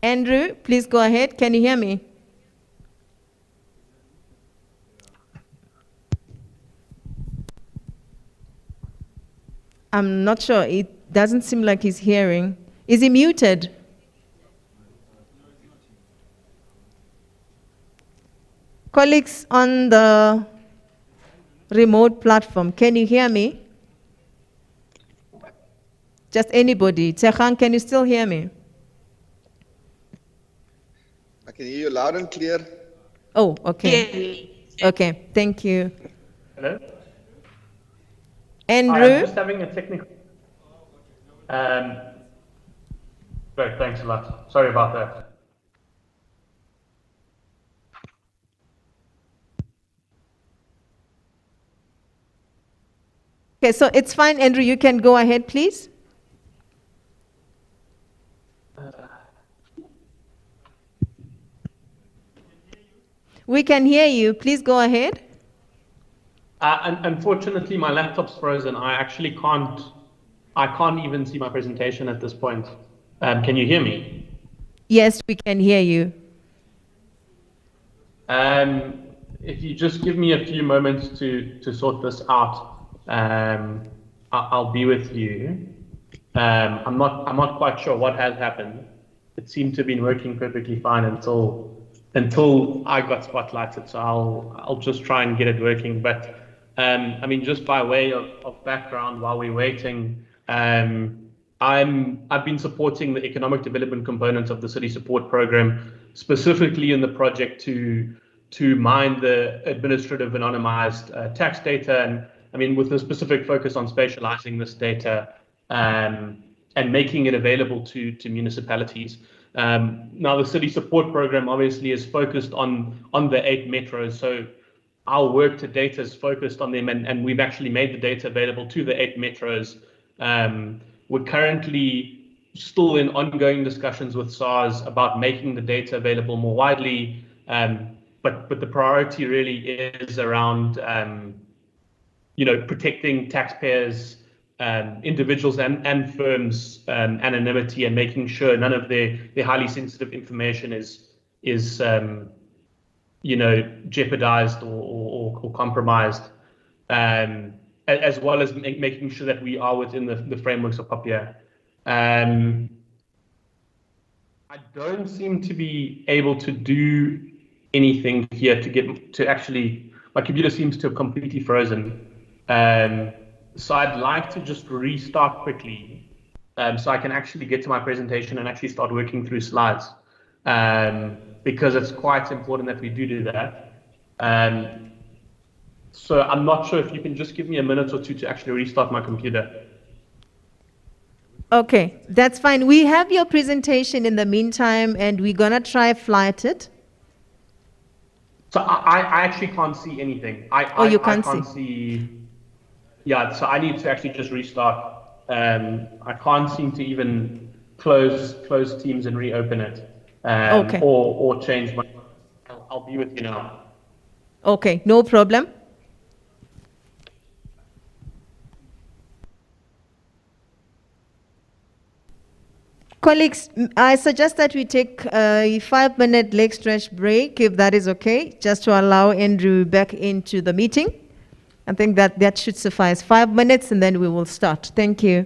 Andrew, please go ahead. Can you hear me? I'm not sure. It doesn't seem like he's hearing. Is he muted? Colleagues on the remote platform, can you hear me? Just anybody. Tsekhang, can you still hear me? I can hear you loud and clear. Oh, okay. Okay, thank you. Hello? Andrew? I'm just having a technical... Great, thanks a lot. Sorry about that. Okay, so it's fine, Andrew. You can go ahead, please. We can hear you. Please go ahead. Unfortunately, my laptop's frozen. I can't even see my presentation at this point. Can you hear me? Yes, we can hear you. If you just give me a few moments to sort this out, I'll be with you. I'm not quite sure what has happened. It seemed to have been working perfectly fine until I got spotlighted. So I'll just try and get it working. But I mean, just by way of background, while we're waiting, I've been supporting the economic development components of the city support program, specifically in the project to mine the administrative anonymized tax data, and I mean with a specific focus on spatializing this data and making it available to municipalities. Now the city support program obviously is focused on the 8 metros, so our work to date is focused on them, and we've actually made the data available to the 8 metros. We're currently still in ongoing discussions with SARS about making the data available more widely, but the priority really is around protecting taxpayers, individuals and firms anonymity, and making sure none of their highly sensitive information is jeopardized or compromised, as well as making sure that we are within the frameworks of POPIA. I don't seem to be able to do anything here to actually, my computer seems to have completely frozen. So I'd like to just restart quickly so I can actually get to my presentation and actually start working through slides, because it's quite important that we do that. So I'm not sure if you can just give me a minute or two to actually restart my computer. Okay, that's fine. We have your presentation in the meantime, and we're going to try flight it. So I actually can't see anything. You can't see. Yeah, so I need to actually just restart. I can't seem to even close Teams and reopen it, okay. or change my. I'll be with you now. Okay, no problem. Colleagues, I suggest that we take a 5-minute leg stretch break, if that is okay, just to allow Andrew back into the meeting. I think that should suffice. 5 minutes, and then we will start. Thank you.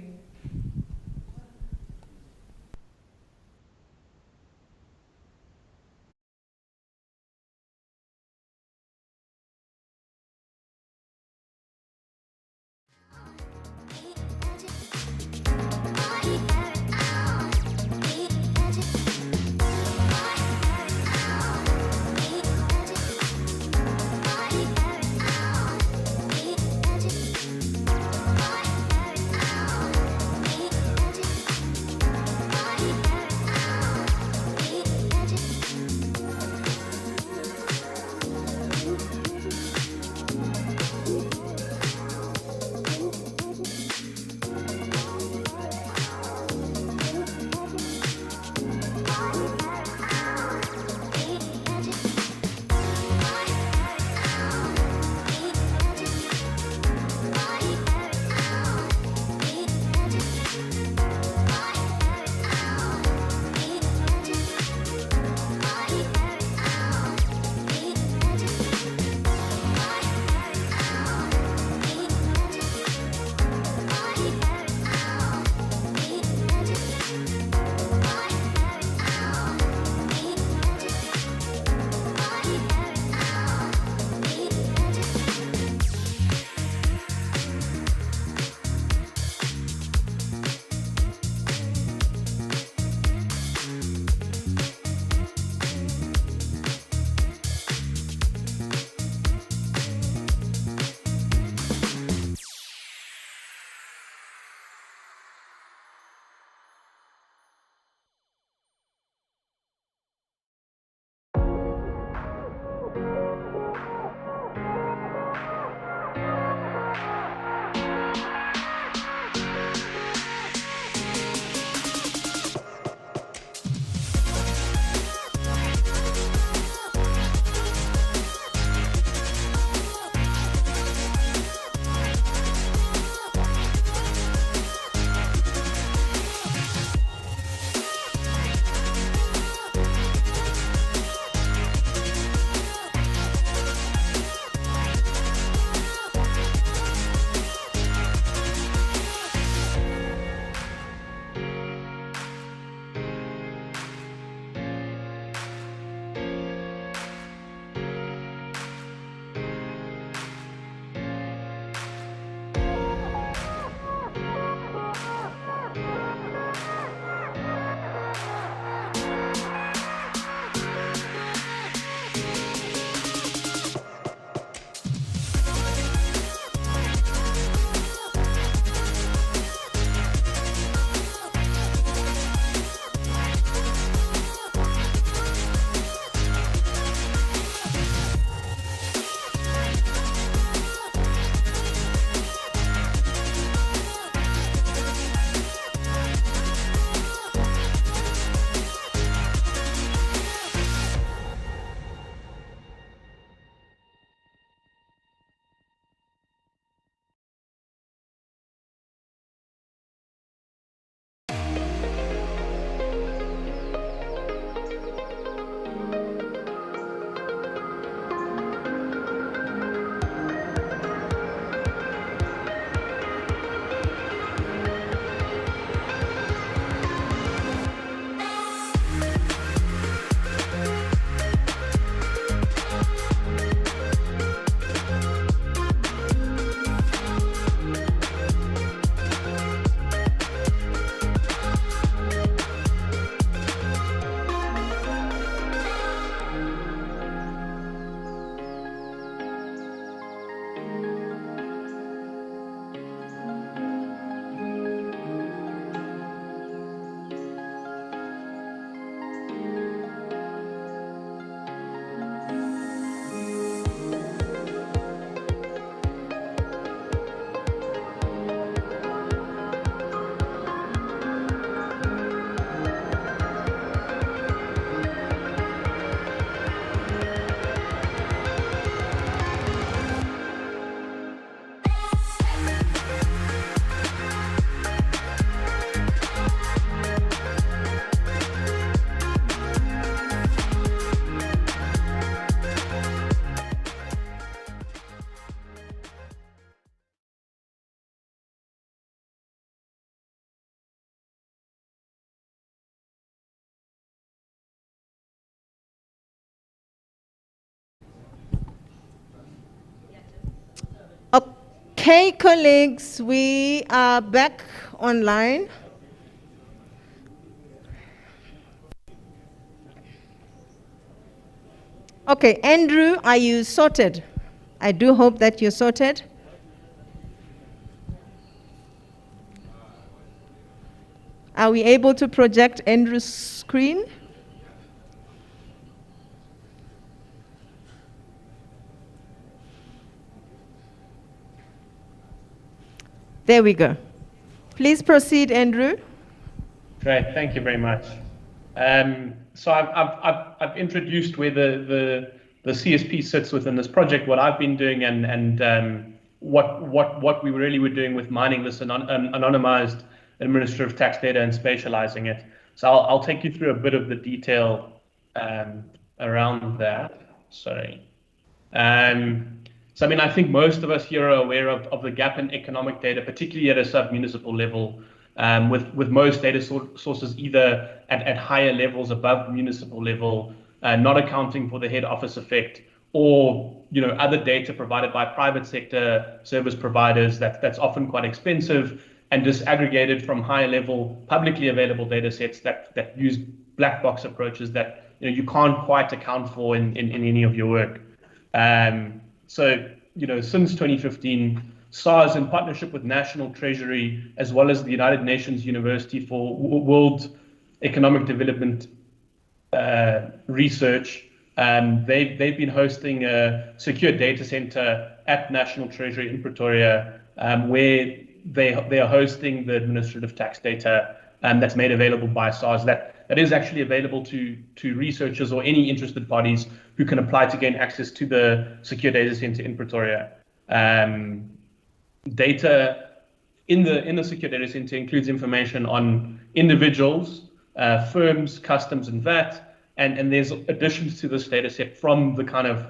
Okay, colleagues, we are back online. Okay, Andrew, are you sorted? I do hope that you're sorted. Are we able to project Andrew's screen? There we go. Please proceed, Andrew. Great, thank you very much. So I've introduced where the CSP sits within this project, what I've been doing, and what we really were doing with mining this anonymized administrative tax data and spatializing it. So I'll take you through a bit of the detail around that. Sorry. So I mean, I think most of us here are aware of the gap in economic data, particularly at a sub-municipal level, with most data sources either at higher levels above municipal level, not accounting for the head office effect, or other data provided by private sector service providers that's often quite expensive and disaggregated from higher level publicly available data sets that use black box approaches that you can't quite account for in any of your work. So, since 2015, SARS, in partnership with National Treasury, as well as the United Nations University for World Economic Development Research, they've been hosting a secure data center at National Treasury in Pretoria, where they are hosting the administrative tax data that's made available by SARS. That is actually available to researchers or any interested parties who can apply to gain access to the secure data center in Pretoria. Data in the secure data center includes information on individuals, firms, customs, and VAT, and there's additions to this data set from the kind of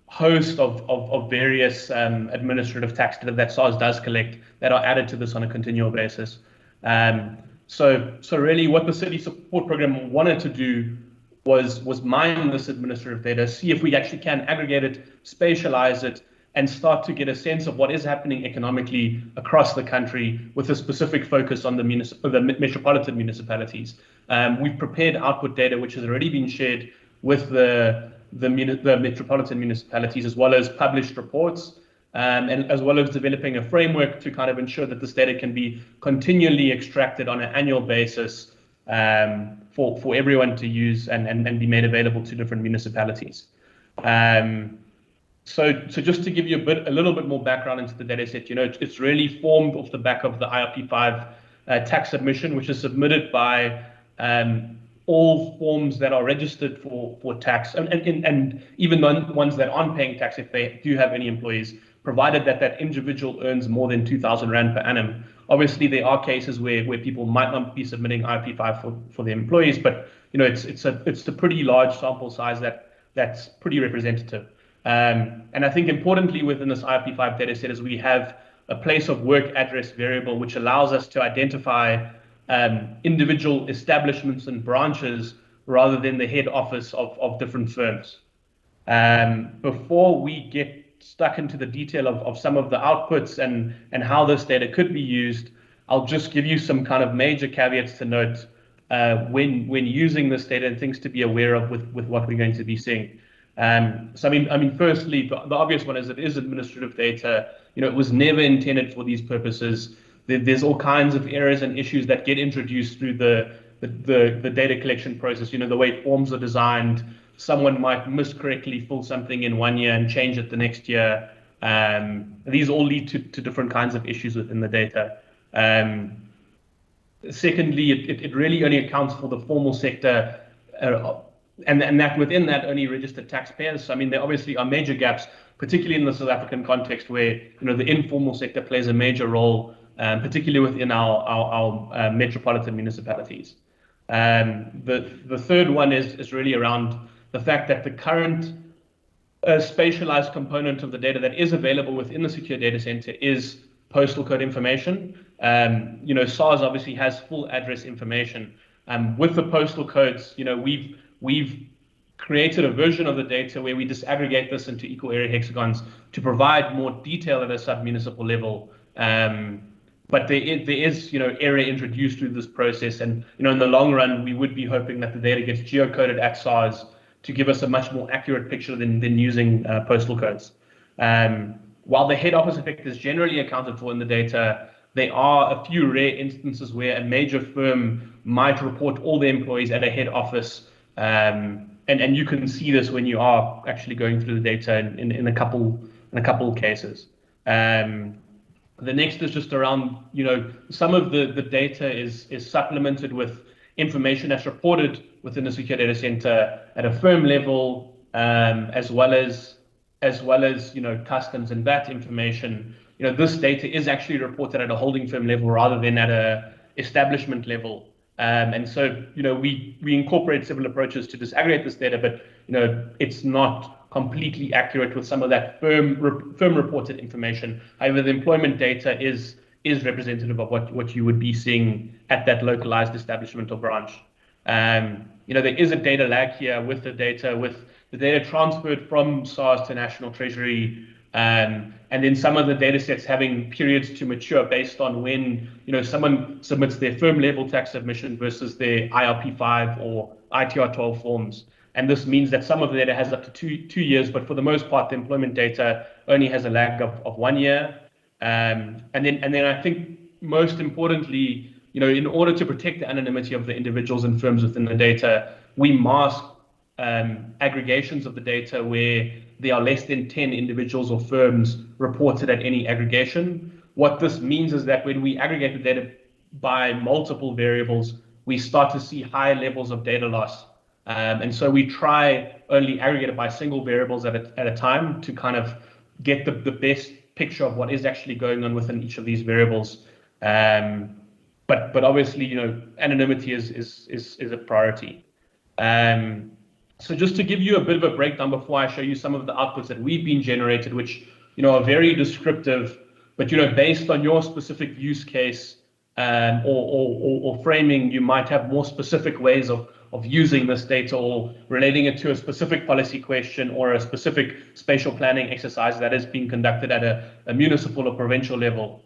host of various administrative tax data that SARS does collect that are added to this on a continual basis. So really what the city support program wanted to do was mine this administrative data, see if we actually can aggregate it, spatialize it, and start to get a sense of what is happening economically across the country with a specific focus on the metropolitan municipalities. We've prepared output data which has already been shared with the metropolitan municipalities, as well as published reports, and as well as developing a framework to kind of ensure that this data can be continually extracted on an annual basis for everyone to use and be made available to different municipalities. So just to give you a little bit more background into the data set, it's really formed off the back of the IRP5 tax submission, which is submitted by all forms that are registered for tax, and even ones that aren't paying tax if they do have any employees, provided that individual earns more than 2,000 Rand per annum. Obviously, there are cases where people might not be submitting IRP5 for their employees, but it's a pretty large sample size that's pretty representative. And I think importantly within this IRP5 data set is we have a place of work address variable, which allows us to identify individual establishments and branches rather than the head office of different firms. Before we get stuck into the detail of some of the outputs and how this data could be used, I'll just give you some kind of major caveats to note when using this data and things to be aware of with what we're going to be seeing. So I mean, firstly, the obvious one is it is administrative data. It was never intended for these purposes. There's all kinds of errors and issues that get introduced through the data collection process. The way forms are designed, someone might miscorrectly fill something in one year and change it the next year. These all lead to different kinds of issues within the data. Secondly, it really only accounts for the formal sector, and that within that only registered taxpayers. I mean, there obviously are major gaps, particularly in the South African context, where the informal sector plays a major role, particularly within our metropolitan municipalities. The third one is really around the fact that the current spatialized component of the data that is available within the secure data center is postal code information. SARS obviously has full address information. With the postal codes, we've created a version of the data where we disaggregate this into equal area hexagons to provide more detail at a sub-municipal level. But there is error introduced through this process, and in the long run, we would be hoping that the data gets geocoded at SARS to give us a much more accurate picture than using postal codes. While the head office effect is generally accounted for in the data, there are a few rare instances where a major firm might report all their employees at a head office, and you can see this when you are actually going through the data in a couple cases. The next is just around, some of the data is supplemented with information that's reported within the secure data center at a firm level, as well as customs and VAT information. This data is actually reported at a holding firm level rather than at a establishment level. And so, we incorporate several approaches to disaggregate this data, but it's not completely accurate with some of that firm reported information. However, the employment data is representative of what you would be seeing at that localized establishment or branch. There is a data lag here with the data transferred from SARS to National Treasury, and then some of the data sets having periods to mature based on when someone submits their firm level tax submission versus their IRP5 or ITR12 forms. And this means that some of the data has up to two years, but for the most part, the employment data only has a lag of 1 year. And then I think most importantly, in order to protect the anonymity of the individuals and firms within the data, we mask aggregations of the data where there are less than 10 individuals or firms reported at any aggregation. What this means is that when we aggregate the data by multiple variables, we start to see high levels of data loss. And so we try only aggregate it by single variables at a time to kind of get the best picture of what is actually going on within each of these variables. But obviously, anonymity is a priority. So just to give you a bit of a breakdown before I show you some of the outputs that we've been generated, which are very descriptive, but based on your specific use case or framing, you might have more specific ways of using this data or relating it to a specific policy question or a specific spatial planning exercise that is being conducted at a municipal or provincial level.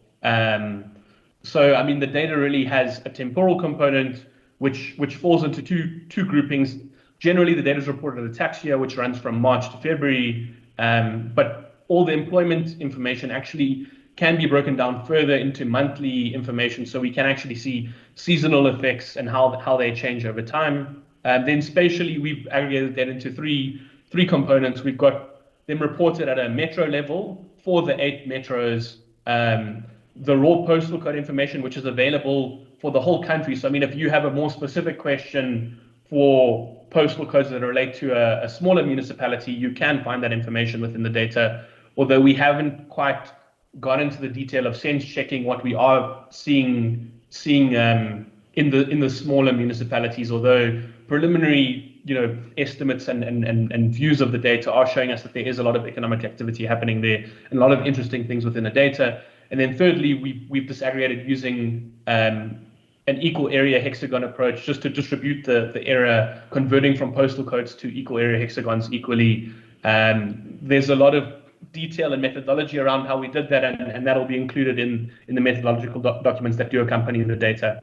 So, I mean, the data really has a temporal component, which falls into two groupings. Generally, the data is reported at the tax year, which runs from March to February, but all the employment information actually can be broken down further into monthly information, so we can actually see seasonal effects and how they change over time. Then spatially, we've aggregated that into three components. We've got them reported at a metro level for the 8 metros, the raw postal code information, which is available for the whole country. So, I mean, if you have a more specific question for postal codes that relate to a smaller municipality, you can find that information within the data, although we haven't quite got into the detail of sense checking what we are seeing in the smaller municipalities, although preliminary estimates and views of the data are showing us that there is a lot of economic activity happening there and a lot of interesting things within the data. And then thirdly, we've disaggregated using an equal area hexagon approach just to distribute the error, converting from postal codes to equal area hexagons equally. There's a lot of detail and methodology around how we did that, and that'll be included in the methodological documents that do accompany the data.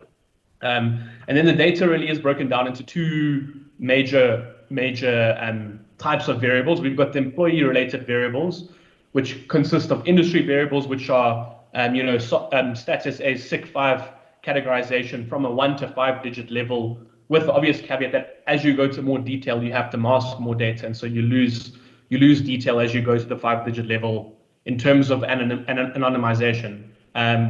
And then the data really is broken down into two major types of variables. We've got the employee-related variables, which consist of industry variables, which are status as SIC5 categorization from a 1 to 5 digit level, with the obvious caveat that as you go to more detail, you have to mask more data, and so you lose detail as you go to the 5-digit level in terms of anonymization.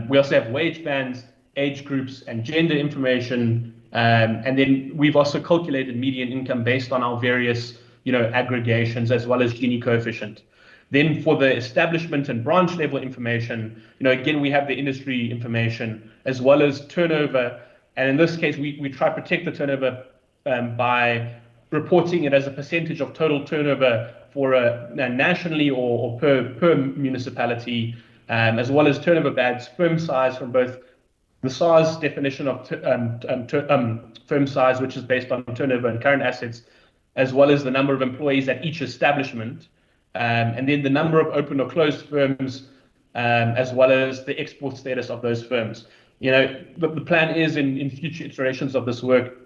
We also have wage bands, age groups, and gender information, and then we've also calculated median income based on our various aggregations as well as Gini coefficient. Then for the establishment and branch level information, again, we have the industry information as well as turnover. And in this case, we try to protect the turnover by reporting it as a percentage of total turnover for nationally or per municipality, as well as turnover bands, firm size from both the SARS definition of firm size, which is based on turnover and current assets, as well as the number of employees at each establishment, and then the number of open or closed firms, as well as the export status of those firms. The plan is in future iterations of this work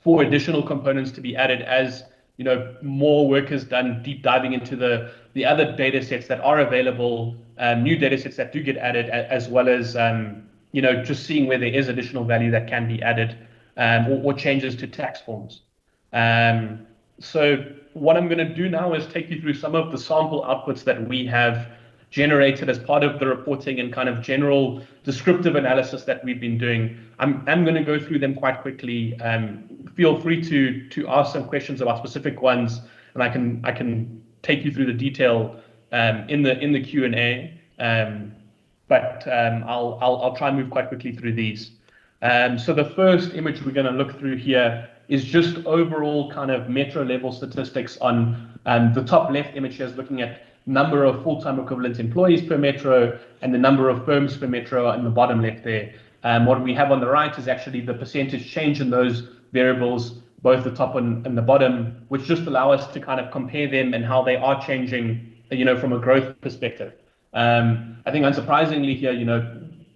for additional components to be added as more work is done deep diving into the other data sets that are available, new data sets that do get added, as well as just seeing where there is additional value that can be added, or changes to tax forms. So what I'm going to do now is take you through some of the sample outputs that we have generated as part of the reporting and kind of general descriptive analysis that we've been doing. I'm going to go through them quite quickly. Feel free to ask some questions about specific ones, and I can take you through the detail in the Q&A. But I'll try and move quite quickly through these. So the first image we're going to look through here is just overall kind of metro level statistics on the top left image here is looking at number of full-time equivalent employees per metro and the number of firms per metro in the bottom left there. What we have on the right is actually the percentage change in those variables, both the top and the bottom, which just allow us to kind of compare them and how they are changing, from a growth perspective. I think unsurprisingly here,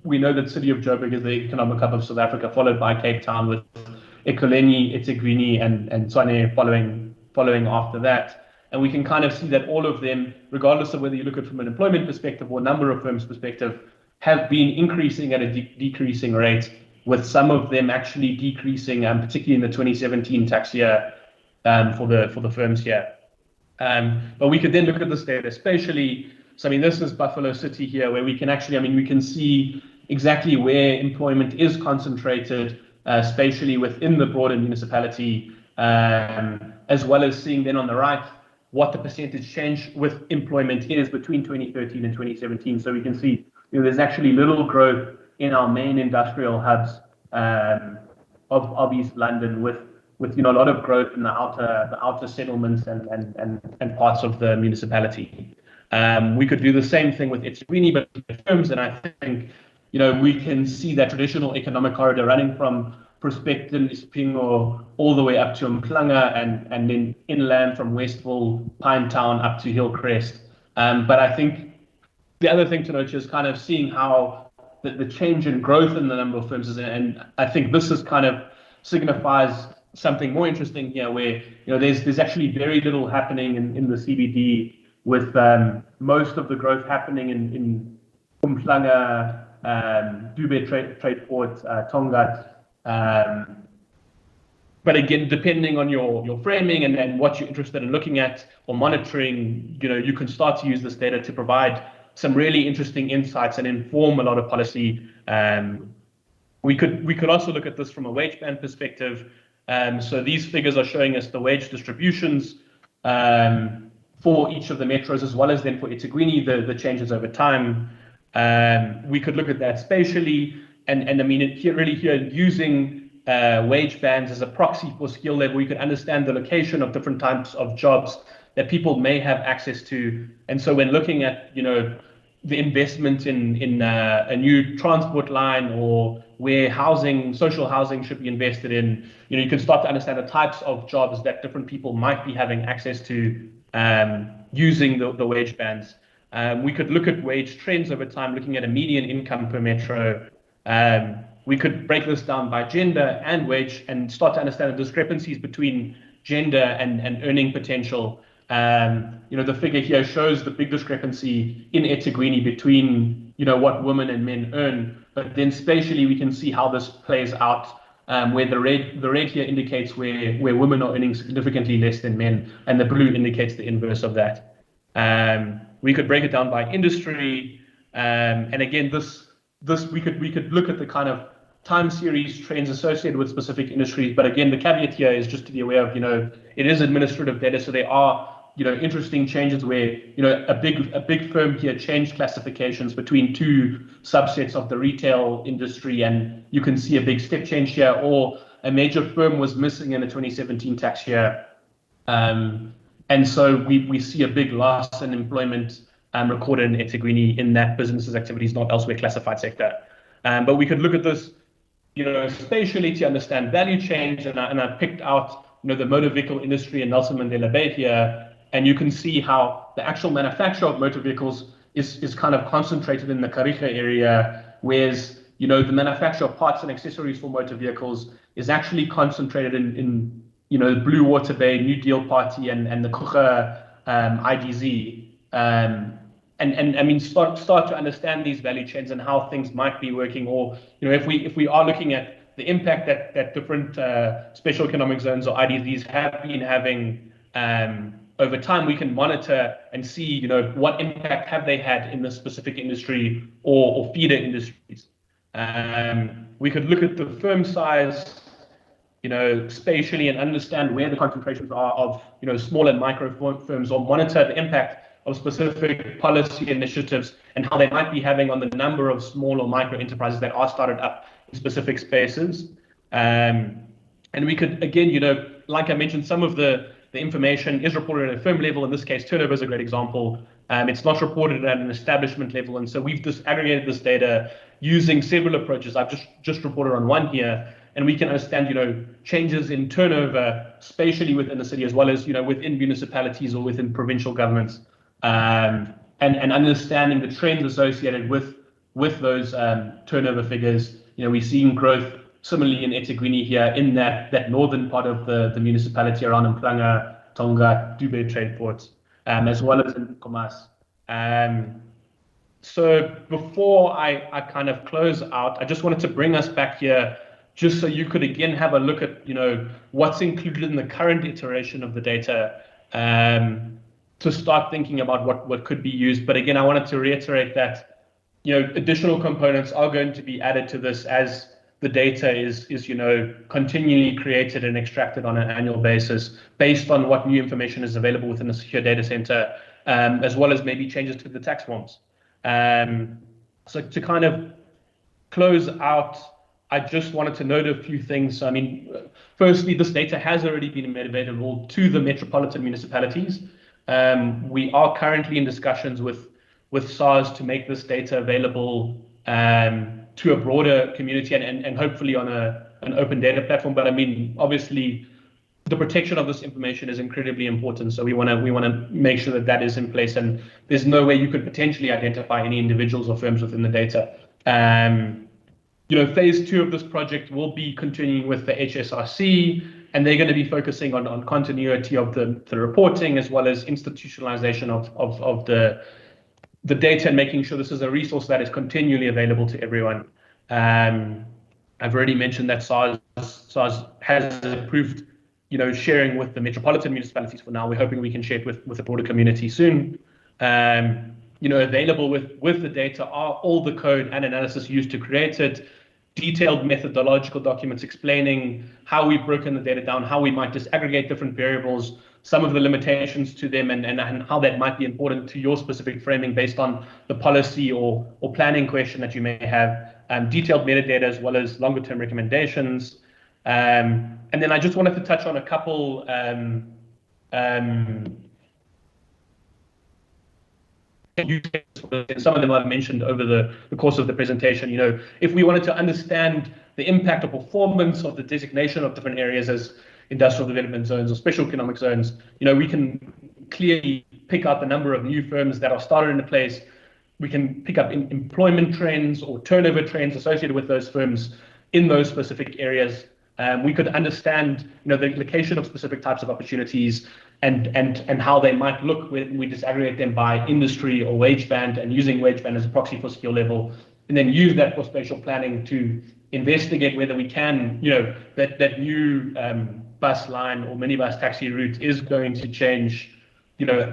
we know that City of Joburg is the economic hub of South Africa, followed by Cape Town, with eKuleni, eThekwini, and Tshwane following after that. And we can kind of see that all of them, regardless of whether you look at it from an employment perspective or number of firms perspective, have been increasing at a decreasing rate, with some of them actually decreasing, particularly in the 2017 tax year for the firms here. But we could then look at this data spatially. So, this is Buffalo City here, where we can actually, we can see exactly where employment is concentrated spatially within the broader municipality, as well as seeing then on the right what the percentage change with employment is between 2013 and 2017. So we can see there's actually little growth in our main industrial hubs of East London, with a lot of growth in the outer settlements and parts of the municipality. We could do the same thing with eThekwini, but firms, and I think we can see that traditional economic corridor running from Prospecton, Isipingo, all the way up to Mklanga, and then inland from Westville, Pinetown up to Hillcrest. But I think the other thing to note is kind of seeing how the change in growth in the number of firms is, and I think this is kind of signifies something more interesting here, where there's actually very little happening in the CBD, with most of the growth happening in Mklanga, Dube Trade Port, Tongaat. But again, depending on your framing and what you're interested in looking at or monitoring, you can start to use this data to provide some really interesting insights and inform a lot of policy. We could also look at this from a wage band perspective. So these figures are showing us the wage distributions for each of the metros, as well as then for eThekwini, the changes over time. We could look at that spatially, and here using wage bands as a proxy for skill level, we could understand the location of different types of jobs that people may have access to. And so when looking at the investment in a new transport line, or where social housing should be invested in, you can start to understand the types of jobs that different people might be having access to using the wage bands. We could look at wage trends over time, looking at a median income per metro. We could break this down by gender and wage and start to understand the discrepancies between gender and earning potential. The figure here shows the big discrepancy in eThekwini between what women and men earn, but then spatially we can see how this plays out, where the red here indicates where women are earning significantly less than men, and the blue indicates the inverse of that. We could break it down by industry, and again, we could look at the kind of time series trends associated with specific industries. But again, the caveat here is just to be aware of, it is administrative data, so there are interesting changes where a big firm here changed classifications between two subsets of the retail industry, and you can see a big step change here, or a major firm was missing in the 2017 tax year. And so we see a big loss in employment recorded in eThekwini in that business's activities, not elsewhere classified sector. But we could look at this, spatially to understand value change, and I picked out the motor vehicle industry in Nelson Mandela Bay here, and you can see how the actual manufacture of motor vehicles is kind of concentrated in the Kariga area, whereas the manufacture of parts and accessories for motor vehicles is actually concentrated in Blue Water Bay, New Deal Party, and the Kruger IDZ. And I mean, start to understand these value chains and how things might be working, or if we are looking at the impact that different special economic zones or IDZs have been having over time, we can monitor and see what impact have they had in the specific industry or feeder industries. We could look at the firm size, spatially, and understand where the concentrations are of small and micro firms, or monitor the impact of specific policy initiatives and how they might be having on the number of small or micro enterprises that are started up in specific spaces. And we could, again, like I mentioned, some of the information is reported at a firm level. In this case, turnover is a great example. It's not reported at an establishment level. And so we've disaggregated this data using several approaches. I've just reported on one here. And we can understand, changes in turnover spatially within the city, as well as, within municipalities or within provincial governments. And understanding the trends associated with those turnover figures. We're seeing growth similarly in eThekwini here in that northern part of the municipality around Mpumalanga, Tonga, Dube trade ports, as well as in Komas. So before I kind of close out, I just wanted to bring us back here just so you could again have a look at what's included in the current iteration of the data, to start thinking about what could be used. But again, I wanted to reiterate that additional components are going to be added to this as the data is continually created and extracted on an annual basis based on what new information is available within the secure data center, as well as maybe changes to the tax forms. So to kind of close out, I just wanted to note a few things. I mean, firstly, this data has already been made available to the metropolitan municipalities. We are currently in discussions with SARS to make this data available to a broader community and hopefully on an open data platform. But I mean, obviously, the protection of this information is incredibly important. So we want to make sure that is in place, and there's no way you could potentially identify any individuals or firms within the data. Phase 2 of this project will be continuing with the HSRC, and they're going to be focusing on continuity of the reporting, as well as institutionalization of the data, and making sure this is a resource that is continually available to everyone. I've already mentioned that SARS has approved sharing with the metropolitan municipalities for now. We're hoping we can share it with the broader community soon. Available with the data are all the code and analysis used to create it, detailed methodological documents explaining how we've broken the data down, how we might disaggregate different variables, some of the limitations to them, and how that might be important to your specific framing based on the policy or planning question that you may have, detailed metadata, as well as longer term recommendations. And then I just wanted to touch on a couple some of them I've mentioned over the course of the presentation. If we wanted to understand the impact of performance of the designation of different areas as industrial development zones or special economic zones, we can clearly pick up a number of new firms that are started into place. We can pick up employment trends or turnover trends associated with those firms in those specific areas. We could understand, the location of specific types of opportunities and how they might look when we disaggregate them by industry or wage band, and using wage band as a proxy for skill level, and then use that for spatial planning to investigate whether we can, that new bus line or minibus taxi route is going to change,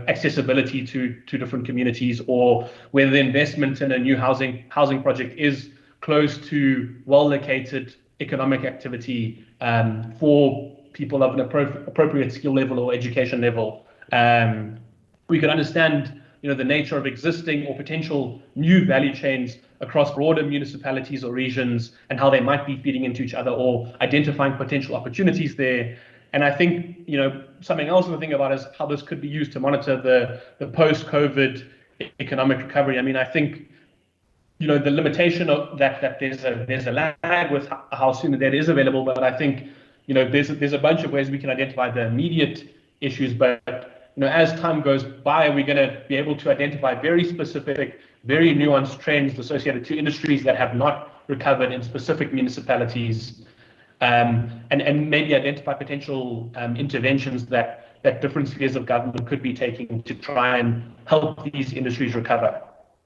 accessibility to different communities, or whether the investment in a new housing project is close to well-located economic activity for people of an appropriate skill level or education level. We could understand, the nature of existing or potential new value chains across broader municipalities or regions, and how they might be feeding into each other, or identifying potential opportunities there. And I think, something else to think about is how this could be used to monitor the post-COVID economic recovery. I mean, I think, the limitation of that there's a lag with how soon the data is available, but I think, there's a bunch of ways we can identify the immediate issues, but as time goes by, we're going to be able to identify very specific, very nuanced trends associated to industries that have not recovered in specific municipalities, and maybe identify potential interventions that different spheres of government could be taking to try and help these industries recover.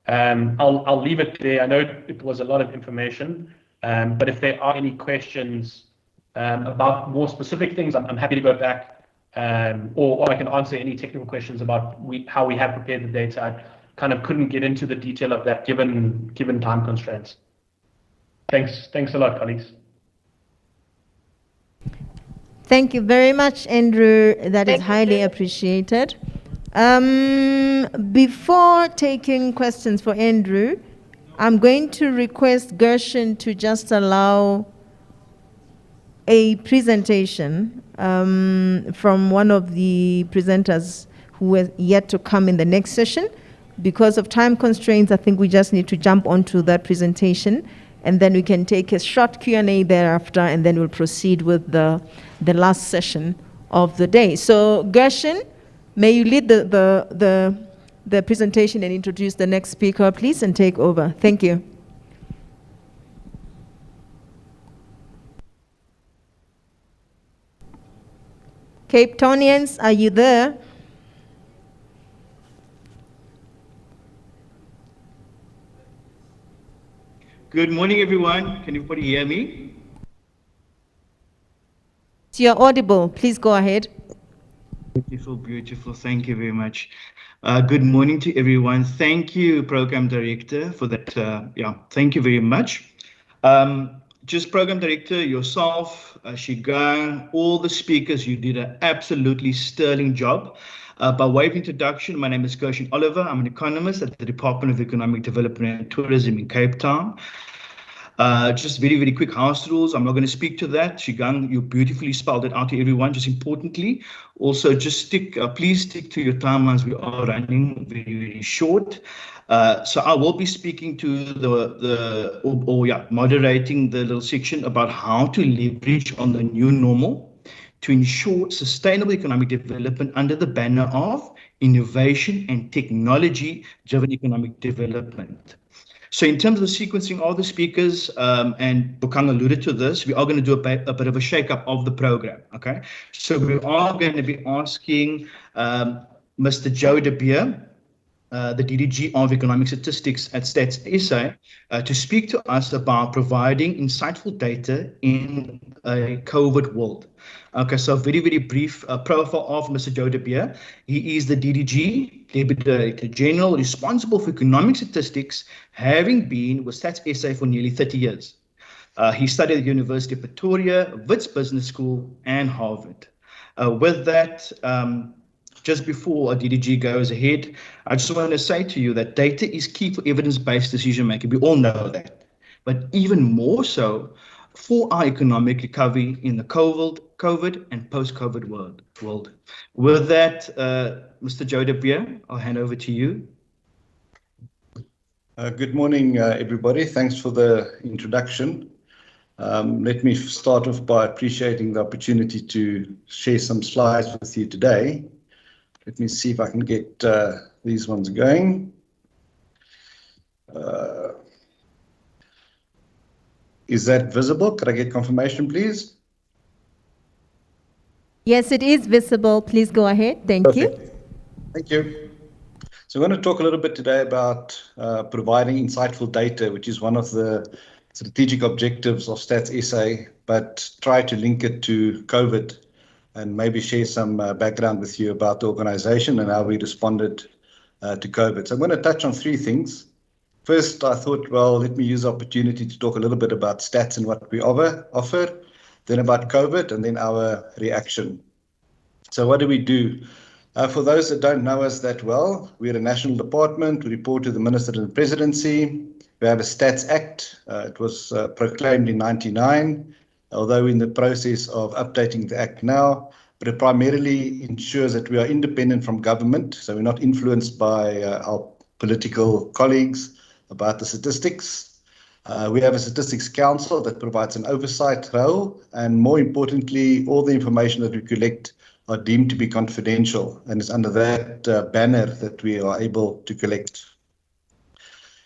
I'll leave it there. I know it was a lot of information, but if there are any questions about more specific things, I'm happy to go back, or I can answer any technical questions about how we have prepared the data. I kind of couldn't get into the detail of that given time constraints. Thanks a lot, colleagues. Thank you very much, Andrew. That is highly appreciated. Before taking questions for Andrew, I'm going to request Gershon to just allow a presentation from one of the presenters who is yet to come in the next session. Because of time constraints, I think we just need to jump onto that presentation, and then we can take a short Q&A thereafter, and then we'll proceed with the last session of the day. So Gershon, may you lead the presentation and introduce the next speaker, please, and take over. Thank you. Cape Townians, are you there? Good morning, everyone. Can everybody hear me? You're audible. Please go ahead. Beautiful, beautiful. Thank you very much. Good morning to everyone. Thank you, Program Director, for that. Thank you very much. Just Program Director, yourself, Shigang, all the speakers, you did an absolutely sterling job. By way of introduction, my name is Gershon Oliver. I'm an economist at the Department of Economic Development and Tourism in Cape Town. Just very, very quick house rules. I'm not going to speak to that. Shigang, you beautifully spelled it out to everyone. Just importantly, also just please stick to your timelines. We are running very, very short. So I will be speaking to moderating the little section about how to leverage on the new normal to ensure sustainable economic development under the banner of innovation and technology-driven economic development. So in terms of the sequencing of the speakers, and Bukang alluded to this, we are going to do a bit of a shake-up of the program, okay? So we are going to be asking Mr. Joe De Beer, the DDG of Economic Statistics at Stats SA, to speak to us about providing insightful data in a COVID world. Okay, so very, very brief profile of Mr. Joe De Beer. He is the DDG, Deputy Director General, responsible for economic statistics, having been with Stats SA for nearly 30 years. He studied at the University of Pretoria, Wits Business School, and Harvard. With that, just before DDG goes ahead, I just want to say to you that data is key for evidence-based decision-making. We all know that. But even more so for our economic recovery in the COVID and post-COVID world. With that, Mr. Joe De Beer, I'll hand over to you. Good morning, everybody. Thanks for the introduction. Let me start off by appreciating the opportunity to share some slides with you today. Let me see if I can get these ones going. Is that visible? Could I get confirmation, please? Yes, it is visible. Please go ahead. Thank you. Thank you. So I'm going to talk a little bit today about providing insightful data, which is one of the strategic objectives of Stats SA, but try to link it to COVID and maybe share some background with you about the organization and how we responded to COVID. So I'm going to touch on three things. First, I thought, well, let me use the opportunity to talk a little bit about stats and what we offer, then about COVID, and then our reaction. So what do we do? For those that don't know us that well, we're a national department. We report to the Minister and the Presidency. We have a Stats Act. It was proclaimed in '99, although in the process of updating the Act now, but it primarily ensures that we are independent from government, so we're not influenced by our political colleagues about the statistics. We have a Statistics Council that provides an oversight role, and more importantly, all the information that we collect are deemed to be confidential, and it's under that banner that we are able to collect.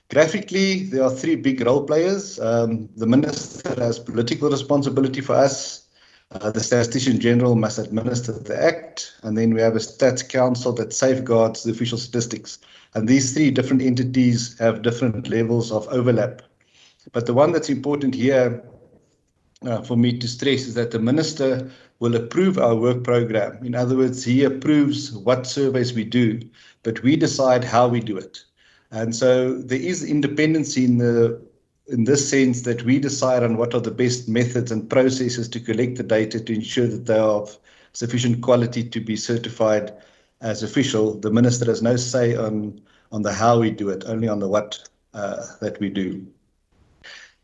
Graphically, there are three big role players. The Minister has political responsibility for us. The Statistician General must administer the Act, and then we have a Stats Council that safeguards the official statistics. And these three different entities have different levels of overlap. But the one that's important here for me to stress is that the Minister will approve our work program. In other words, he approves what surveys we do, but we decide how we do it. And so there is independency in this sense that we decide on what are the best methods and processes to collect the data to ensure that they are of sufficient quality to be certified as official. The Minister has no say on the how we do it, only on the what that we do.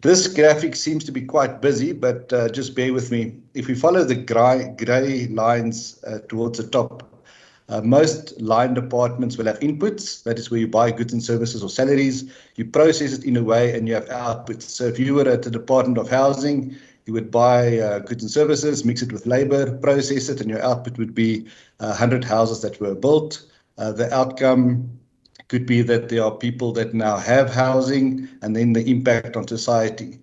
This graphic seems to be quite busy, but just bear with me. If we follow the grey lines towards the top, most line departments will have inputs. That is where you buy goods and services or salaries. You process it in a way and you have outputs. So if you were at the Department of Housing, you would buy goods and services, mix it with labor, process it, and your output would be 100 houses that were built. The outcome could be that there are people that now have housing, and then the impact on society.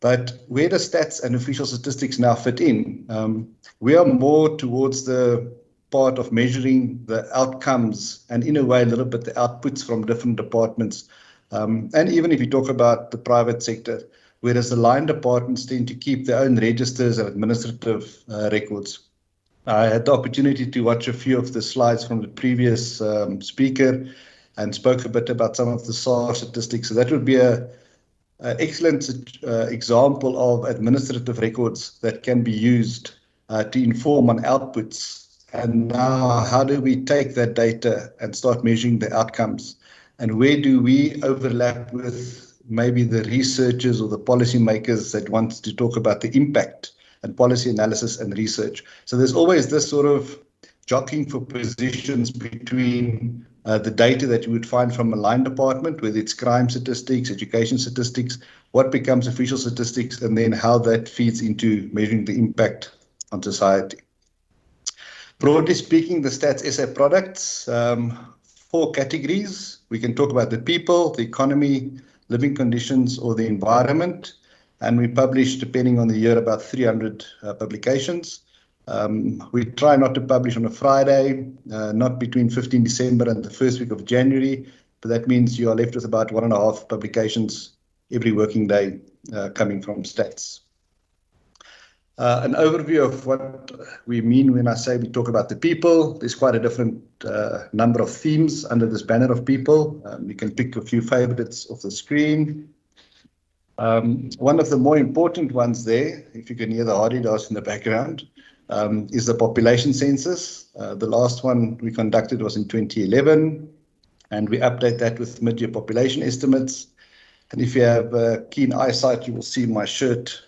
But where does stats and official statistics now fit in? We are more towards the part of measuring the outcomes and in a way a little bit the outputs from different departments. And even if you talk about the private sector, whereas the line departments tend to keep their own registers and administrative records. I had the opportunity to watch a few of the slides from the previous speaker and spoke a bit about some of the SAR statistics. So that would be an excellent example of administrative records that can be used to inform on outputs. And now, how do we take that data and start measuring the outcomes? And where do we overlap with maybe the researchers or the policymakers that want to talk about the impact and policy analysis and research? So there's always this sort of jockeying for positions between the data that you would find from a line department, whether it's crime statistics, education statistics, what becomes official statistics, and then how that feeds into measuring the impact on society. Broadly speaking, the Stats SA products, 4 categories. We can talk about the people, the economy, living conditions, or the environment. And we publish, depending on the year, about 300 publications. We try not to publish on a Friday, not between 15 December and the first week of January, but that means you are left with about 1.5 publications every working day coming from Stats. An overview of what we mean when I say we talk about the people. There's quite a different number of themes under this banner of people. You can pick a few favorites off the screen. One of the more important ones there, if you can hear the Haridas in the background, is the population census. The last one we conducted was in 2011, and we update that with mid-year population estimates. And if you have keen eyesight, you will see my shirt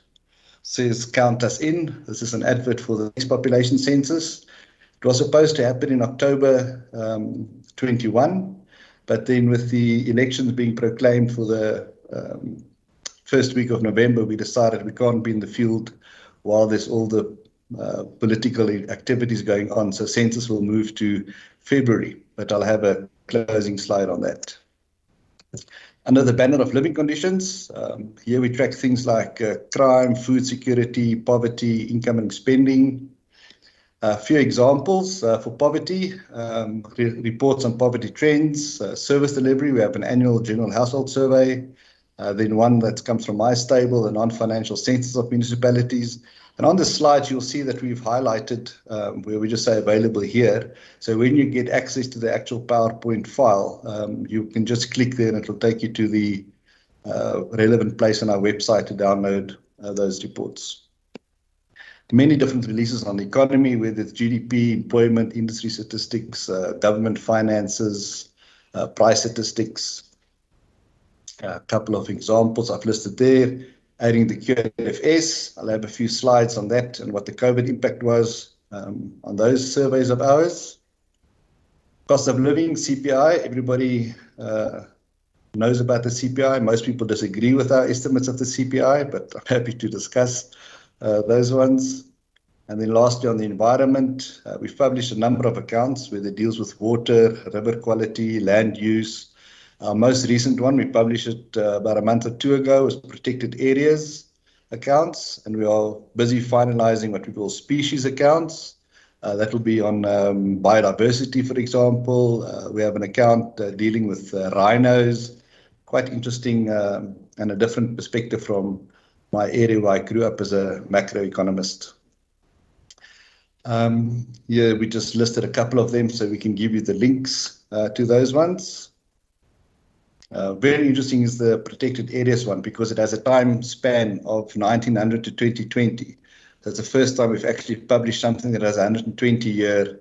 says count us in. This is an advert for the next population census. It was supposed to happen in October 21, but then with the elections being proclaimed for the first week of November, we decided we can't be in the field while there's all the political activities going on. So census will move to February, but I'll have a closing slide on that. Under the banner of living conditions, here we track things like crime, food security, poverty, income and spending. A few examples for poverty, reports on poverty trends, service delivery. We have an annual general household survey, then one that comes from my stable, the non-financial census of municipalities. And on the slides, you'll see that we've highlighted where we just say available here. So when you get access to the actual PowerPoint file, you can just click there and it will take you to the relevant place on our website to download those reports. Many different releases on the economy, whether it's GDP, employment, industry statistics, government finances, price statistics. A couple of examples I've listed there. Adding the QFS, I'll have a few slides on that and what the COVID impact was on those surveys of ours. Cost of living, CPI, everybody knows about the CPI. Most people disagree with our estimates of the CPI, but I'm happy to discuss those ones. And then lastly, on the environment, we've published a number of accounts where it deals with water, river quality, land use. Our most recent one, we published it about a month or two ago, was protected areas accounts, and we are busy finalizing what we call species accounts. That will be on biodiversity, for example. We have an account dealing with rhinos, quite interesting and a different perspective from my area where I grew up as a macroeconomist. Here we just listed a couple of them so we can give you the links to those ones. Very interesting is the protected areas one because it has a time span of 1900 to 2020. That's the first time we've actually published something that has a 120-year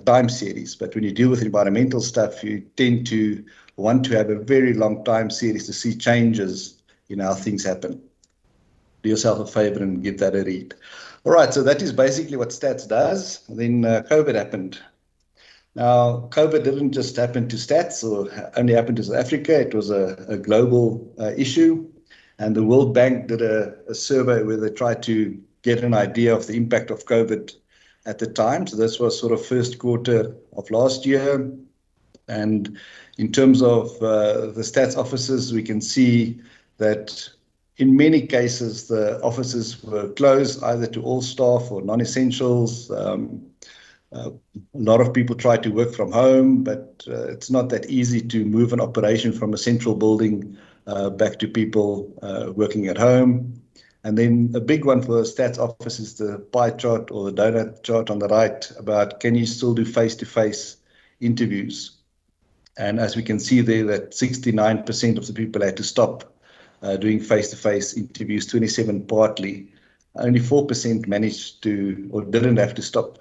time series. But when you deal with environmental stuff, you tend to want to have a very long time series to see changes in how things happen. Do yourself a favor and give that a read. All right, so that is basically what Stats does. Then COVID happened. Now, COVID didn't just happen to Stats or only happen to South Africa. It was a global issue. And the World Bank did a survey where they tried to get an idea of the impact of COVID at the time. So this was sort of first quarter of last year. And in terms of the Stats offices, we can see that in many cases, the offices were closed either to all staff or non-essentials. A lot of people try to work from home, but it's not that easy to move an operation from a central building back to people working at home. And then a big one for the Stats office is the pie chart or the donut chart on the right about can you still do face-to-face interviews? And as we can see there, that 69% of the people had to stop doing face-to-face interviews, 27 partly. Only 4% managed to or didn't have to stop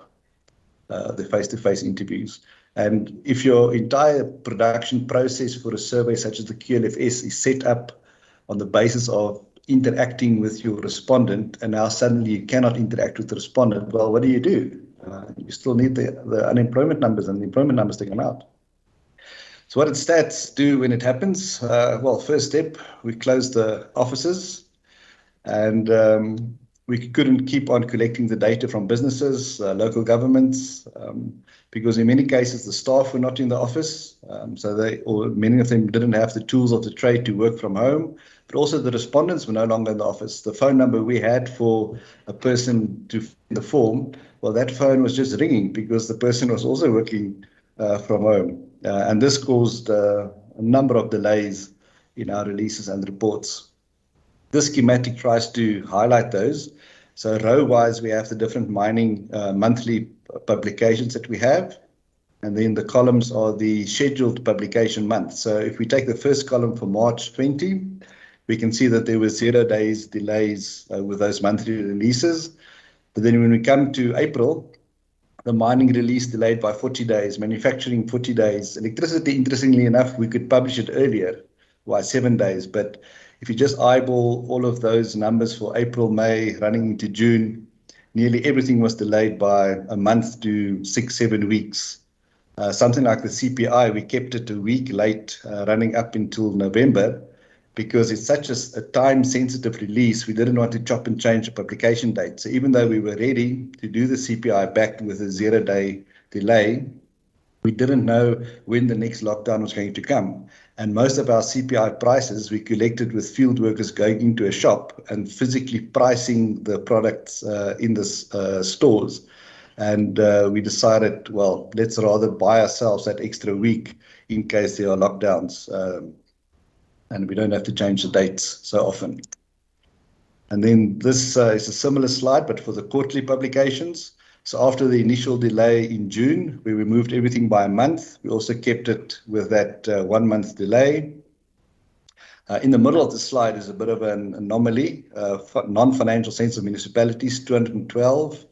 the face-to-face interviews. And if your entire production process for a survey such as the QLFS is set up on the basis of interacting with your respondent, and now suddenly you cannot interact with the respondent, well, what do? You still need the unemployment numbers and the employment numbers to come out. So what did Stats do when it happens? Well, first step, we closed the offices and we couldn't keep on collecting the data from businesses, local governments, because in many cases the staff were not in the office, so many of them didn't have the tools of the trade to work from home, but also the respondents were no longer in the office. The phone number we had for a person to fill the form, well, that phone was just ringing because the person was also working from home. And this caused a number of delays in our releases and reports. This schematic tries to highlight those. So row-wise, we have the different mining monthly publications that we have. And then the columns are the scheduled publication months. So if we take the first column for March 20, we can see that there were 0 days delays with those monthly releases. But then when we come to April, the mining release delayed by 40 days, manufacturing 40 days. Electricity, interestingly enough, we could publish it earlier, by 7 days. But if you just eyeball all of those numbers for April, May, running into June, nearly everything was delayed by a month to 6-7 weeks. Something like the CPI, we kept it a week late, running up until November, because it's such a time-sensitive release, we didn't want to chop and change the publication date. So even though we were ready to do the CPI back with a 0-day delay, we didn't know when the next lockdown was going to come. And most of our CPI prices, we collected with field workers going into a shop and physically pricing the products in the stores. And we decided, well, let's rather buy ourselves that extra week in case there are lockdowns. And we don't have to change the dates so often. And then this is a similar slide, but for the quarterly publications. So after the initial delay in June, we removed everything by a month. We also kept it with that 1 month delay. In the middle of the slide is a bit of an anomaly. Non-financial census of municipalities, 212.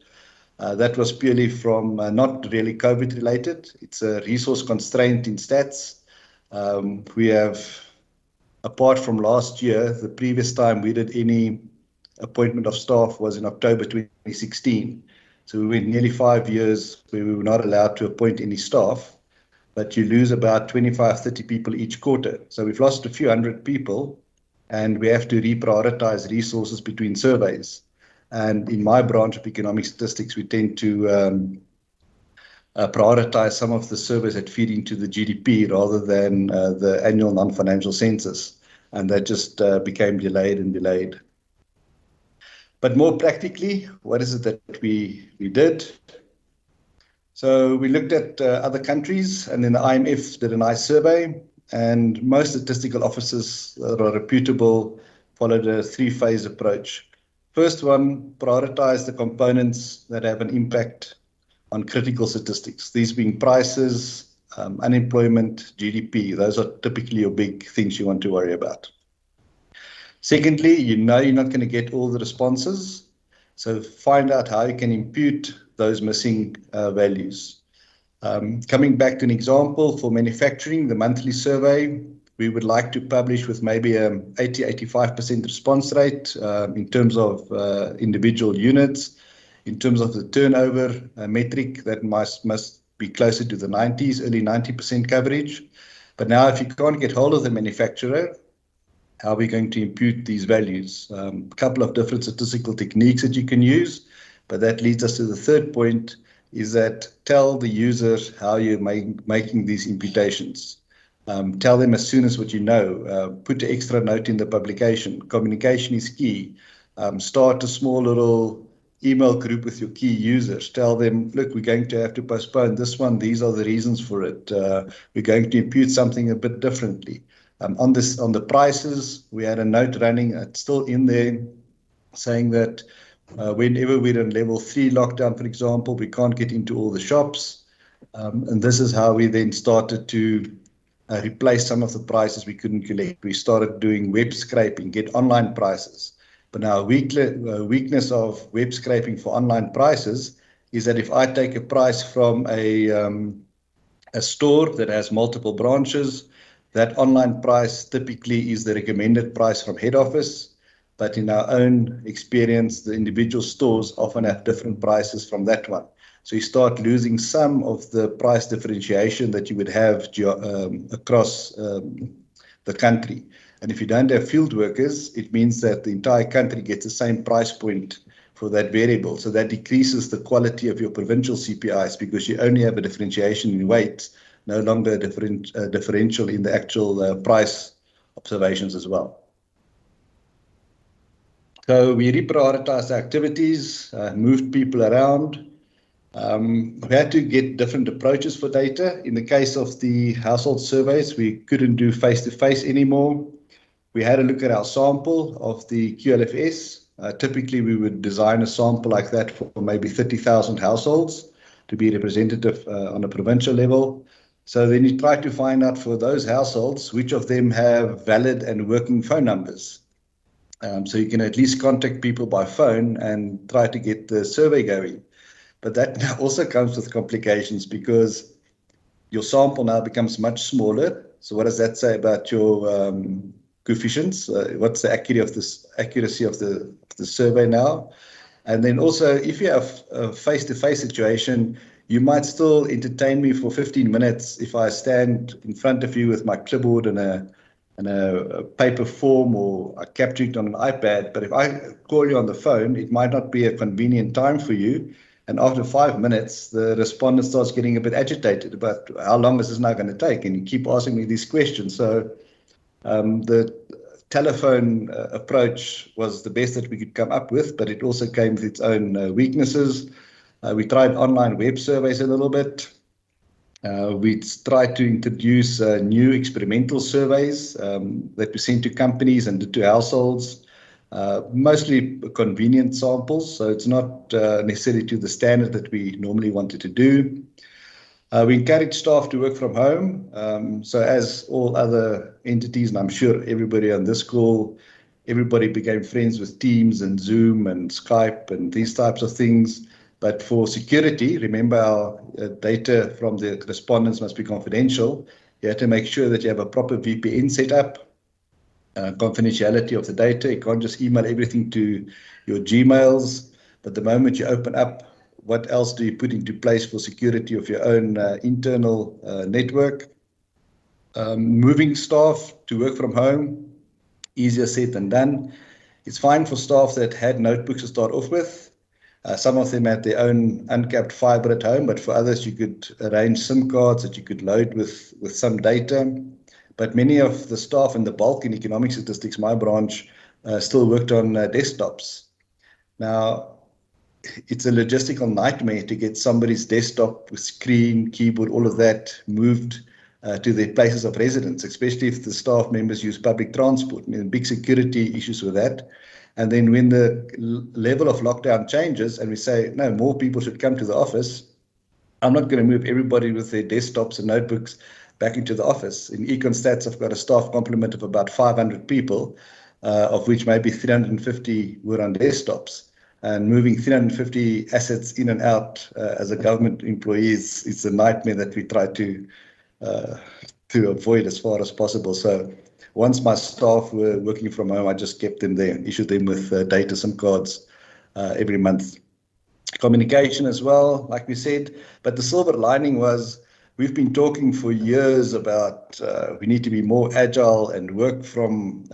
That was purely from not really COVID related. It's a resource constraint in Stats. We have, apart from last year, the previous time we did any appointment of staff was in October 2016. So we went nearly 5 years where we were not allowed to appoint any staff. but you lose about 25, 30 people each quarter. So we've lost a few hundred people, and we have to reprioritize resources between surveys. And in my branch of economic statistics, we tend to prioritize some of the surveys that feed into the GDP rather than the annual non-financial census. And that just became delayed and delayed. But more practically, what is it that we did? So we looked at other countries, and then the IMF did a nice survey, and most statistical offices that are reputable followed a three-phase approach. First one, prioritize the components that have an impact on critical statistics, these being prices, unemployment, GDP. Those are typically your big things you want to worry about. Secondly, you know you're not going to get all the responses, so find out how you can impute those missing values. Coming back to an example for manufacturing, the monthly survey, we would like to publish with maybe an 80-85% response rate in terms of individual units. In terms of the turnover metric, that must be closer to the 90s, early 90% coverage. But now if you can't get hold of the manufacturer, how are we going to impute these values? A couple of different statistical techniques that you can use, but that leads us to the third point, is that tell the users how you're making these imputations. Tell them as soon as what you know. Put an extra note in the publication. Communication is key. Start a small little email group with your key users. Tell them, look, we're going to have to postpone this one. These are the reasons for it. We're going to impute something a bit differently. On the prices, we had a note running, it's still in there, saying that whenever we're in level 3 lockdown, for example, we can't get into all the shops. And this is how we then started to replace some of the prices we couldn't collect. We started doing web scraping, get online prices. But now weakness of web scraping for online prices is that if I take a price from a store that has multiple branches, that online price typically is the recommended price from head office. But in our own experience, the individual stores often have different prices from that one. So you start losing some of the price differentiation that you would have across the country. And if you don't have field workers, it means that the entire country gets the same price point for that variable. So that decreases the quality of your provincial CPIs because you only have a differentiation in weight, no longer a differential in the actual price observations as well. So we reprioritized activities, moved people around. We had to get different approaches for data. In the case of the household surveys, we couldn't do face-to-face anymore. We had a look at our sample of the QLFS. Typically, we would design a sample like that for maybe 30,000 households to be representative on a provincial level. So then you try to find out for those households, which of them have valid and working phone numbers. So you can at least contact people by phone and try to get the survey going. But that also comes with complications because your sample now becomes much smaller. So what does that say about your coefficients? What's the accuracy of the survey now? And then also, if you have a face-to-face situation, you might still entertain me for 15 minutes if I stand in front of you with my clipboard and a paper form, or I capture it on an iPad. But if I call you on the phone, it might not be a convenient time for you. And after 5 minutes, the respondent starts getting a bit agitated about how long is this now going to take? And you keep asking me these questions. So the telephone approach was the best that we could come up with, but it also came with its own weaknesses. We tried online web surveys a little bit. We tried to introduce new experimental surveys that we sent to companies and to households. Mostly convenient samples, so it's not necessarily to the standard that we normally wanted to do. We encourage staff to work from home. So as all other entities, and I'm sure everybody on this call, everybody became friends with Teams and Zoom and Skype and these types of things. But for security, remember our data from the respondents must be confidential. You have to make sure that you have a proper VPN set up. Confidentiality of the data. You can't just email everything to your Gmails, but the moment you open up what else do you put into place for security of your own internal network? Moving staff to work from home, easier said than done. It's fine for staff that had notebooks to start off with. Some of them had their own uncapped fiber at home, but for others you could arrange SIM cards that you could load with some data. But many of the staff and the bulk in economic statistics, my branch, still worked on desktops. Now, it's a logistical nightmare to get somebody's desktop with screen, keyboard, all of that moved to their places of residence, especially if the staff members use public transport. I mean, big security issues with that. And then when the level of lockdown changes and we say, no, more people should come to the office, I'm not going to move everybody with their desktops and notebooks back into the office. In Econstats, I've got a staff complement of about 500 people, of which maybe 350 were on desktops. And moving 350 assets in and out as a government employee is a nightmare that we try to avoid as far as possible. So once my staff were working from home, I just kept them there and issued them with data SIM cards every month. Communication as well, like we said, but the silver lining was we've been talking for years about we need to be more agile and work from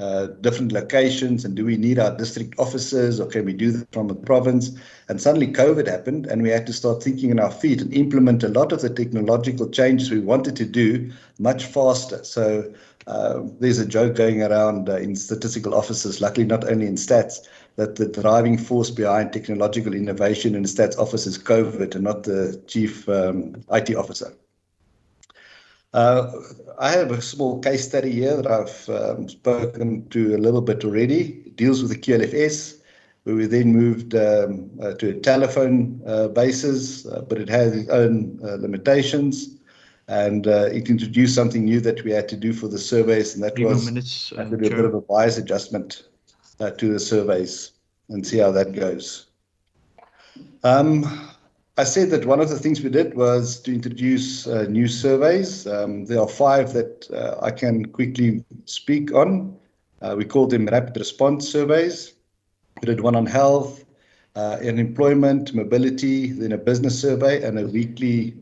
different locations, and do we need our district offices or can we do that from a province? And suddenly COVID happened and we had to start thinking on our feet and implement a lot of the technological changes we wanted to do much faster. So there's a joke going around in statistical offices, luckily not only in stats, that the driving force behind technological innovation in the stats office is COVID and not the chief IT officer. I have a small case study here that I've spoken to a little bit already. It deals with the QLFS, where we then moved to a telephone basis, but it has its own limitations. And it introduced something new that we had to do for the surveys, and that was to do a bit of a bias adjustment to the surveys and see how that goes. I said that one of the things we did was to introduce new surveys. There are 5 that I can quickly speak on. We call them rapid response surveys. We did one on health, employment, mobility, then a business survey, and a weekly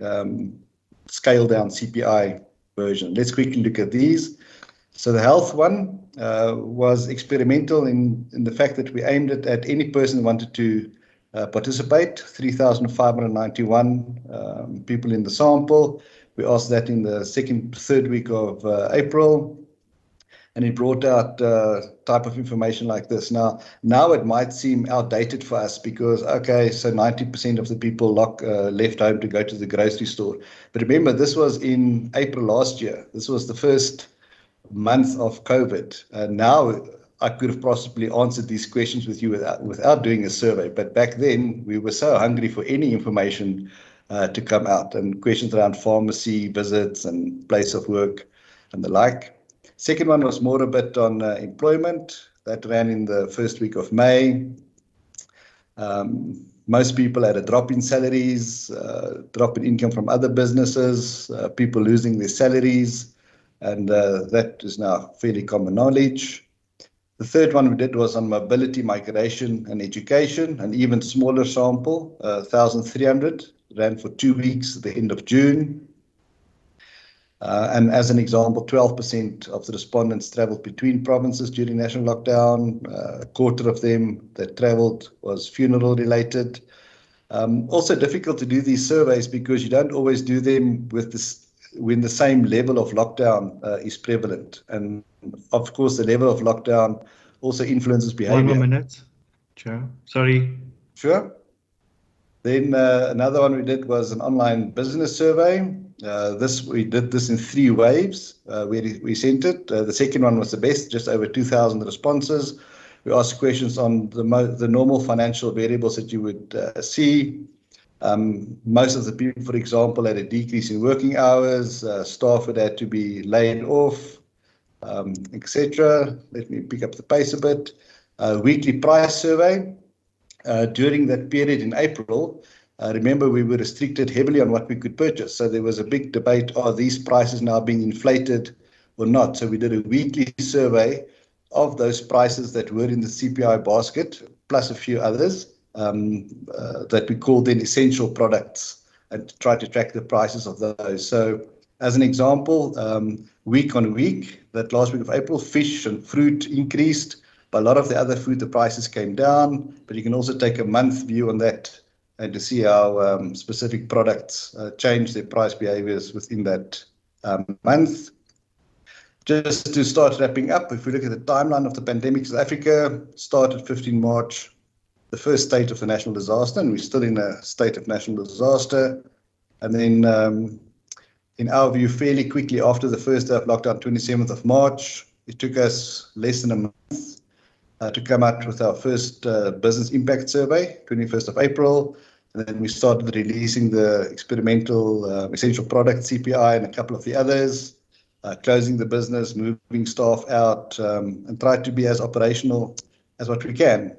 scaled down CPI version. Let's quickly look at these. So the health one was experimental in the fact that we aimed it at any person who wanted to participate, 3,591 people in the sample. We asked that in the third week of April, and it brought out type of information like this. Now it might seem outdated for us because, okay, so 90% of the people left home to go to the grocery store. But remember, this was in April last year. This was the first month of COVID. Now I could have possibly answered these questions with you without doing a survey. But back then, we were so hungry for any information to come out, and questions around pharmacy visits and place of work and the like. Second one was more a bit on employment. That ran in the first week of May. Most people had a drop in salaries, drop in income from other businesses, people losing their salaries, and that is now fairly common knowledge. The third one we did was on mobility, migration, and education, an even smaller sample, 1,300, ran for 2 weeks at the end of June. And as an example, 12% of the respondents traveled between provinces during national lockdown. A quarter of them that traveled was funeral related. Also difficult to do these surveys because you don't always do them with when the same level of lockdown is prevalent. And of course, the level of lockdown also influences behavior. 1 more minute, Chair. Sorry. Sure. Then another one we did was an online business survey. We did this in 3 waves where we sent it. The second one was the best, just over 2,000 responses. We asked questions on the normal financial variables that you would see. Most of the people, for example, had a decrease in working hours, staff had had to be laid off, etc. Let me pick up the pace a bit. Weekly price survey. During that period in April, remember we were restricted heavily on what we could purchase. So there was a big debate, are these prices now being inflated or not? So we did a weekly survey of those prices that were in the CPI basket, plus a few others, that we call then essential products, and try to track the prices of those. So as an example, week on week, that last week of April, fish and fruit increased, but a lot of the other food, the prices came down. But you can also take a month view on that and to see how specific products change their price behaviors within that month. Just to start wrapping up, if we look at the timeline of the pandemic, South Africa started 15 March, the first state of the national disaster, and we're still in a state of national disaster. And then in our view, fairly quickly after the first day of lockdown, 27th of March, it took us less than a month to come out with our first business impact survey, 21st of April. And then we started releasing the experimental essential product CPI and a couple of the others, closing the business, moving staff out, and try to be as operational as what we can.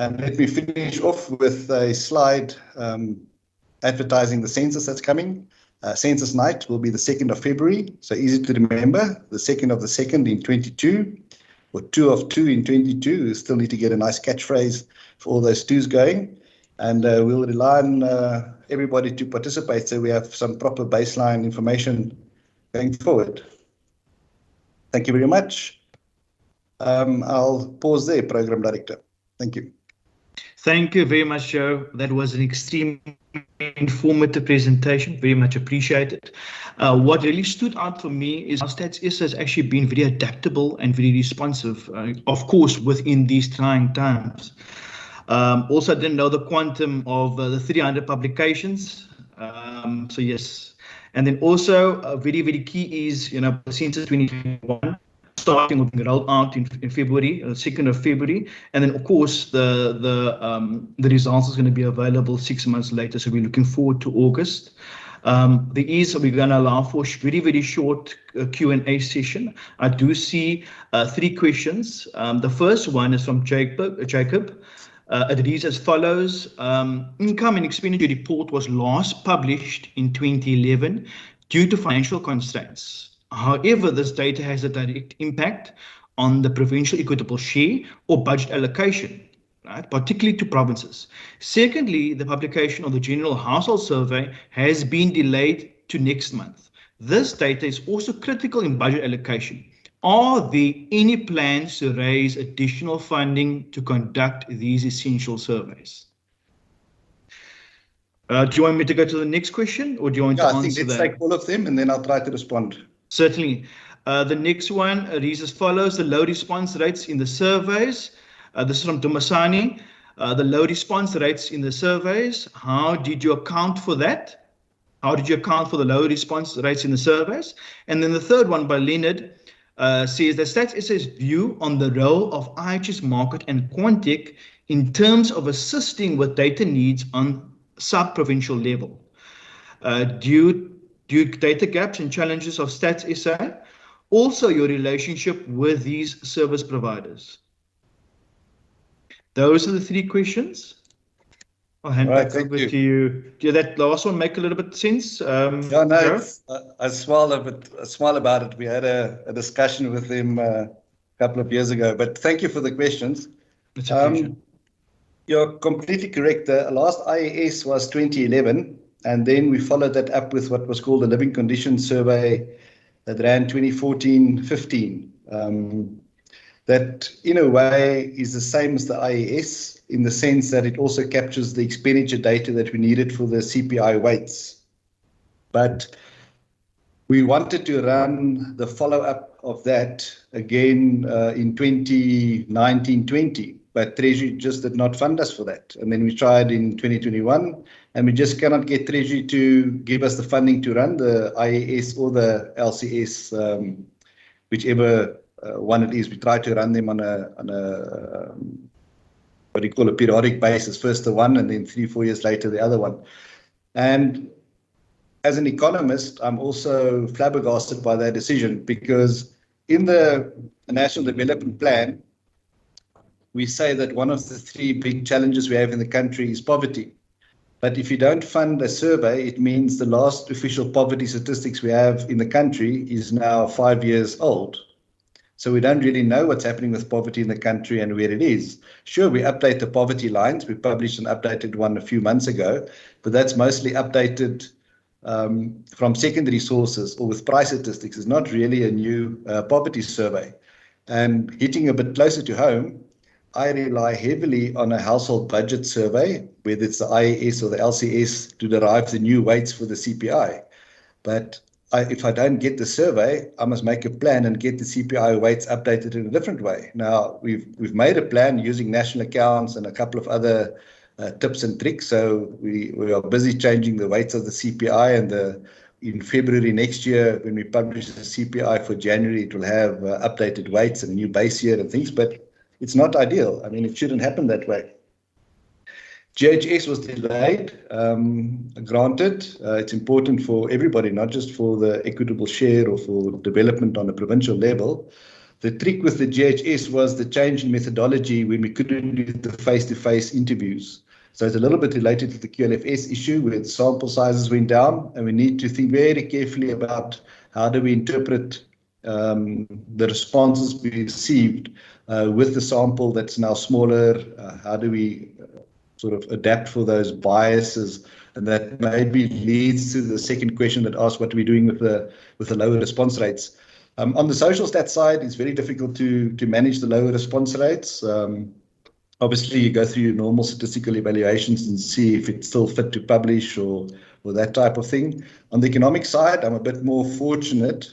And let me finish off with a slide advertising the census that's coming. Census night will be the 2nd of February, so easy to remember, the 2nd of the 2nd in 22, or 2 of 2 in 22. We still need to get a nice catchphrase for all those twos going. And we'll rely on everybody to participate so we have some proper baseline information going forward. Thank you very much. I'll pause there, Program Director. Thank you. Thank you very much, Joe. That was an extremely informative presentation, very much appreciated. What really stood out for me is our Stats SA has actually been very adaptable and very responsive, of course, within these trying times. Also, I didn't know the quantum of the 300 publications. So yes, and then also very, very key is, since 2021, starting with rolled out in February, 2nd of February, and then of course the results is going to be available 6 months later. So we're looking forward to August. We're going to allow for very, very short Q&A session. I do see 3 questions. The first one is from Jacob. It reads as follows. Income and expenditure report was last published in 2011 due to financial constraints. However, this data has a direct impact on the provincial equitable share or budget allocation, right, particularly to provinces. Secondly, the publication of the General Household Survey has been delayed to next month. This data is also critical in budget allocation. Are there any plans to raise additional funding to conduct these essential surveys? Do you want me to go to the next question, or do you want to answer that? I think let's take all of them and then I'll try to respond. Certainly. The next one reads as follows. The low response rates in the surveys. This is from Dumasani. The low response rates in the surveys. How did you account for that? How did you account for the low response rates in the surveys? And then the third one by Leonard says that Stats SA's view on the role of IHS Market and Quantec in terms of assisting with data needs on sub-provincial level. Due data gaps and challenges of Stats SA, also your relationship with these service providers. Those are the 3 questions. I'll hand back over to you. Did that last one make a little bit of sense? I smile about it. We had a discussion with him a couple of years ago, but thank you for the questions. It's a pleasure. You're completely correct. The last IAS was 2011, and then we followed that up with what was called the Living Conditions Survey that ran 2014-15. That, in a way, is the same as the IAS in the sense that it also captures the expenditure data that we needed for the CPI weights. But we wanted to run the follow-up of that again in 2019-20, but Treasury just did not fund us for that. And then we tried in 2021, and we just cannot get Treasury to give us the funding to run the IAS or the LCS, whichever one it is. We try to run them on a what do you call a periodic basis, first the one and then 3-4 years later the other one. And as an economist, I'm also flabbergasted by that decision, because in the National Development Plan, we say that one of the 3 big challenges we have in the country is poverty. But if you don't fund a survey, it means the last official poverty statistics we have in the country is now 5 years old. So we don't really know what's happening with poverty in the country and where it is. Sure, we update the poverty lines. We published an updated one a few months ago, but that's mostly updated from secondary sources or with price statistics. It's not really a new poverty survey. And hitting a bit closer to home, I rely heavily on a household budget survey, whether it's the IAS or the LCS, to derive the new weights for the CPI. But if I don't get the survey, I must make a plan and get the CPI weights updated in a different way. Now, we've made a plan using national accounts and a couple of other tips and tricks. So we are busy changing the weights of the CPI, and in February next year, when we publish the CPI for January, it will have updated weights and a new base year and things, but it's not ideal. I mean, it shouldn't happen that way. GHS was delayed, granted. It's important for everybody, not just for the equitable share or for development on a provincial level. The trick with the GHS was the change in methodology when we couldn't do the face-to-face interviews. So it's a little bit related to the QLFS issue where the sample sizes went down, and we need to think very carefully about how do we interpret the responses we received with the sample that's now smaller. How do we sort of adapt for those biases? And that maybe leads to the second question that asks what are we doing with the lower response rates. On the social stats side, it's very difficult to manage the lower response rates. Obviously, you go through your normal statistical evaluations and see if it's still fit to publish or that type of thing. On the economic side, I'm a bit more fortunate.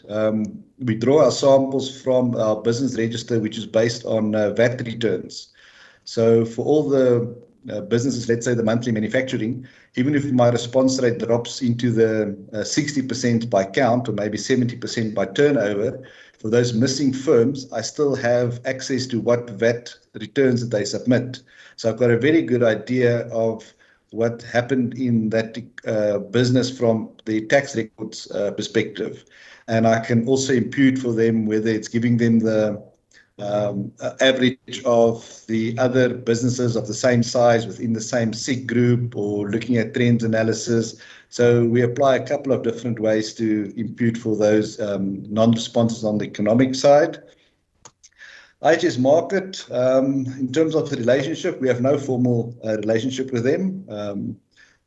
We draw our samples from our business register, which is based on VAT returns. So for all the businesses, let's say the monthly manufacturing, even if my response rate drops into the 60% by count or maybe 70% by turnover, for those missing firms, I still have access to what VAT returns that they submit. So I've got a very good idea of what happened in that business from the tax records perspective. And I can also impute for them whether it's giving them the average of the other businesses of the same size within the same SIG group or looking at trends analysis. So we apply a couple of different ways to impute for those non-responses on the economic side. IHS Market, in terms of the relationship, we have no formal relationship with them.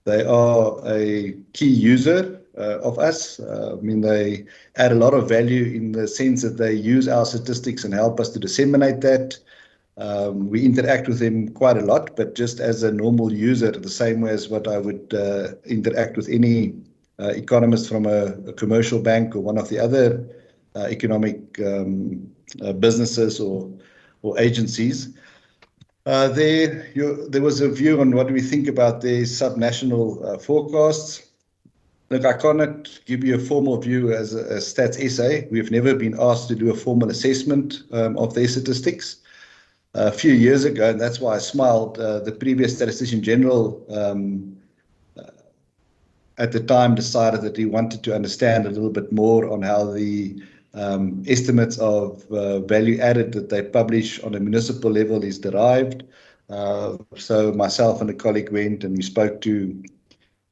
They are a key user of us. I mean, they add a lot of value in the sense that they use our statistics and help us to disseminate that. We interact with them quite a lot, but just as a normal user, the same way as what I would interact with any economist from a commercial bank or one of the other economic businesses or agencies. There was a view on what do we think about the subnational forecasts. Look, I cannot give you a formal view as a stats SA. We've never been asked to do a formal assessment of their statistics. A few years ago, and that's why I smiled, the previous Statistician General at the time decided that he wanted to understand a little bit more on how the estimates of value added that they publish on a municipal level is derived. So myself and a colleague went and we spoke to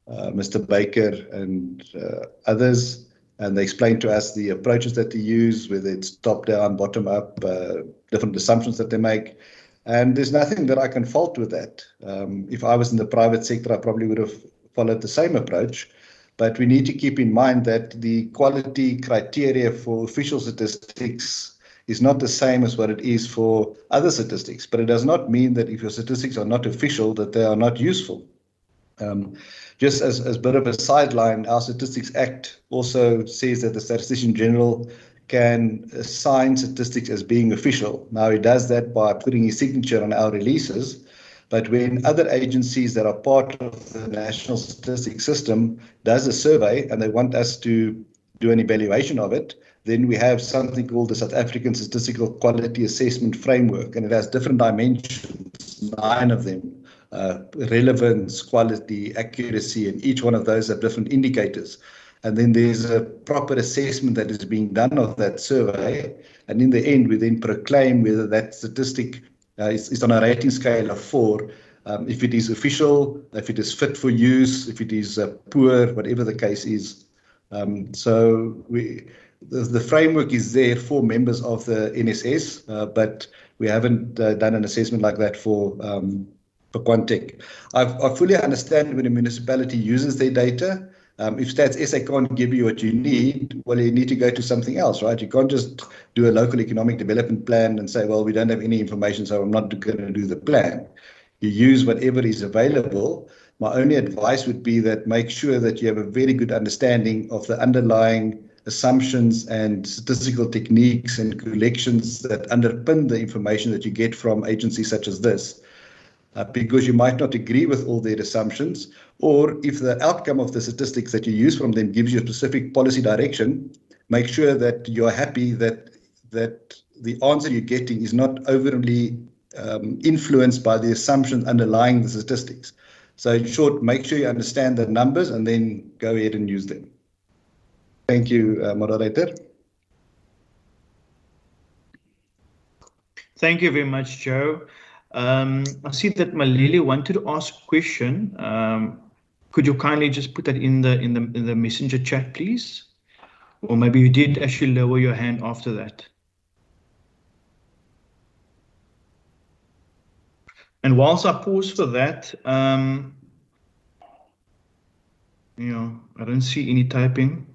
Mr. Baker and others, and they explained to us the approaches that they use, whether it's top-down, bottom-up, different assumptions that they make. And there's nothing that I can fault with that. If I was in the private sector, I probably would have followed the same approach. But we need to keep in mind that the quality criteria for official statistics is not the same as what it is for other statistics. But it does not mean that if your statistics are not official, that they are not useful. Just as a bit of a sideline, our Statistics Act also says that the Statistician General can assign statistics as being official. Now, he does that by putting his signature on our releases. But when other agencies that are part of the National Statistics System does a survey and they want us to do an evaluation of it, then we have something called the South African Statistical Quality Assessment Framework, and it has different dimensions, 9 of them. Relevance, quality, accuracy, and each one of those have different indicators. And then there's a proper assessment that is being done of that survey. And in the end, we then proclaim whether that statistic is on a rating scale of 4, if it is official, if it is fit for use, if it is poor, whatever the case is. So the framework is there for members of the NSS, but we haven't done an assessment like that for Quantec. I fully understand when a municipality uses their data. If Stats SA can't give you what you need, well, you need to go to something else, right? You can't just do a local economic development plan and say, well, we don't have any information, so I'm not going to do the plan. You use whatever is available. My only advice would be that make sure that you have a very good understanding of the underlying assumptions and statistical techniques and collections that underpin the information that you get from agencies such as this. Because you might not agree with all their assumptions, or if the outcome of the statistics that you use from them gives you a specific policy direction, make sure that you're happy that the answer you're getting is not overly influenced by the assumptions underlying the statistics. So in short, make sure you understand the numbers and then go ahead and use them. Thank you, moderator. Thank you very much, Joe. I see that Malili wanted to ask a question. Could you kindly just put that in the messenger chat, please? Or maybe you did actually lower your hand after that. And whilst I pause for that, I don't see any typing.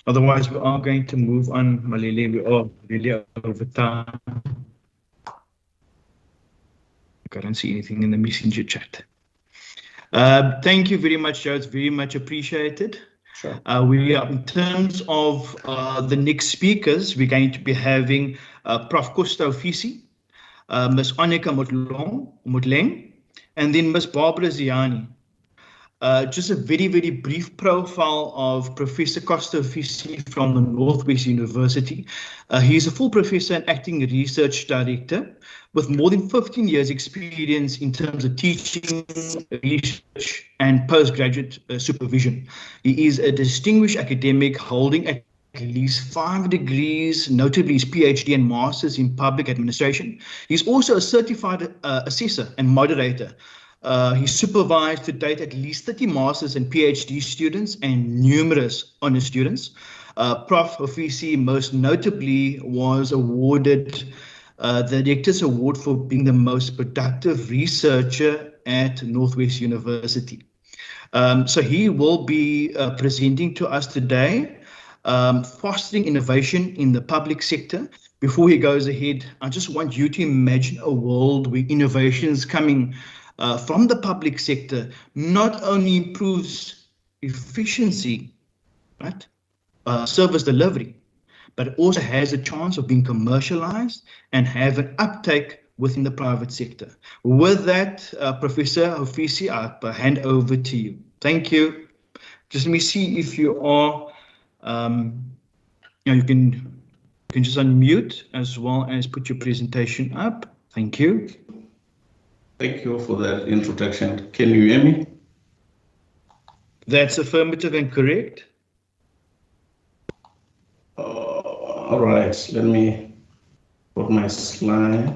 Otherwise, we are going to move on, Malili. We are really over time. I don't see anything in the messenger chat. Thank you very much, Joe. It's very much appreciated. Sure. We are, in terms of the next speakers, we're going to be having Prof. Costa Ofisi, Ms. Annika Motleng, and then Ms. Barbara Ziani. Just a very, very brief profile of Professor Costa Ofisi from the Northwest University. He's a full professor and acting research director with more than 15 years experience in terms of teaching, research, and postgraduate supervision. He is a distinguished academic holding at least 5 degrees, notably his PhD and Masters in Public Administration. He's also a certified assessor and moderator. He supervised to date at least 30 Masters and PhD students and numerous honor students. Prof. Ofisi most notably was awarded the Rector's Award for being the most productive researcher at Northwest University. So he will be presenting to us today, fostering innovation in the public sector. Before he goes ahead, I just want you to imagine a world where innovations coming from the public sector not only improves efficiency, right, service delivery, but it also has a chance of being commercialized and have an uptake within the private sector. With that, Professor Ofisi, I'll hand over to you. Thank you. Just let me see if you are, you can just unmute as well as put your presentation up. Thank you. Thank you for that introduction. Can you hear me? That's affirmative and correct. All right, let me put my slide.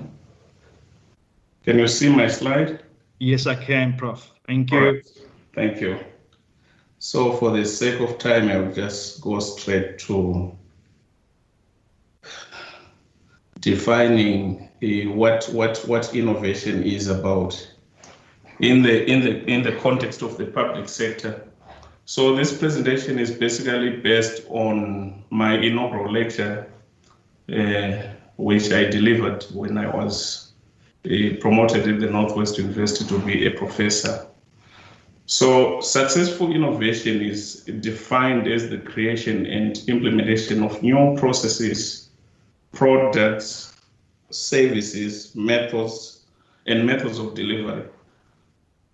Can you see my slide? Yes, I can, Prof. Thank you. Right. Thank you. So for the sake of time, I will just go straight to defining what innovation is about in the context of the public sector. So this presentation is basically based on my inaugural lecture, which I delivered when I was promoted at the Northwest University to be a professor. So successful innovation is defined as the creation and implementation of new processes, products, services, methods of delivery,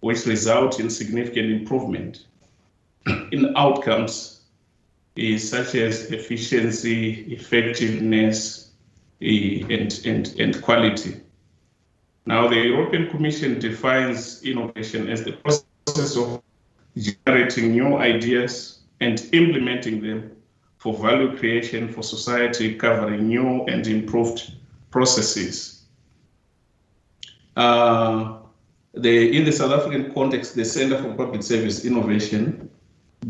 which result in significant improvement in outcomes such as efficiency, effectiveness, and quality. Now, the European Commission defines innovation as the process of generating new ideas and implementing them for value creation for society, covering new and improved processes. In the South African context, the Center for Public Service Innovation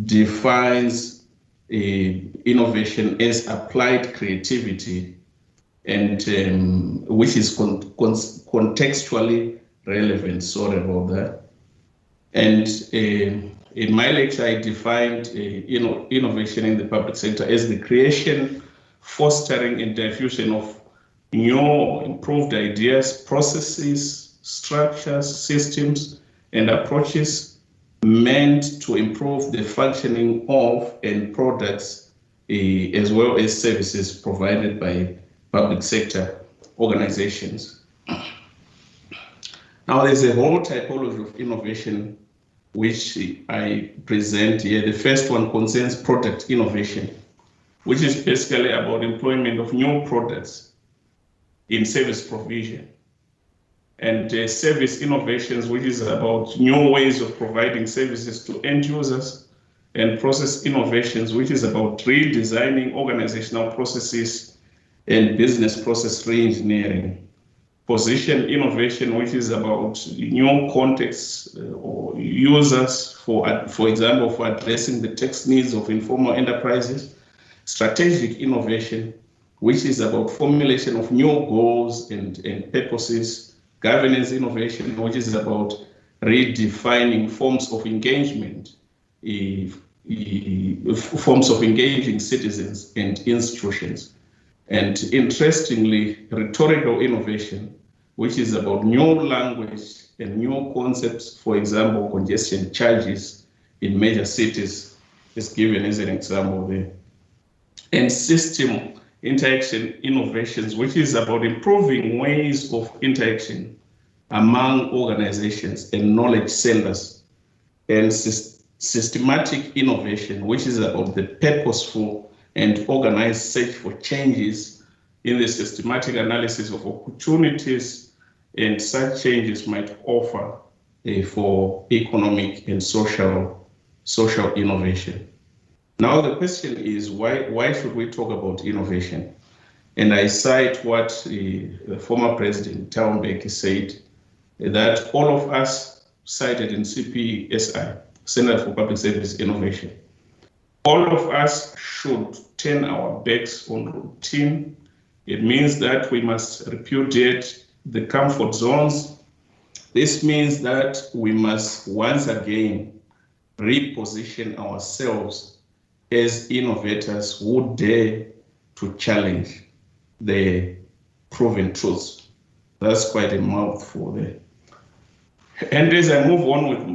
defines innovation as applied creativity, and which is contextually relevant. Sorry about that. And in my lecture, I defined innovation in the public sector as the creation, fostering, and diffusion of new improved ideas, processes, structures, systems, and approaches meant to improve the functioning of and products as well as services provided by public sector organizations. Now, there's a whole typology of innovation which I present here. The first one concerns product innovation, which is basically about employment of new products in service provision. And service innovations, which is about new ways of providing services to end users, and process innovations, which is about redesigning organizational processes and business process reengineering. Position innovation, which is about new contexts or users, for example, for addressing the tax needs of informal enterprises. Strategic innovation, which is about formulation of new goals and purposes. Governance innovation, which is about redefining forms of engagement, forms of engaging citizens and institutions. And interestingly, rhetorical innovation, which is about new language and new concepts, for example, congestion charges in major cities is given as an example there. And system interaction innovations, which is about improving ways of interaction among organizations and knowledge centers. And systematic innovation, which is about the purposeful and organized search for changes in the systematic analysis of opportunities, and such changes might offer for economic and social innovation. Now the question is, why should we talk about innovation? And I cite what the former President Thabo Mbeki said, that all of us cited in CPSI, Center for Public Service Innovation, all of us should turn our backs on routine. It means that we must repudiate the comfort zones. This means that we must once again reposition ourselves as innovators who dare to challenge the proven truths. That's quite a mouthful there. And as I move on with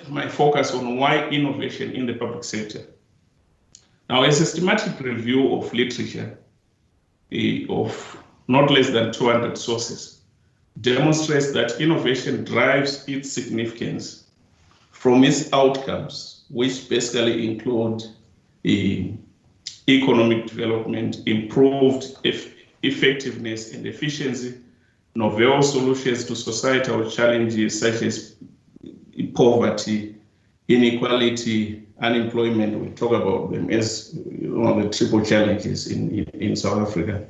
my focus on why innovation in the public sector. Now, a systematic review of literature of not less than 200 sources demonstrates that innovation drives its significance from its outcomes, which basically include economic development, improved effectiveness and efficiency, novel solutions to societal challenges such as poverty, inequality, unemployment. We talk about them as one of the triple challenges in South Africa.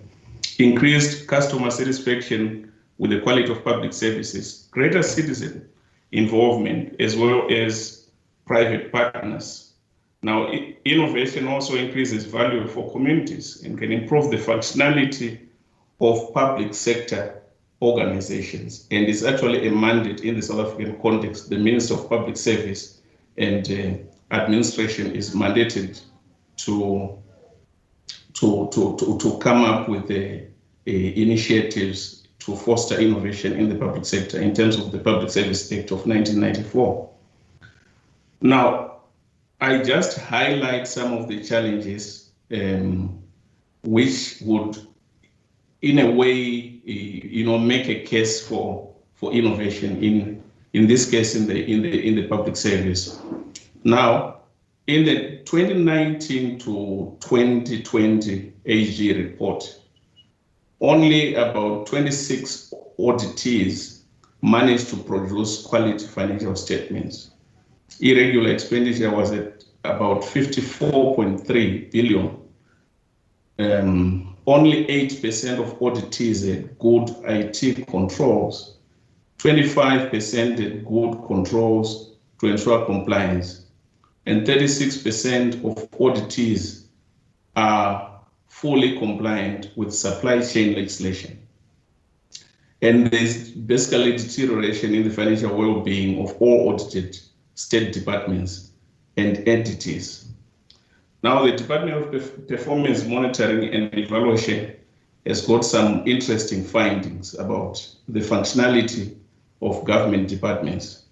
Increased customer satisfaction with the quality of public services, greater citizen involvement, as well as private partners. Now, innovation also increases value for communities and can improve the functionality of public sector organizations. And it's actually a mandate in the South African context. The Minister of Public Service and Administration is mandated to come up with initiatives to foster innovation in the public sector in terms of the Public Service Act of 1994. Now, I just highlight some of the challenges which would, in a way, make a case for innovation in this case in the public service. Now, in the 2019 to 2020 AG report, only about 26 auditees managed to produce quality financial statements. Irregular expenditure was at about 54.3 billion. Only 8% of auditees had good IT controls, 25% had good controls to ensure compliance, and 36% of auditees are fully compliant with supply chain legislation. And there's basically deterioration in the financial well-being of all audited state departments and entities. Now, the Department of Performance Monitoring and Evaluation has got some interesting findings about the functionality of government departments.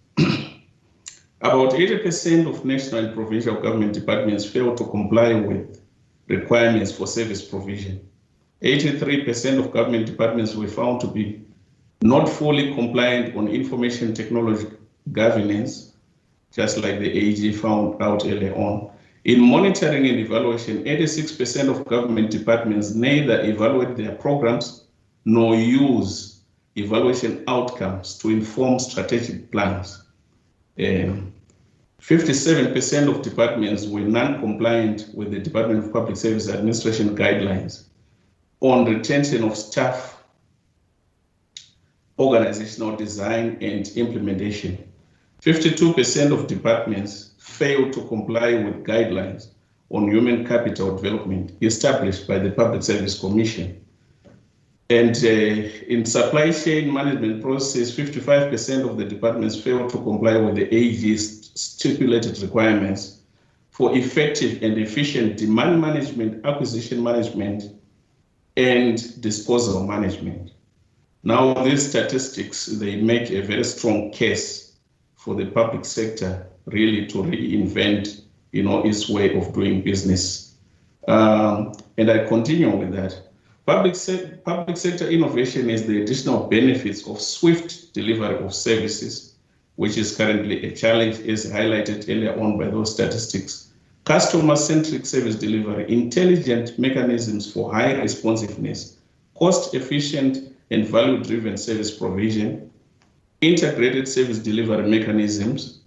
About 80% of national and provincial government departments fail to comply with requirements for service provision. 83% of government departments were found to be not fully compliant on information technology governance, just like the AG found out earlier on. In monitoring and evaluation, 86% of government departments neither evaluate their programs nor use evaluation outcomes to inform strategic plans. 57% of departments were non-compliant with the Department of Public Service Administration guidelines on retention of staff, organizational design, and implementation. 52% of departments failed to comply with guidelines on human capital development established by the Public Service Commission. And in supply chain management process, 55% of the departments failed to comply with the AG's stipulated requirements for effective and efficient demand management, acquisition management, and disposal management. Now, these statistics, they make a very strong case for the public sector really to reinvent, its way of doing business. And I continue with that. Public sector innovation is the additional benefits of swift delivery of services, which is currently a challenge, as highlighted earlier on by those statistics. Customer-centric service delivery, intelligent mechanisms for high responsiveness, cost-efficient and value-driven service provision, integrated service delivery mechanisms,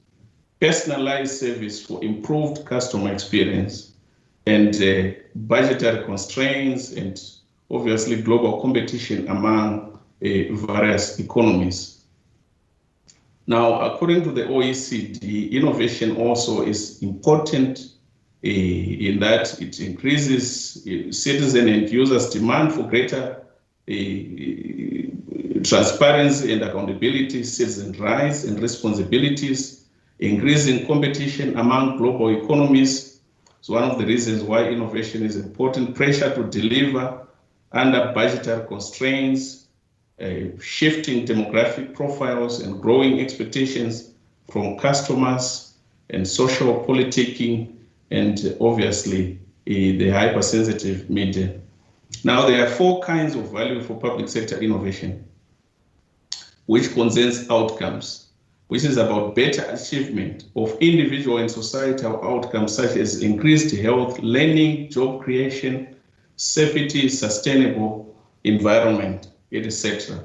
personalized service for improved customer experience, and budgetary constraints, and obviously global competition among various economies. Now, according to the OECD, innovation also is important in that it increases citizen and users' demand for greater transparency and accountability, citizen rights and responsibilities, increasing competition among global economies. So one of the reasons why innovation is important, pressure to deliver under budgetary constraints, shifting demographic profiles and growing expectations from customers, and social politicking, and obviously the hypersensitive media. Now, there are 4 kinds of value for public sector innovation, which concerns outcomes, which is about better achievement of individual and societal outcomes such as increased health, learning, job creation, safety, sustainable environment, etc.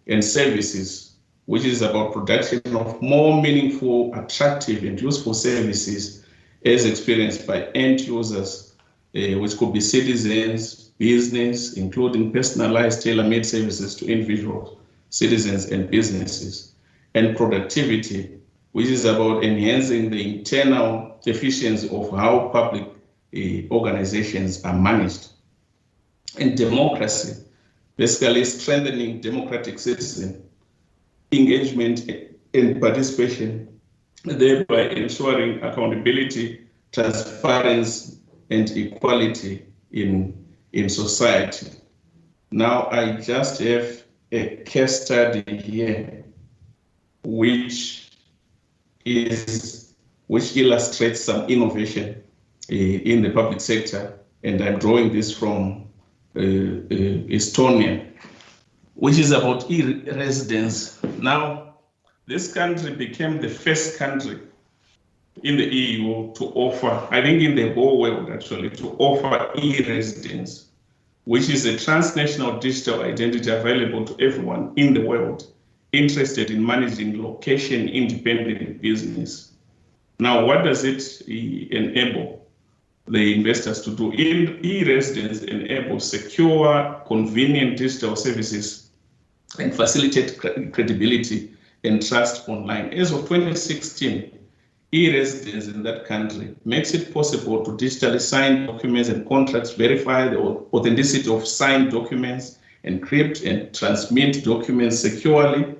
And services, which is about production of more meaningful, attractive, and useful services as experienced by end users, which could be citizens, business, including personalized tailor-made services to individuals, citizens, and businesses. And productivity, which is about enhancing the internal efficiency of how public organizations are managed. And democracy, basically strengthening democratic citizen engagement and participation, thereby ensuring accountability, transparency, and equality in society. Now, I just have a case study here, which illustrates some innovation in the public sector, and I'm drawing this from Estonia, which is about e-residence. Now, this country became the first country in the EU to offer, I think in the whole world actually, to offer e-residence, which is a transnational digital identity available to everyone in the world interested in managing location-independent business. Now, what does it enable the investors to do? E-residence enables secure, convenient digital services and facilitate credibility and trust online. As of 2016, e-residents in that country, makes it possible to digitally sign documents and contracts, verify the authenticity of signed documents, encrypt and transmit documents securely,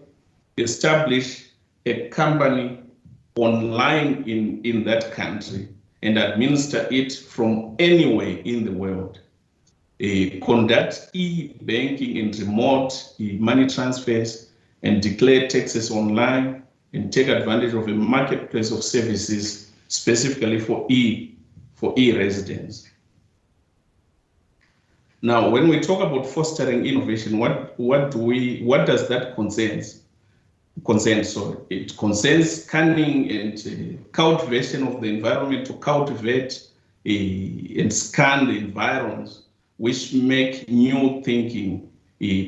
establish a company online in that country, and administer it from anywhere in the world. Conduct e-banking and remote money transfers, and declare taxes online, and take advantage of a marketplace of services specifically for e-residents. Now, when we talk about fostering innovation, what does that concern? It concerns scanning and cultivation of the environment to cultivate and scan the environs which make new thinking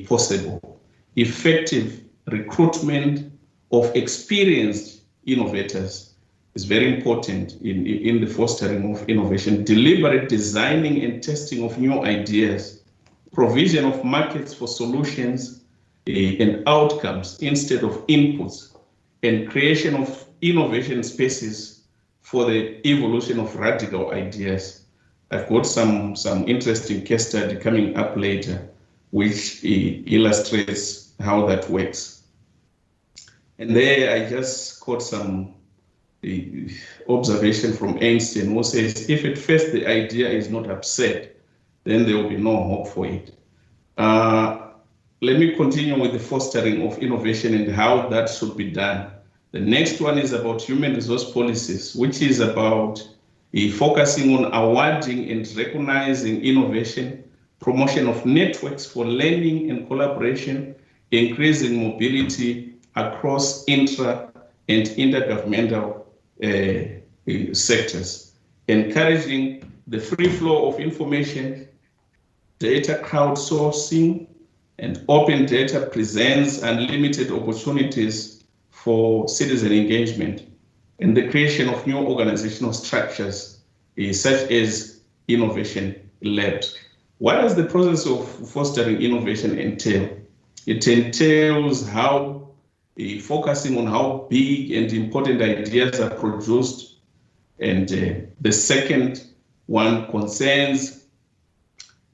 possible. Effective recruitment of experienced innovators is very important in the fostering of innovation. Deliberate designing and testing of new ideas, provision of markets for solutions and outcomes instead of inputs, and creation of innovation spaces for the evolution of radical ideas. I've got some interesting case study coming up later, which illustrates how that works. And there I just quote some observation from Einstein, who says, if at first the idea is not upset, then there will be no hope for it. Let me continue with the fostering of innovation and how that should be done. The next one is about human resource policies, which is about focusing on awarding and recognizing innovation, promotion of networks for learning and collaboration, increasing mobility across intra and intergovernmental sectors, encouraging the free flow of information, data crowdsourcing, and open data presents unlimited opportunities for citizen engagement, and the creation of new organizational structures such as innovation labs. What does the process of fostering innovation entail? It entails how focusing on how big and important ideas are produced, and the second one concerns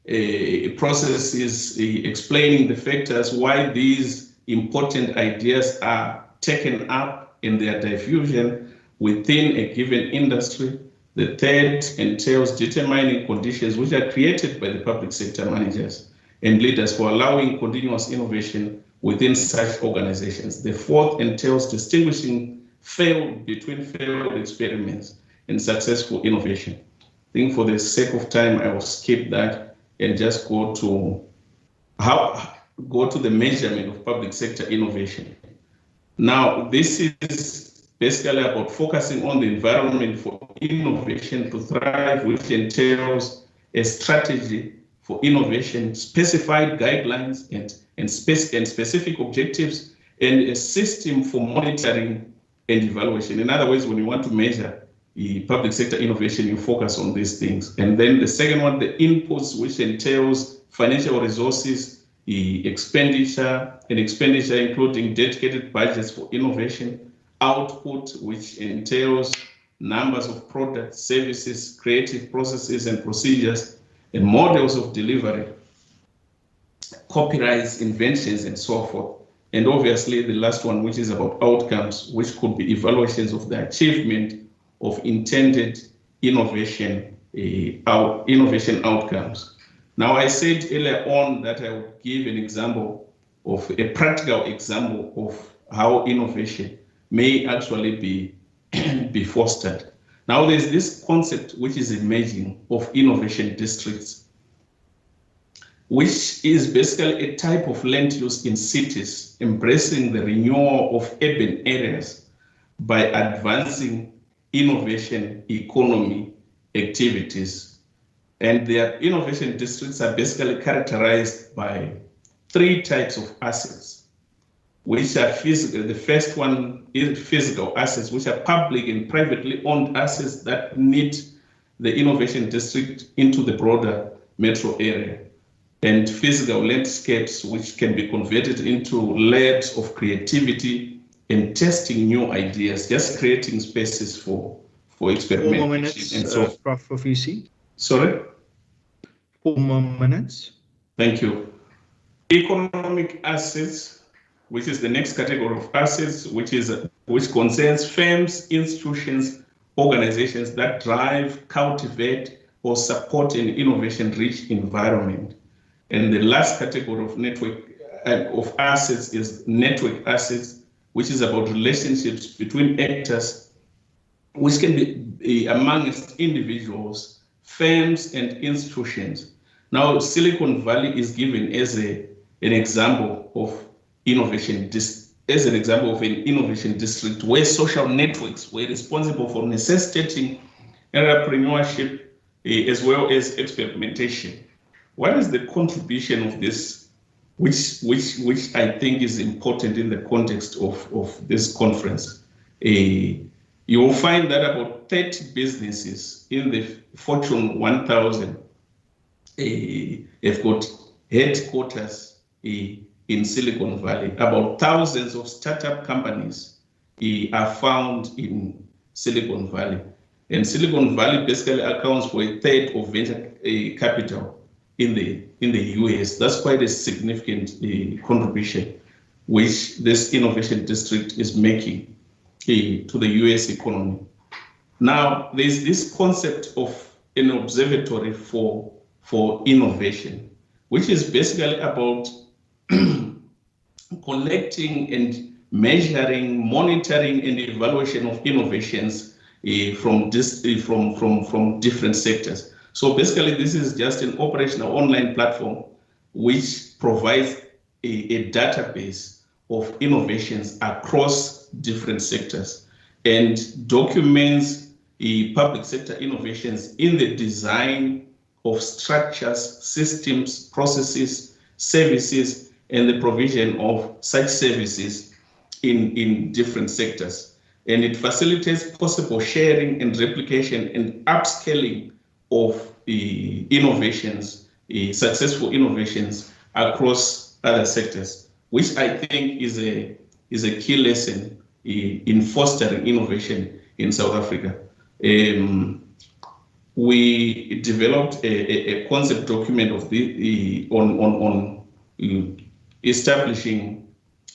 a process is explaining the factors why these important ideas are taken up in their diffusion within a given industry. The third entails determining conditions which are created by the public sector managers and leaders for allowing continuous innovation within such organizations. The fourth entails distinguishing between failed experiments and successful innovation. I think for the sake of time, I will skip that and just go to the measurement of public sector innovation. Now, this is basically about focusing on the environment for innovation to thrive, which entails a strategy for innovation, specified guidelines and specific objectives, and a system for monitoring and evaluation. In other words, when you want to measure the public sector innovation, you focus on these things. And then the second one, the inputs, which entails financial resources, the expenditure including dedicated budgets for innovation, output, which entails numbers of products, services, creative processes and procedures, and models of delivery, copyrights, inventions, and so forth. And obviously the last one, which is about outcomes, which could be evaluations of the achievement of intended innovation outcomes. Now, I said earlier on that I would give an example of a practical example of how innovation may actually be fostered. Now, there's this concept which is emerging of innovation districts, which is basically a type of land use in cities, embracing the renewal of urban areas by advancing innovation economy activities. And their innovation districts are basically characterized by three types of assets, which are physical. The first one is physical assets, which are public and privately owned assets that knit the innovation district into the broader metro area, and physical landscapes, which can be converted into labs of creativity, and testing new ideas, just creating spaces for experimentation. 4 more minutes, and so Prof. Profisi. Sorry? 4 more minutes. Thank you. Economic assets, which is the next category of assets, which concerns firms, institutions, organizations that drive, cultivate, or support an innovation-rich environment. And the last category of network of assets is network assets, which is about relationships between actors, which can be amongst individuals, firms, and institutions. Now, Silicon Valley is given as an example of innovation, as an example of an innovation district where social networks were responsible for necessitating entrepreneurship as well as experimentation. What is the contribution of this, which I think is important in the context of this conference? You will find that about 30 businesses in the Fortune 1000 have got headquarters in Silicon Valley. About thousands of startup companies are found in Silicon Valley. And Silicon Valley basically accounts for a third of venture capital in the US. That's quite a significant contribution which this innovation district is making to the US economy. Now, there's this concept of an observatory for innovation, which is basically about collecting and measuring, monitoring, and evaluation of innovations from different sectors. So basically, this is just an operational online platform which provides a database of innovations across different sectors and documents public sector innovations in the design of structures, systems, processes, services, and the provision of such services in different sectors. And it facilitates possible sharing and replication and upscaling of innovations, successful innovations across other sectors, which I think is a key lesson in fostering innovation in South Africa. We developed a concept document of on establishing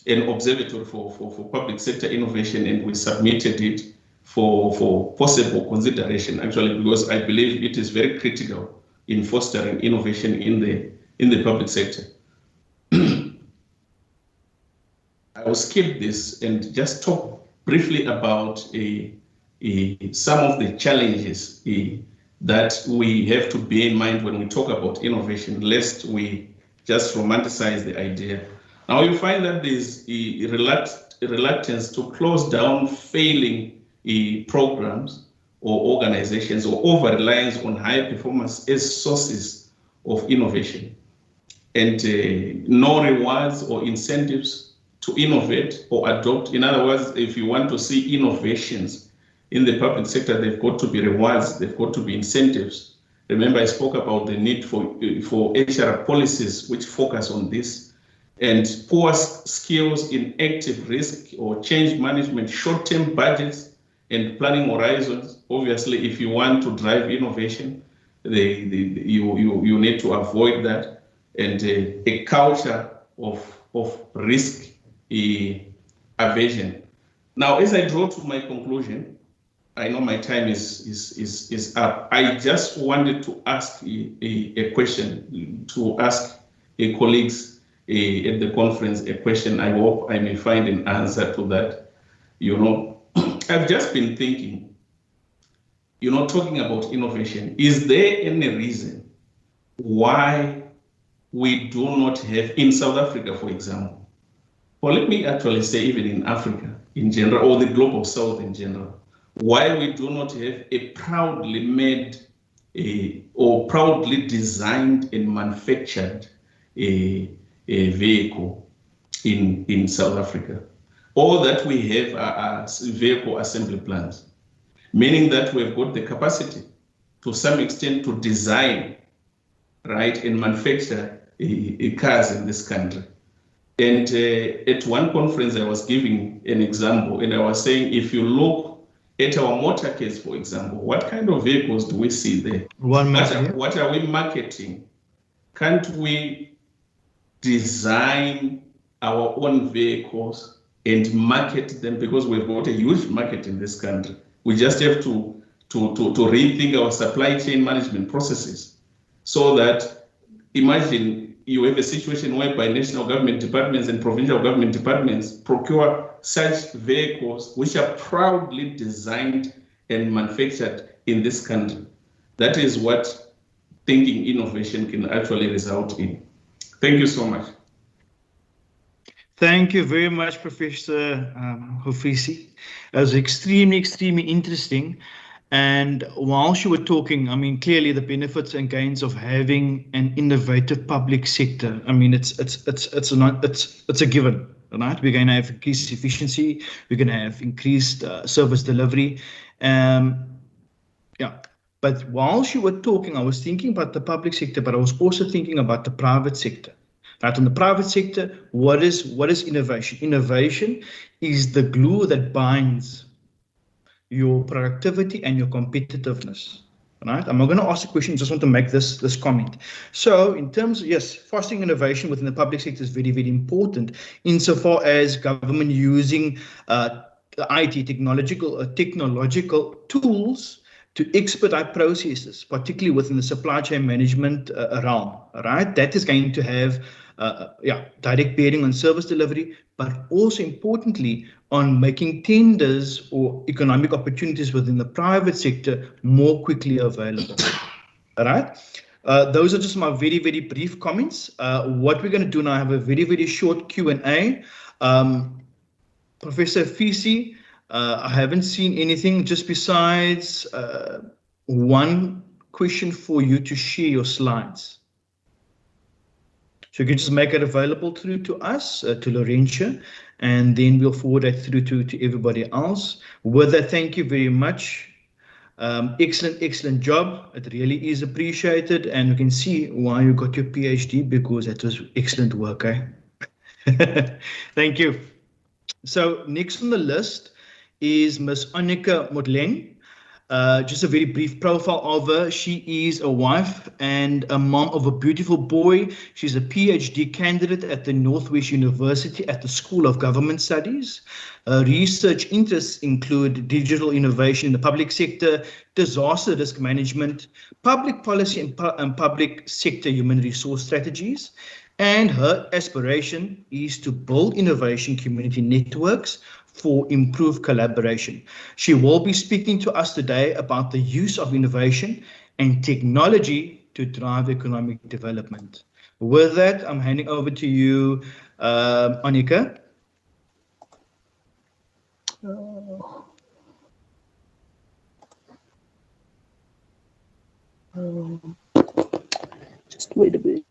an observatory for public sector innovation, and we submitted it for possible consideration, actually, because I believe it is very critical in fostering innovation in the public sector. I will skip this and just talk briefly about some of the challenges that we have to bear in mind when we talk about innovation, lest we just romanticize the idea. Now you find that there's a reluctance to close down failing programs or organizations, or over-reliance on high performance as sources of innovation, and no rewards or incentives to innovate or adopt. In other words, if you want to see innovations in the public sector, they've got to be rewards, they've got to be incentives. Remember, I spoke about the need for HR policies which focus on this, and poor skills in active risk or change management, short-term budgets, and planning horizons. Obviously, if you want to drive innovation, you need to avoid that, and a culture of risk aversion. Now, as I draw to my conclusion, I know my time is up. I just wanted to ask a question, to ask colleagues at the conference a question. I hope I may find an answer to that. You know, I've just been thinking, you know, talking about innovation, is there any reason why we do not have, in South Africa, for example, or let me actually say even in Africa in general, or the global South in general, why we do not have a proudly made or proudly designed and manufactured a vehicle in South Africa? All that we have are vehicle assembly plants, meaning that we've got the capacity to some extent to design, right, and manufacture cars in this country. And at one conference, I was giving an example, and I was saying, if you look at our motorcades, for example, what kind of vehicles do we see there? What are we marketing? Can't we design our own vehicles and market them? Because we've got a huge market in this country. We just have to rethink our supply chain management processes, so that, imagine you have a situation whereby national government departments and provincial government departments procure such vehicles which are proudly designed and manufactured in this country. That is what thinking innovation can actually result in. Thank you so much. Thank you very much, Professor Hofisi. That was extremely, extremely interesting. And whilst you were talking, I mean, clearly the benefits and gains of having an innovative public sector. I mean, it's a given, right? We're going to have increased efficiency. We're going to have increased service delivery. Yeah. But whilst you were talking, I was thinking about the public sector, but I was also thinking about the private sector. Right? In the private sector, what is innovation? Innovation is the glue that binds your productivity and your competitiveness. Right? I'm not going to ask a question, just want to make this comment. So in terms of, yes, fostering innovation within the public sector is very, very important insofar as government using IT, technological tools to expedite processes, particularly within the supply chain management realm. Right? That is going to have direct bearing on service delivery, but also importantly on making tenders or economic opportunities within the private sector more quickly available. All right. Those are just my very, very brief comments. What we're going to do now, I have a very, very short Q&A. Professor Fisi, I haven't seen anything just besides one question for you to share your slides. So you can just make it available through to us, to Laurentia, and then we'll forward that through to everybody else. With that, thank you very much. Excellent job. It really is appreciated, and you can see why you got your PhD, because that was excellent work. Thank you. So next on the list is Ms. Annika Modleng. Just a very brief profile of her. She is a wife and a mom of a beautiful boy. She's a PhD candidate at the Northwest University at the School of Government Studies. Research interests include digital innovation in the public sector, disaster risk management, public policy and public sector human resource strategies. And her aspiration is to build innovation community networks for improved collaboration. She will be speaking to us today about the use of innovation and technology to drive economic development. With that, I'm handing over to you, Annika. Just wait a bit.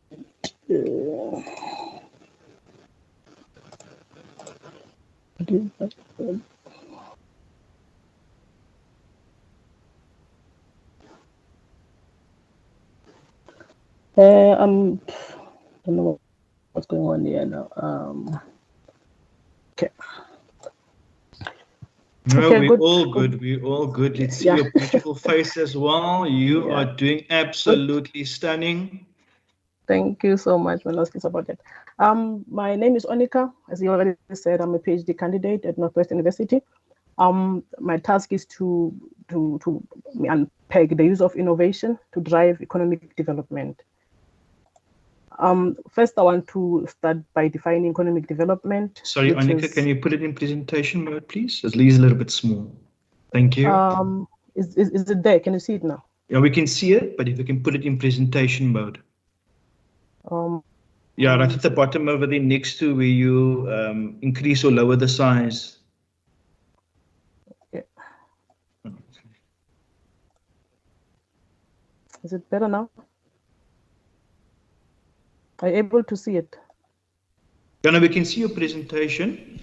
I don't know what's going on here now. Okay. No, okay, we're all good. We're all good. Let's see your beautiful face as well. You are doing absolutely stunning. Thank you so much, Meloskis, about that. My name is Onika. As you already said, I'm a PhD candidate at Northwest University. My task is to unpack the use of innovation to drive economic development. First, I want to start by defining economic development. Sorry, Annika, can you put it in presentation mode, please? At least a little bit small. Thank you. Is it there? Can you see it now? Yeah, we can see it, but if you can put it in presentation mode. Yeah, right at the bottom over there next to where you increase or lower the size. Okay. Is it better now? Are you able to see it? Yeah, no, we can see your presentation.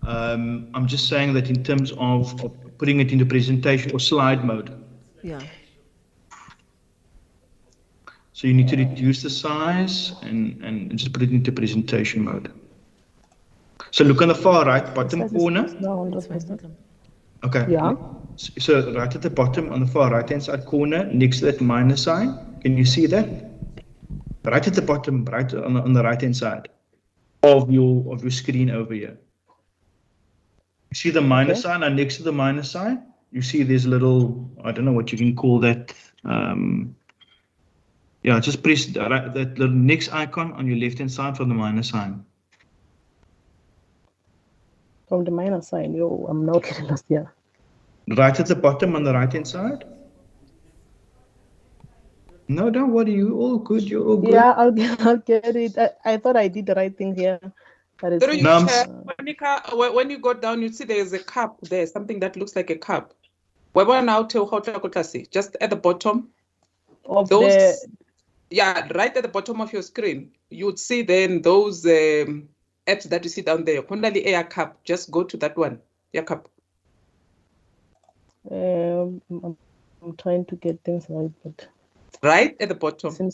I'm just saying that in terms of putting it into presentation or slide mode. Yeah. So you need to reduce the size and just put it into presentation mode. So look on the far right bottom corner. No, 100%. Okay. Yeah. So right at the bottom on the far right hand side corner, next to that minus sign, can you see that? Right at the bottom, right on the right hand side of your screen over here. You see the minus sign, and next to the minus sign, you see this little, I don't know what you can call that. Yeah, just press that little next icon on your left hand side from the minus sign. From the minus sign, yo, I'm not getting lost here. Right at the bottom on the right hand side. No, don't worry, you're all good. You're all good. Yeah, I'll get it. I thought I did the right thing here. But it's Through you, Chair, Monica, when you go down, you see there is a cup there, something that looks like a cup. Just at the bottom of those, yeah, right at the bottom of your screen, you would see then those apps that you see down there. Kundali Air Cup, just go to that one. Air Cup. I'm trying to get things right, but right at the bottom.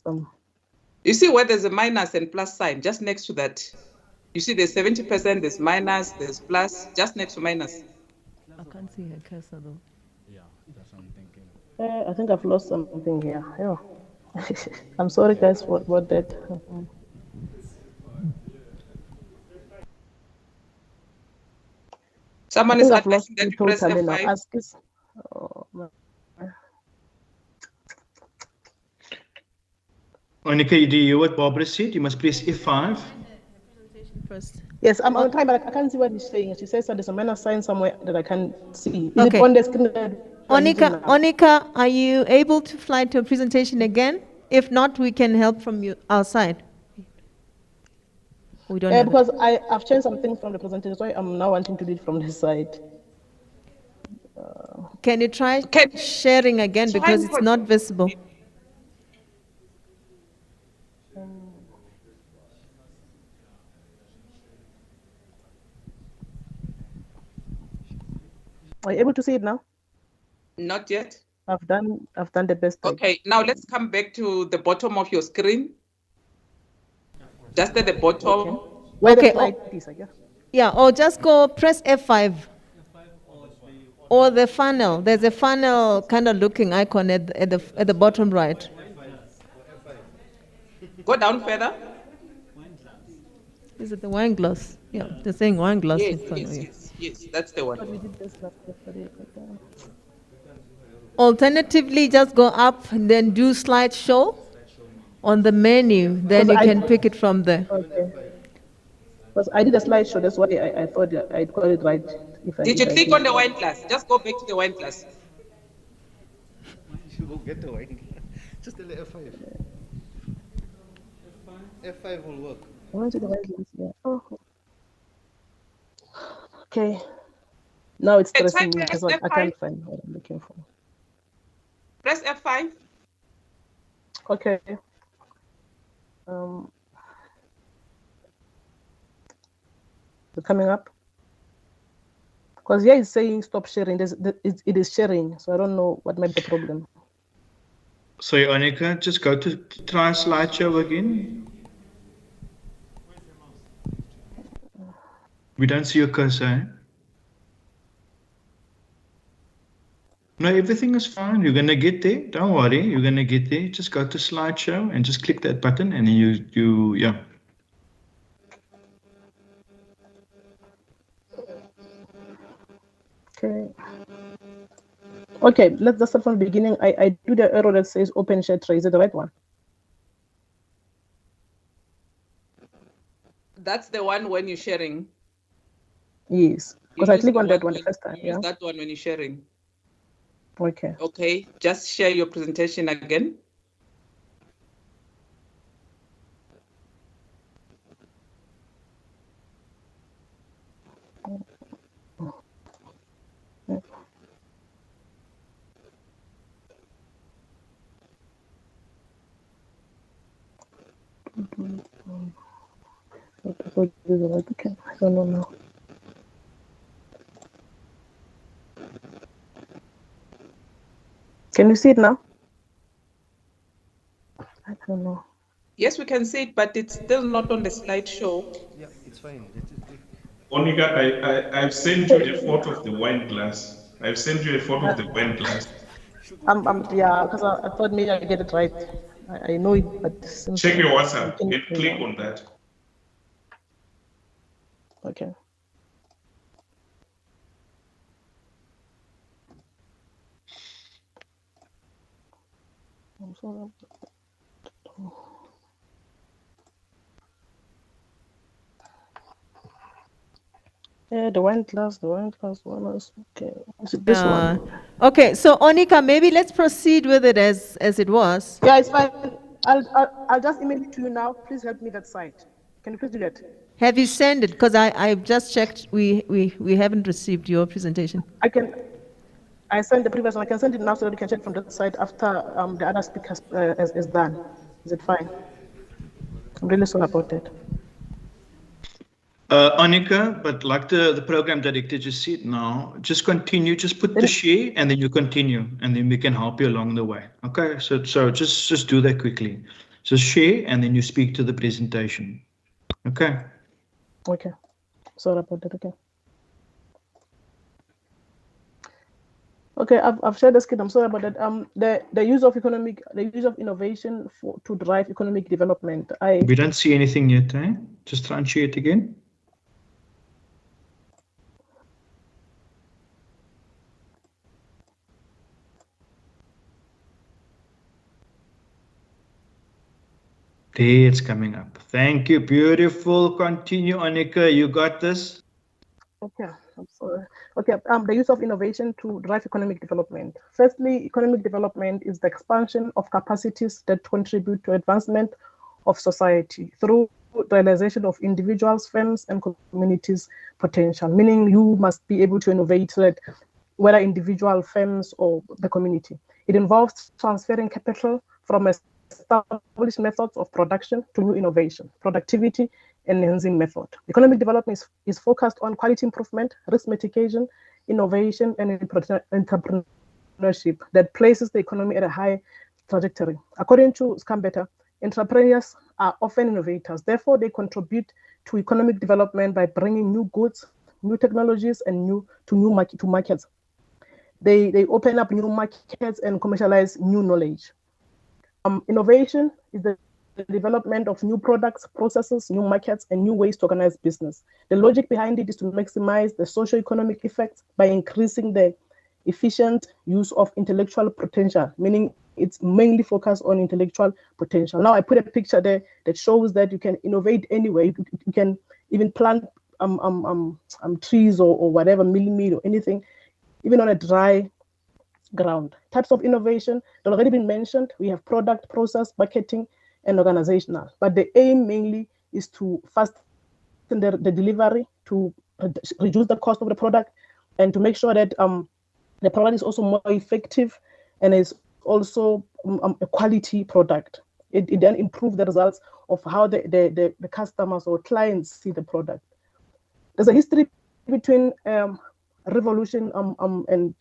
You see where there's a minus and plus sign, just next to that. You see there's 70%, there's minus, there's plus, just next to minus. I can't see her cursor though. Yeah, that's what I'm thinking. I think I've lost something here. Yeah. I'm sorry guys for that. Someone is advising that you press F5. Monica, do you hear what Barbara said? You must press F5. First. Yes, I'm on time, but I can't see what he's saying. She says there's a minus sign somewhere that I can't see. Is Okay. it on the screen? Onika, are you able to fly to a presentation again? If not, we can help from you outside. We don't because I've changed some things from the presentation, so I'm now wanting to do it from this side. Can you try sharing again because it's not visible? Are you able to see it now? Not yet. I've done the best. Okay, now let's come back to the bottom of your screen. Just at the bottom. Okay. Yeah, or just go press F5. Or the funnel. There's a funnel kind of looking icon at the bottom right. Go down further. Is it the wine glass? Yeah, they're saying wine glass in front of you. Yes, that's the one. Alternatively, just go up and then do slideshow on the menu. Then you can pick it from there. Okay. Because I did a slideshow, that's why I thought I'd got it right. Did you click on the wine glass? Just go back to the wine glass. You will get the wine glass. Just tell the F5. F5 will work. I went to the wine glass, yeah. Oh. Okay. Now it's stressing me because I can't find what I'm looking for. Press F5. Okay. Is it coming up? Because here it's saying stop sharing. It is sharing, so I don't know what might be the problem. So Annika, just go to try slideshow again. We don't see your cursor. No, everything is fine. You're gonna get there. Don't worry. You're gonna get there. Just go to slideshow and just click that button, and yeah. Okay. Okay, let's just start from the beginning. I do the arrow that says open share tray. Is it the right one? That's the one when you're sharing. Yes, because I click on that one the first time. Use that one when you're sharing. Okay. Okay, just share your presentation again. Okay, I don't know now. Can you see it now? I don't know. Yes, we can see it, but it's still not on the slideshow. Yeah, it's fine. Onika, I've sent you a photo of the wine glass. I've sent you a photo of the wine glass. Yeah, because I thought maybe I get it right. I know it, but since Check your WhatsApp and click on that. Okay. I'm sorry. Yeah, the wine glass one is okay. Is it this one? Okay, so Onika, maybe let's proceed with it as it was. Yeah, it's fine. I'll just email it to you now. Please help me that site. Can you please do that? Have you sent it? Because I've just checked. We haven't received your presentation. I sent the previous one. I can send it now so that you can check from the site after the other speaker is done. Is it fine? I'm really sorry about that. Annika, but like the program director just said now, just continue, just put the share and then you continue and then we can help you along the way. Okay, so just do that quickly. Just share and then you speak to the presentation. Okay. Okay. Sorry about that. Okay. Okay, I've shared the screen. I'm sorry about that. The use of innovation to drive economic development. We don't see anything yet, eh? Just try and share it again. There, it's coming up. Thank you. Beautiful. Continue, Annika. You got this. Okay, I'm sorry. Okay, the use of innovation to drive economic development. Firstly, economic development is the expansion of capacities that contribute to advancement of society through realization of individuals, firms, and communities' potential, meaning you must be able to innovate that whether individual firms or the community. It involves transferring capital from established methods of production to new innovation, productivity, enhancing method. Economic development is focused on quality improvement, risk mitigation, innovation, and entrepreneurship that places the economy at a high trajectory. According to Scambetta, entrepreneurs are often innovators. Therefore, they contribute to economic development by bringing new goods, new technologies, and to markets. They open up new markets and commercialize new knowledge. Innovation is the development of new products, processes, new markets, and new ways to organize business. The logic behind it is to maximize the socioeconomic effects by increasing the efficient use of intellectual potential, meaning it's mainly focused on intellectual potential. Now I put a picture there that shows that you can innovate anyway. You can even plant trees or whatever, meal or anything, even on a dry ground. Types of innovation that already been mentioned. We have product, process, marketing, and organizational. But the aim mainly is to fasten the delivery, to reduce the cost of the product, and to make sure that the product is also more effective and is also a quality product. It then improves the results of how the customers or clients see the product. There's a history between revolution and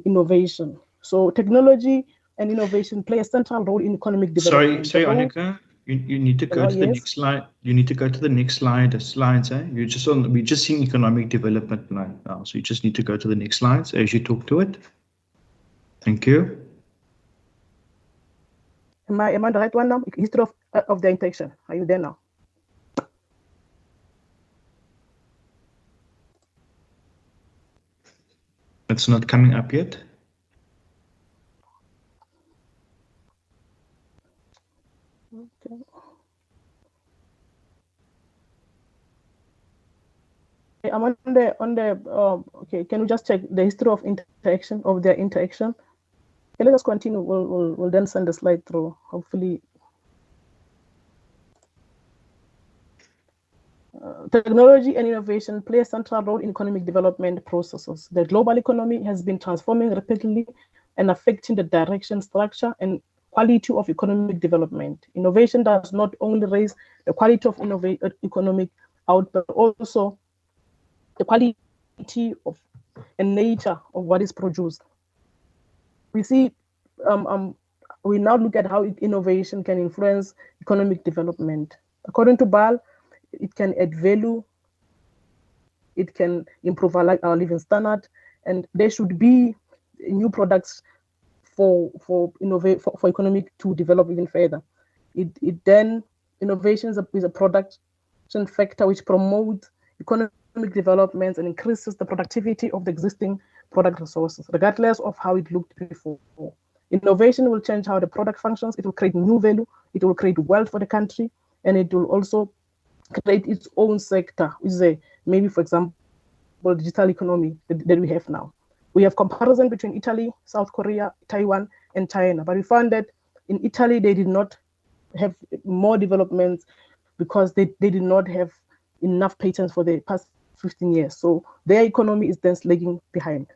innovation. So technology and innovation play a central role in economic development. Sorry, Annika, you need to go to the next slide. You need to go to the next slide. The slides, eh? We're just seeing economic development now. So you just need to go to the next slides as you talk to it. Thank you. Am I the right one now? History of the interaction. Are you there now? It's not coming up yet. Okay. I'm on the okay. Can you just check the history of interaction of their interaction? Okay, let us continue. We'll then send the slide through. Hopefully, technology and innovation play a central role in economic development processes. The global economy has been transforming rapidly and affecting the direction, structure, and quality of economic development. Innovation does not only raise the quality of economic output, but also the quality of and nature of what is produced. We see, we now look at how innovation can influence economic development. According to BAL, it can add value it can improve our living standard, and there should be new products for economic to develop even further. It then innovation is a production factor which promotes economic development and increases the productivity of the existing product resources, regardless of how it looked before. Innovation will change how the product functions. It will create new value. It will create wealth for the country, and it will also create its own sector, which is maybe, for example, digital economy that we have now. We have comparison between Italy, South Korea, Taiwan, and China, but we found that in Italy they did not have more developments because they did not have enough patents for the past 15 years. So their economy is then lagging behind.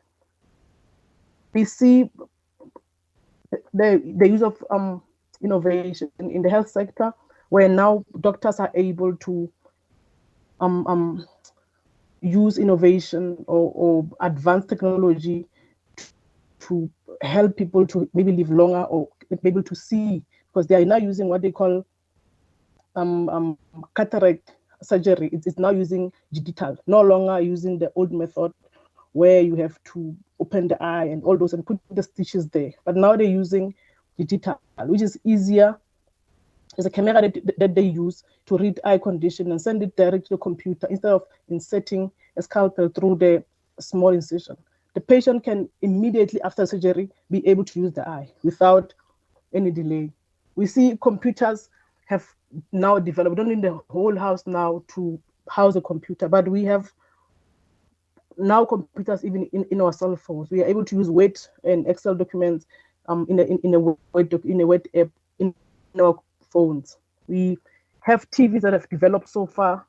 We see the use of innovation in the health sector, where now doctors are able to use innovation or advanced technology to help people to maybe live longer or be able to see, because they are now using what they call cataract surgery. It's now using digital, no longer using the old method where you have to open the eye and all those and put the stitches there. But now they're using digital, which is easier. There's a camera that they use to read eye condition and send it direct to the computer instead of inserting a scalpel through the small incision. The patient can immediately after surgery be able to use the eye without any delay. We see computers have now developed. We don't need the whole house now to house a computer, but we have now computers even in our cell phones. We are able to use Word and Excel documents in a Word app in our phones. We have TVs that have developed so far.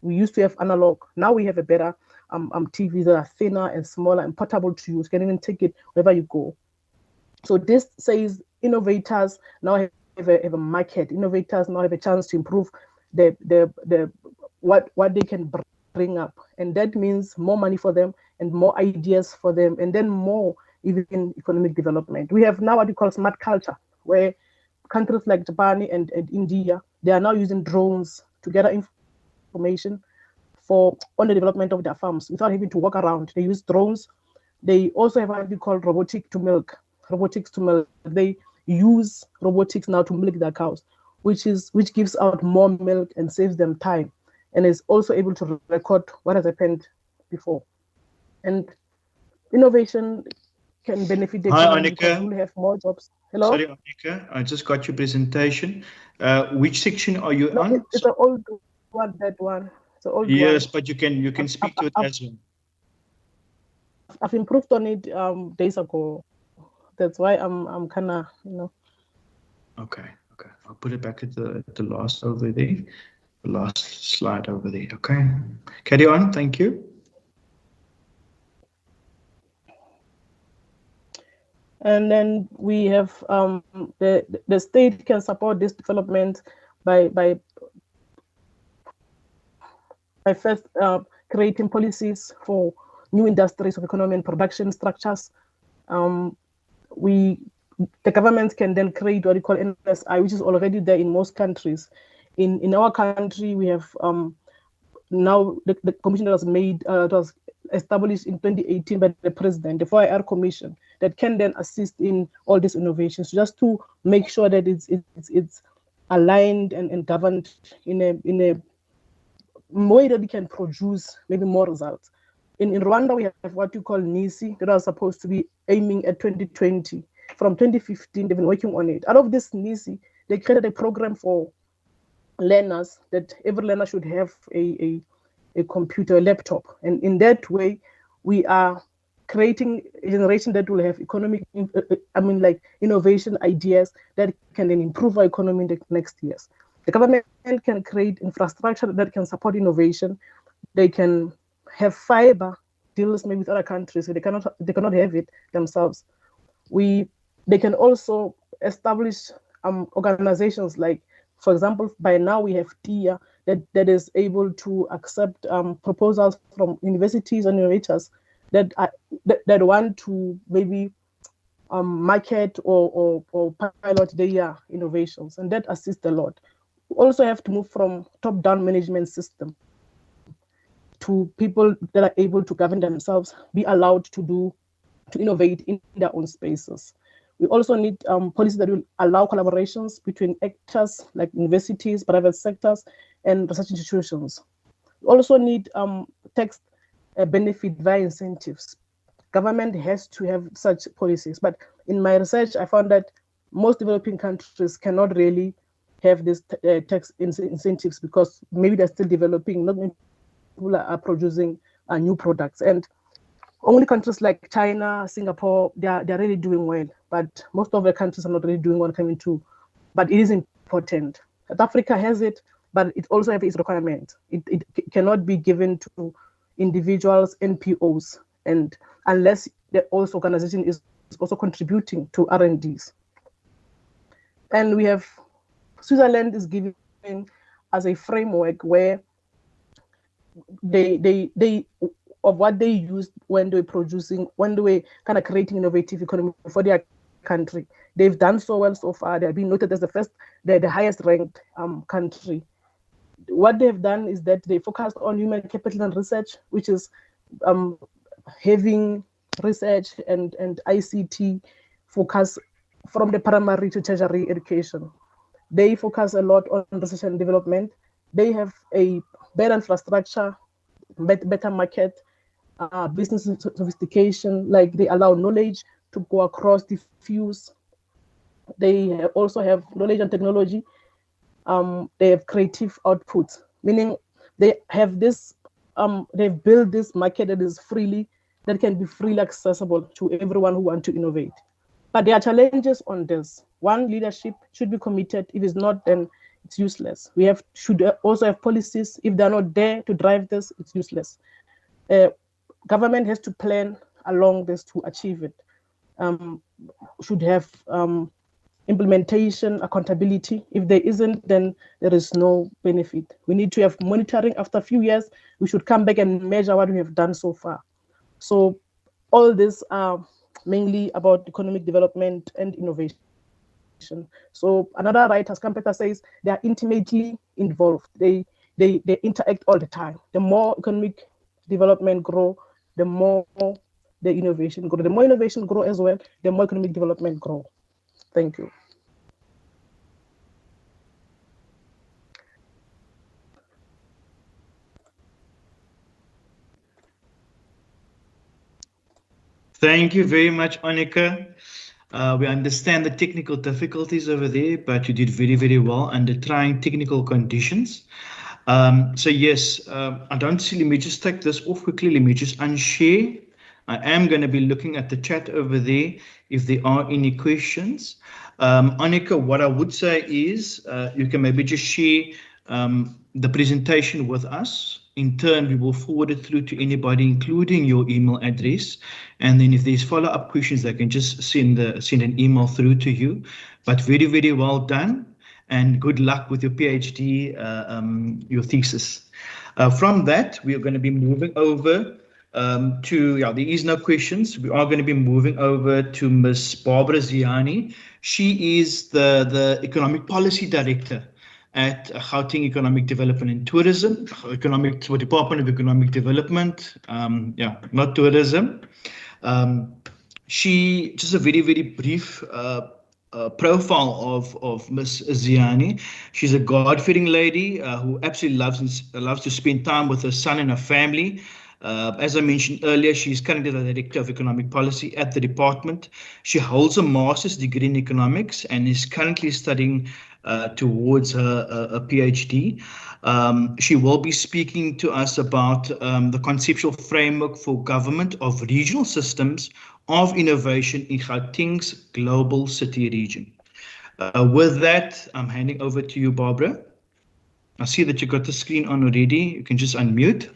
We used to have analog. Now we have a better TVs that are thinner and smaller and portable to use. You can even take it wherever you go. So this says innovators now have a market. Innovators now have a chance to improve what they can bring up, and that means more money for them and more ideas for them, and then more even economic development. We have now what we call smart culture, where countries like Japan and India, they are now using drones to gather information on the development of their farms without having to walk around. They use drones. They also have what we call robotics to milk. They use robotics now to milk their cows, which gives out more milk and saves them time, and is also able to record what has happened before. And innovation can benefit the economy because we'll have more jobs. Hello? Sorry, Annika, I just got your presentation. Which section are you on? It's an old one, that one. It's an old one. Yes, but you can speak to it as well. I've improved on it days ago. That's why I'm kind of, Okay. I'll put it back at the last over there. The last slide over there. Okay. Carry on. Thank you. And then we have the state can support this development by first creating policies for new industries of economy and production structures. The government can then create what we call NSI, which is already there in most countries. In our country, we have now the commission that was made, it was established in 2018 by the president, the 4IR commission, that can then assist in all these innovations, just to make sure that it's aligned and governed in a way that we can produce maybe more results. In Rwanda, we have what you call NISI that was supposed to be aiming at 2020. From 2015, they've been working on it. Out of this NISI, they created a program for learners that every learner should have a computer, a laptop. And in that way, we are creating a generation that will have innovation ideas that can then improve our economy in the next years. The government can create infrastructure that can support innovation. They can have fiber deals maybe with other countries, so they cannot have it themselves. They can also establish organizations like, for example, by now we have TIA that is able to accept proposals from universities and innovators that want to maybe market or pilot their innovations, and that assists a lot. We also have to move from top-down management system to people that are able to govern themselves be allowed to innovate in their own spaces. We also need policies that will allow collaborations between actors like universities, private sectors, and research institutions. We also need tax benefit via incentives. Government has to have such policies, but in my research, I found that most developing countries cannot really have these tax incentives because maybe they're still developing, not many people are producing new products. And only countries like China, Singapore, they're really doing well, but most of the countries are not really doing well coming to, but it is important. South Africa has it, but it also has its requirement. It cannot be given to individuals, NPOs, and unless the also organization is also contributing to R&Ds. And we have Switzerland is giving as a framework where they of what they used when they were kind of creating innovative economy for their country. They've done so well so far. They've been noted as the highest ranked country. What they've done is that they focused on human capital and research, which is having research and ICT focus from the primary to tertiary education. They focus a lot on research and development. They have a better infrastructure, better market, business sophistication, like they allow knowledge to go across, diffuse. They also have knowledge and technology. They have creative outputs, meaning they have this, they've built this market that can be freely accessible to everyone who wants to innovate. But there are challenges on this. One, leadership should be committed. If it's not, then it's useless. We should also have policies. If they're not there to drive this, it's useless. Government has to plan along this to achieve it. Should have implementation, accountability. If there isn't, then there is no benefit. We need to have monitoring after a few years. We should come back and measure what we have done so far. So all this are mainly about economic development and innovation. So another writer, Skampeter, says they are intimately involved. They interact all the time. The more economic development grow, the more the innovation grow. The more innovation grow as well, the more economic development grow. Thank you. Thank you very much, Annika. We understand the technical difficulties over there, but you did very, very well under trying technical conditions. So yes, I don't see, let me just take this off quickly. Let me just unshare. I am going to be looking at the chat over there if there are any questions. Annika, what I would say is you can maybe just share the presentation with us. In turn, we will forward it through to anybody, including your email address. And then if there's follow-up questions, they can just send an email through to you. But very, very well done. And good luck with your PhD, your thesis. From that, we are going to be moving over to, there is no questions. We are going to be moving over to Ms. Barbara Ziani. She is the Economic Policy Director at Gauteng Economic Development and Tourism, Department of Economic Development, not tourism. She, just a very, very brief profile of Ms. Ziani. She's a God-fearing lady who absolutely loves to spend time with her son and her family. As I mentioned earlier, she is currently the Director of Economic Policy at the department. She holds a master's degree in economics and is currently studying towards a PhD. She will be speaking to us about the conceptual framework for government of regional systems of innovation in Gauteng's global city region. With that, I'm handing over to you, Barbara. I see that you got the screen on already. You can just unmute.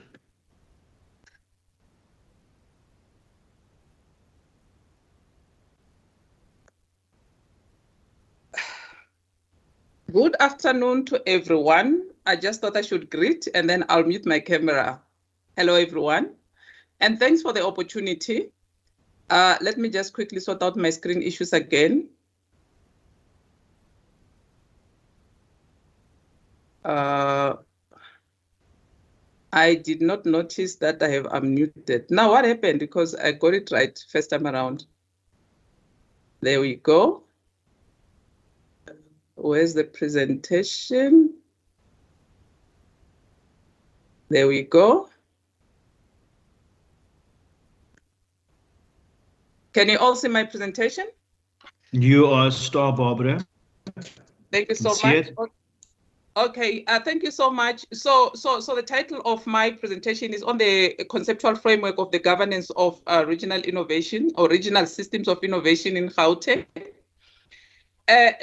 Good afternoon to everyone. I just thought I should greet and then I'll mute my camera. Hello, everyone. And thanks for the opportunity. Let me just quickly sort out my screen issues again. I did not notice that I have unmuted. Now what happened? Because I got it right first time around. There we go. Where's the presentation? There we go. Can you all see my presentation? You are a star, Barbara. Thank you so much. Okay, thank you so much. So the title of my presentation is on the conceptual framework of the governance of regional innovation or regional systems of innovation in Gauteng.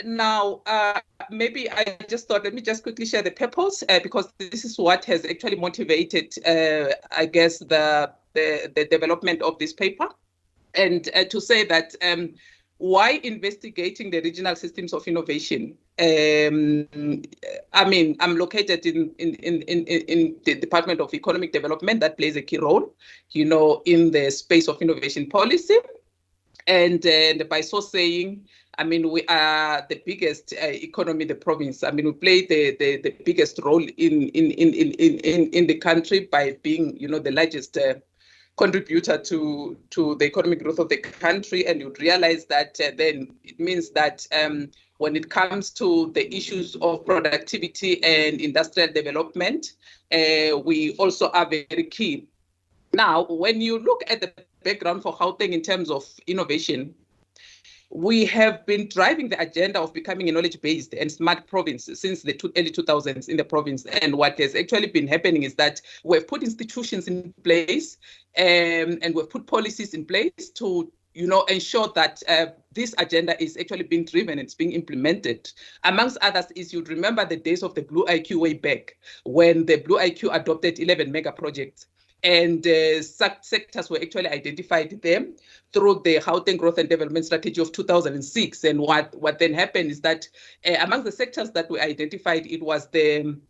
Now, maybe I just thought, let me just quickly share the purpose because this is what has actually motivated, I guess, the development of this paper. And to say that why investigating the regional systems of innovation? I mean, I'm located in the Department of Economic Development that plays a key role, you know, in the space of innovation policy. And by so saying, I mean, we are the biggest economy in the province. I mean, we play the biggest role in the country by being, you know, the largest contributor to the economic growth of the country. And you'd realize that then it means that when it comes to the issues of productivity and industrial development, we also are very key. Now, when you look at the background for Gauteng in terms of innovation, we have been driving the agenda of becoming a knowledge-based and smart province since the early 2000s in the province. And what has actually been happening is that we've put institutions in place and we've put policies in place to, you know, ensure that this agenda is actually being driven and it's being implemented. Amongst others is, you'd remember the days of the Blue IQ way back when the Blue IQ adopted 11 mega projects. And sectors were actually identified them through the Gauteng Growth and Development Strategy of 2006. And what then happened is that among the sectors that were identified, it was the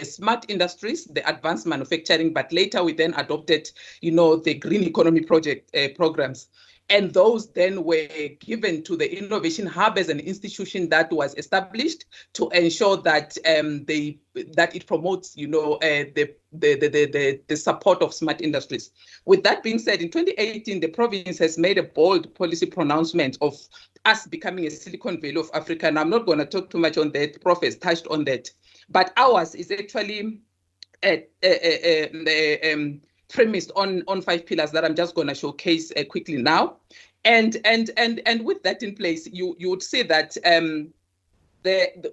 smart industries, the advanced manufacturing, but later we then adopted, you know, the green economy project programs. And those then were given to the Innovation Hub as an institution that was established to ensure that that it promotes, you know, the support of smart industries. With that being said, in 2018, the province has made a bold policy pronouncement of us becoming a Silicon Valley of Africa. And I'm not going to talk too much on that. Prof has touched on that, but ours is actually premised on 5 pillars that I'm just going to showcase quickly now. And with that in place, you would see that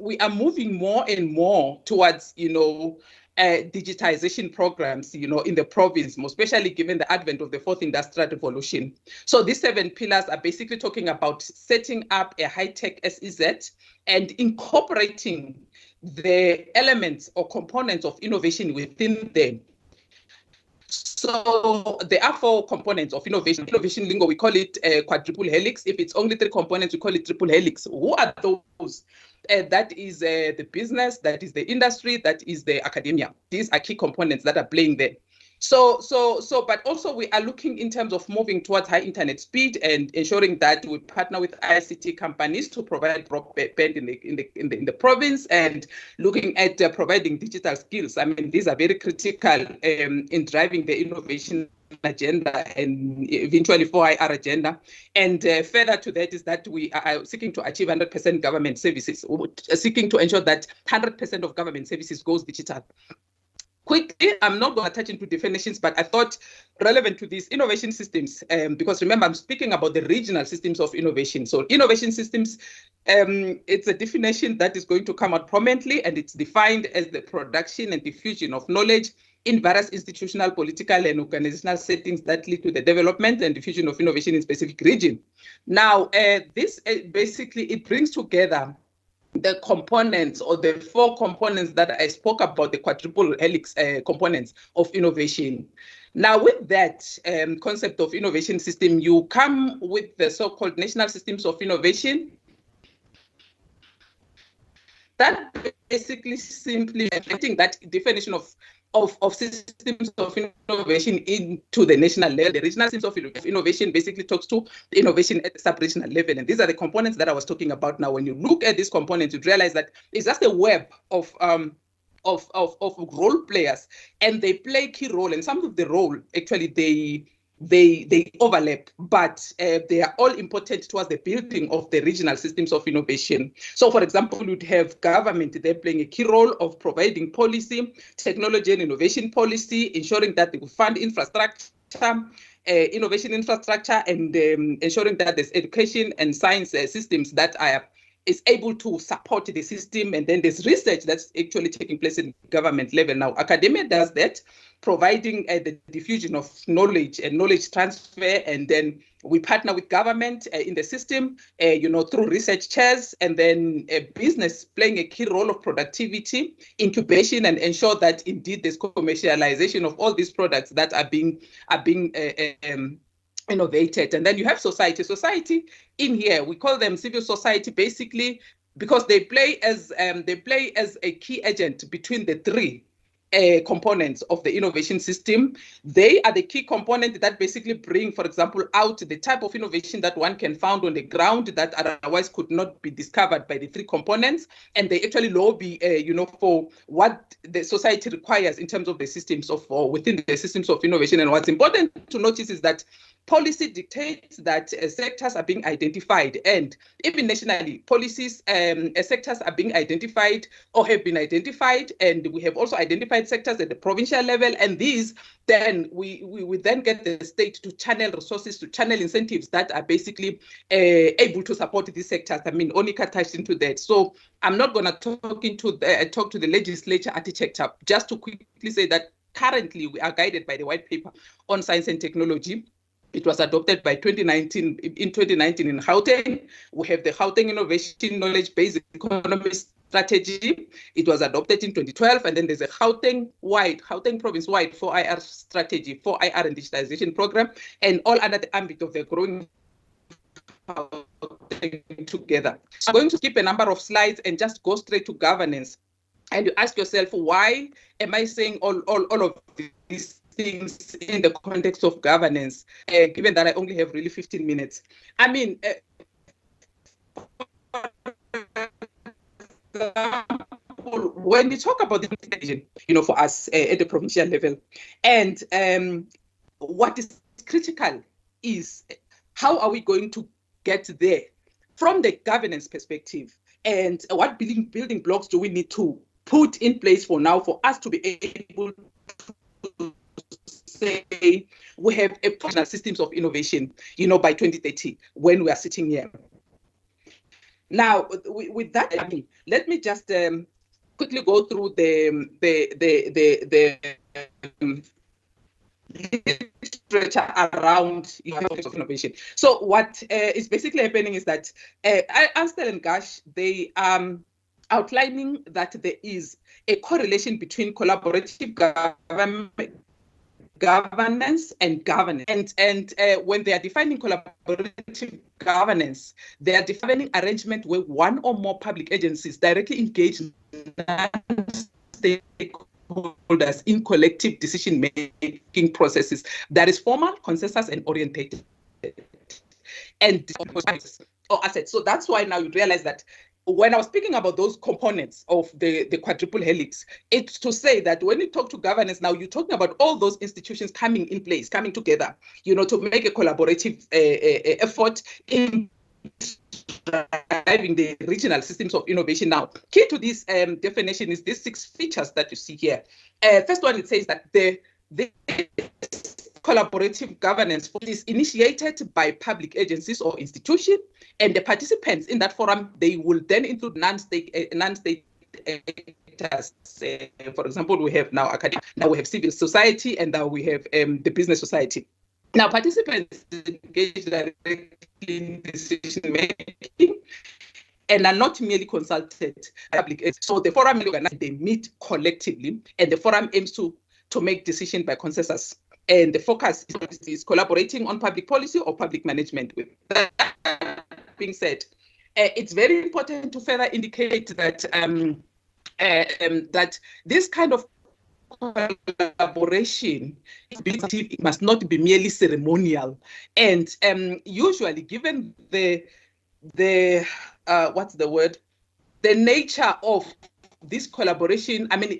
we are moving more and more towards, you know, digitization programs, you know, in the province, especially given the advent of the 4th industrial revolution. So these 7 pillars are basically talking about setting up a high-tech SEZ and incorporating the elements or components of innovation within them. So there are 4 components of innovation. Innovation lingo, we call it quadruple helix. If it's only 3 components, we call it triple helix. Who are those? That is the business, that is the industry, that is the academia. These are key components that are playing there. But also we are looking in terms of moving towards high internet speed and ensuring that we partner with ICT companies to provide broadband in the province, and looking at providing digital skills. I mean, these are very critical in driving the innovation agenda and eventually 4IR agenda. And further to that is that we are seeking to achieve 100% government services, seeking to ensure that 100% of government services goes digital. Quickly, I'm not going to touch into definitions, but I thought relevant to these innovation systems, because remember, I'm speaking about the regional systems of innovation. So innovation systems, it's a definition that is going to come out prominently, and it's defined as the production and diffusion of knowledge in various institutional, political, and organizational settings that lead to the development and diffusion of innovation in specific region. Now, this basically, it brings together the components or the 4 components that I spoke about, the quadruple helix components of innovation. Now, with that concept of innovation system, you come with the so-called national systems of innovation. That basically simply reflecting that definition of systems of innovation into the national level. The regional systems of innovation basically talks to the innovation at the sub-regional level. And these are the components that I was talking about. Now, when you look at these components, you realize that it's just a web of of role players, and they play key role, and some of the role actually they overlap, but they are all important towards the building of the regional systems of innovation. So, for example, you'd have government, they're playing a key role of providing policy, technology and innovation policy, ensuring that they will fund infrastructure, innovation infrastructure, and ensuring that there's education and science systems that is able to support the system. And then there's research that's actually taking place in government level. Now, academia does that, providing the diffusion of knowledge and knowledge transfer, and then we partner with government in the system, through research chairs, and then business playing a key role of productivity, incubation, and ensure that indeed there's commercialization of all these products that are being innovated. And then you have society. Society in here, we call them civil society, basically because they play as a key agent between the three components of the innovation system. They are the key component that basically bring, for example, out the type of innovation that one can find on the ground that otherwise could not be discovered by the three components. And they actually lobby, for what the society requires in terms of the systems of, or within the systems of innovation. And what's important to notice is that policy dictates that sectors are being identified, and even nationally, policies, sectors are being identified or have been identified, and we have also identified sectors at the provincial level, and these then we then get the state to channel resources, to channel incentives that are basically able to support these sectors. I mean, Onika touched into that. So I'm not going to talk to the legislature architecture, just to quickly say that currently we are guided by the white paper on science and technology. It was adopted by 2019 in Gauteng. We have the Gauteng Innovation Knowledge-Based Economy Strategy. It was adopted in 2012, and then there's a Gauteng province-wide 4IR strategy, 4IR and digitization program, and all under the ambit of the growing together. So I'm going to skip a number of slides and just go straight to governance. And you ask yourself, why am I saying all of these things in the context of governance, given that I only have really 15 minutes? I mean, when we talk about the vision, for us at the provincial level, and what is critical is how are we going to get there from the governance perspective, and what building blocks do we need to put in place for now for us to be able to say we have a professional systems of innovation, by 2030 when we are sitting here. Now, with that, let me just quickly go through the literature around innovation. So what is basically happening is that Anstel and Gash, they outlining that there is a correlation between collaborative governance and governance. And when they are defining collaborative governance, they are defining arrangement where one or more public agencies directly engage stakeholders in collective decision-making processes that is formal, consensus, and orientated, and or assets. So that's why now you realize that when I was speaking about those components of the quadruple helix, it's to say that when you talk to governance now, you're talking about all those institutions coming in place, coming together, to make a collaborative effort in driving the regional systems of innovation. Now, key to this definition is these 6 features that you see here. First one, it says that the collaborative governance is initiated by public agencies or institutions, and the participants in that forum, they will then include non-state actors. For example, we have now academia, now we have civil society, and now we have the business society. Now, participants engage directly in decision making and are not merely consulted by public. So the forum is organized, they meet collectively, and the forum aims to make decisions by consensus. And the focus is collaborating on public policy or public management. With that being said, it's very important to further indicate that that this kind of collaboration, it must not be merely ceremonial. And usually, given the what's the word, the nature of this collaboration, I mean,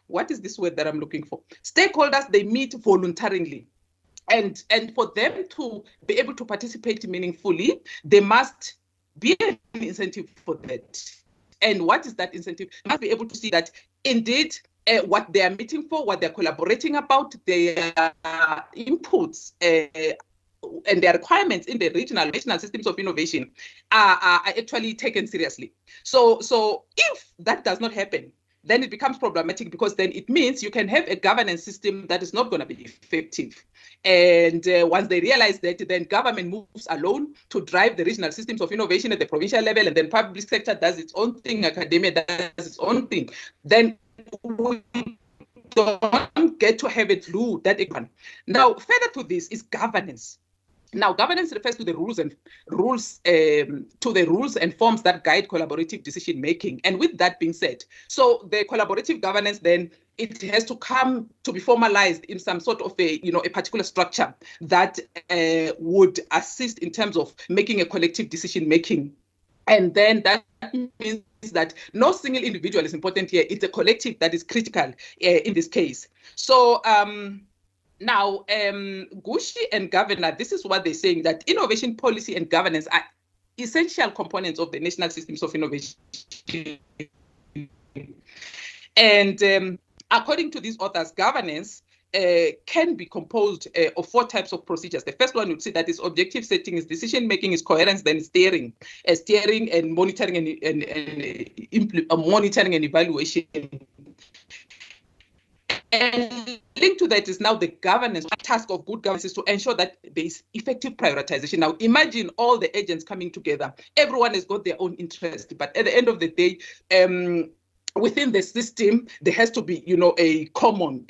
what is this word that I'm looking for? Stakeholders, they meet voluntarily. And for them to be able to participate meaningfully, there must be an incentive for that. And what is that incentive? They must be able to see that indeed what they are meeting for, what they're collaborating about, their inputs and their requirements in the national systems of innovation are actually taken seriously. So if that does not happen, then it becomes problematic, because then it means you can have a governance system that is not going to be effective. And once they realize that, then government moves alone to drive the regional systems of innovation at the provincial level, and then public sector does its own thing, academia does its own thing. Then we don't get to have a clue that it can. Now, further to this is governance. Now, governance refers to the rules and forms that guide collaborative decision making. And with that being said, so the collaborative governance, then it has to come to be formalized in some sort of a particular structure that would assist in terms of making a collective decision making. And then that means that no single individual is important here. It's a collective that is critical in this case. So now, Gushi and Governor, this is what they're saying, that innovation policy and governance are essential components of the national systems of innovation. And according to these authors, governance can be composed of 4 types of procedures. The first one would say that is objective setting, is decision making, is coherence, then steering and monitoring and monitoring and evaluation. And linked to that is now the governance. The task of good governance is to ensure that there is effective prioritization. Now, imagine all the agents coming together. Everyone has got their own interest, but at the end of the day, within the system, there has to be, a common,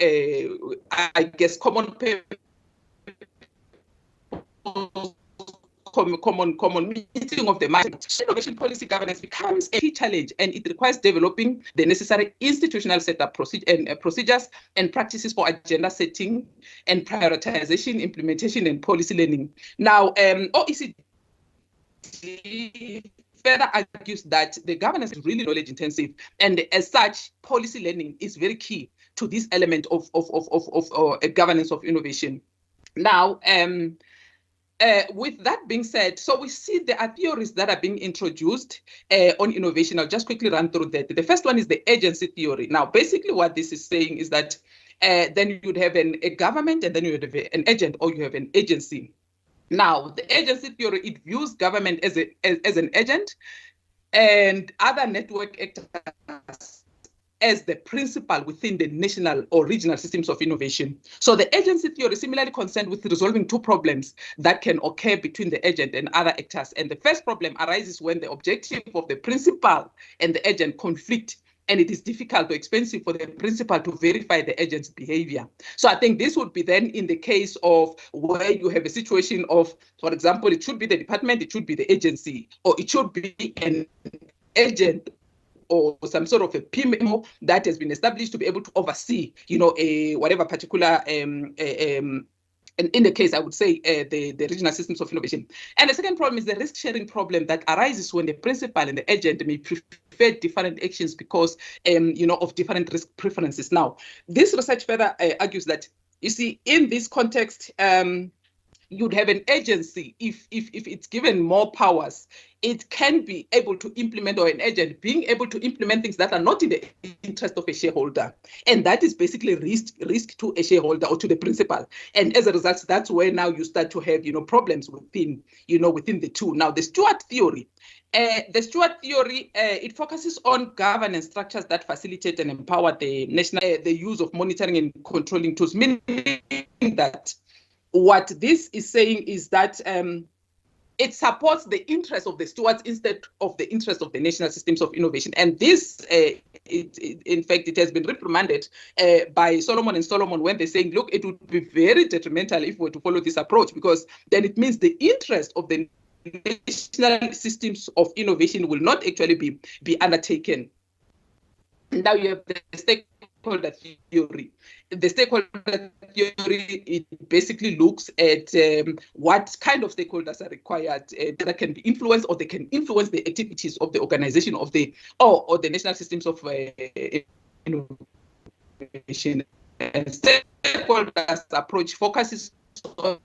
common meeting of the mind. Innovation policy governance becomes a key challenge, and it requires developing the necessary institutional setup procedures and practices for agenda setting and prioritization, implementation, and policy learning. Now, OECD further argues that the governance is really knowledge intensive, and as such, policy learning is very key to this element of a governance of innovation. Now, with that being said, so we see there are theories that are being introduced on innovation. I'll just quickly run through that. The first one is the agency theory. Now, basically what this is saying is that then you'd have a government, and then you would have an agent, or you have an agency. Now, the agency theory, it views government as an agent and other network actors as the principal within the national or regional systems of innovation. So the agency theory is similarly concerned with resolving 2 problems that can occur between the agent and other actors. And the first problem arises when the objective of the principal and the agent conflict, and it is difficult or expensive for the principal to verify the agent's behavior. So I think this would be then in the case of where you have a situation of, for example, it should be the department, it should be the agency, or it should be an agent or some sort of a PMO that has been established to be able to oversee, a whatever particular, and in the case, I would say the regional systems of innovation. And the second problem is the risk sharing problem that arises when the principal and the agent may prefer different actions because, of different risk preferences. Now, this research further argues that, you see, in this context, you'd have an agency, if it's given more powers, it can be able to implement, or an agent being able to implement things that are not in the interest of a shareholder. And that is basically risk to a shareholder or to the principal. And as a result, that's where now you start to have, problems within the two. Now, the Stewart theory. It focuses on governance structures that facilitate and empower the use of monitoring and controlling tools, meaning that what this is saying is that it supports the interest of the stewards instead of the interest of the national systems of innovation. And this, in fact, it has been reprimanded by Solomon and Solomon when they're saying, look, it would be very detrimental if we were to follow this approach, because then it means the interest of the national systems of innovation will not actually be undertaken. Now you have the stakeholder theory. The stakeholder theory, it basically looks at what kind of stakeholders are required that can be influenced, or they can influence the activities of the organization of the or the national systems of innovation. And stakeholders approach focuses on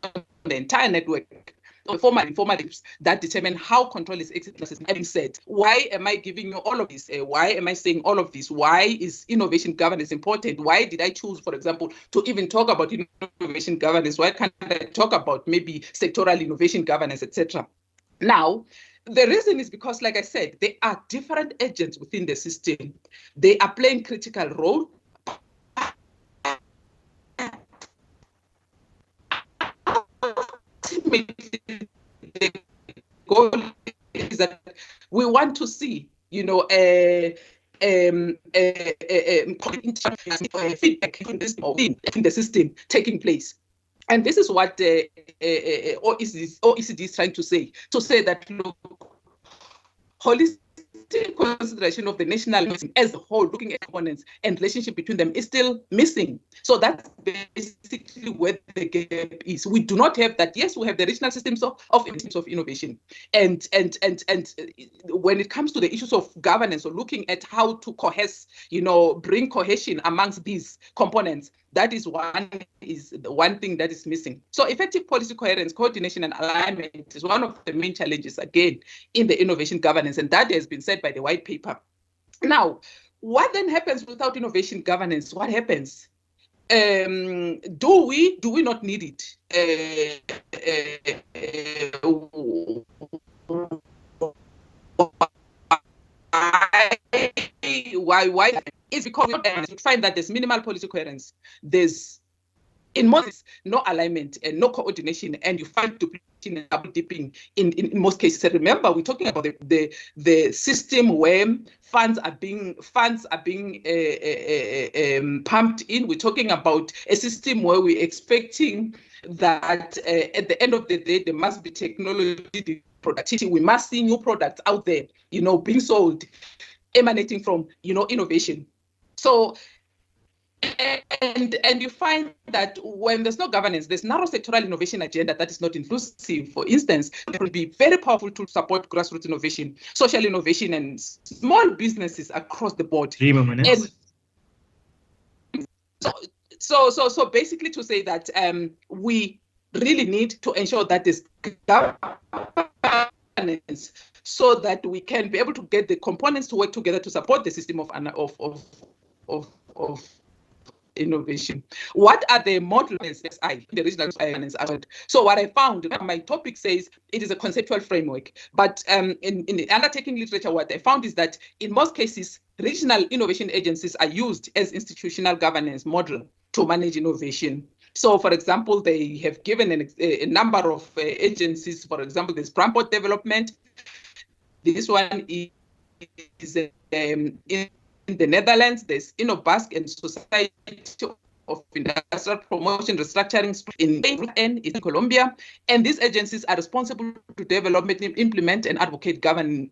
the entire network of formal and informal groups that determine how control is exercised. Having said, why am I giving you all of this? Why am I saying all of this? Why is innovation governance important? Why did I choose, for example, to even talk about innovation governance? Why can't I talk about maybe sectoral innovation governance, etc.? Now, the reason is because, like I said, there are different agents within the system. They are playing critical role. The goal is that we want to see, feedback in the system taking place. And this is what OECD is trying to say that, look, holistic consideration of the national as a whole, looking at components and relationship between them, is still missing. So that's basically where the gap is. We do not have that. Yes, we have the regional systems of innovation, and when it comes to the issues of governance or looking at how to bring cohesion amongst these components, that is one thing that is missing. So effective policy coherence, coordination, and alignment is one of the main challenges, again, in the innovation governance, and that has been said by the white paper. Now, what then happens without innovation governance? What happens? Do we not need it? Why? It's because you find that there's minimal policy coherence. There's, in most, no alignment and no coordination, and you find duplication and double dipping in most cases. So remember, we're talking about the system where funds are being pumped in. We're talking about a system where we're expecting that at the end of the day there must be technology productivity. We must see new products out there, being sold, emanating from innovation. So, and you find that when there's no governance, there's narrow sectoral innovation agenda that is not inclusive. For instance, it will be very powerful to support grassroots innovation, social innovation, and small businesses across the board. 3 more minutes. So basically to say that we really need to ensure that there's governance, so that we can be able to get the components to work together to support the system of innovation. What are the models in the regional finance? So what I found, my topic says it is a conceptual framework, but in the undertaking literature, what I found is that in most cases, regional innovation agencies are used as institutional governance model to manage innovation. So, for example, they have given a number of agencies. For example, there's Transport Development. This one is in the Netherlands. There's InnoBask and Society of Industrial Promotion Restructuring in Colombia. And these agencies are responsible to develop, implement, and advocate and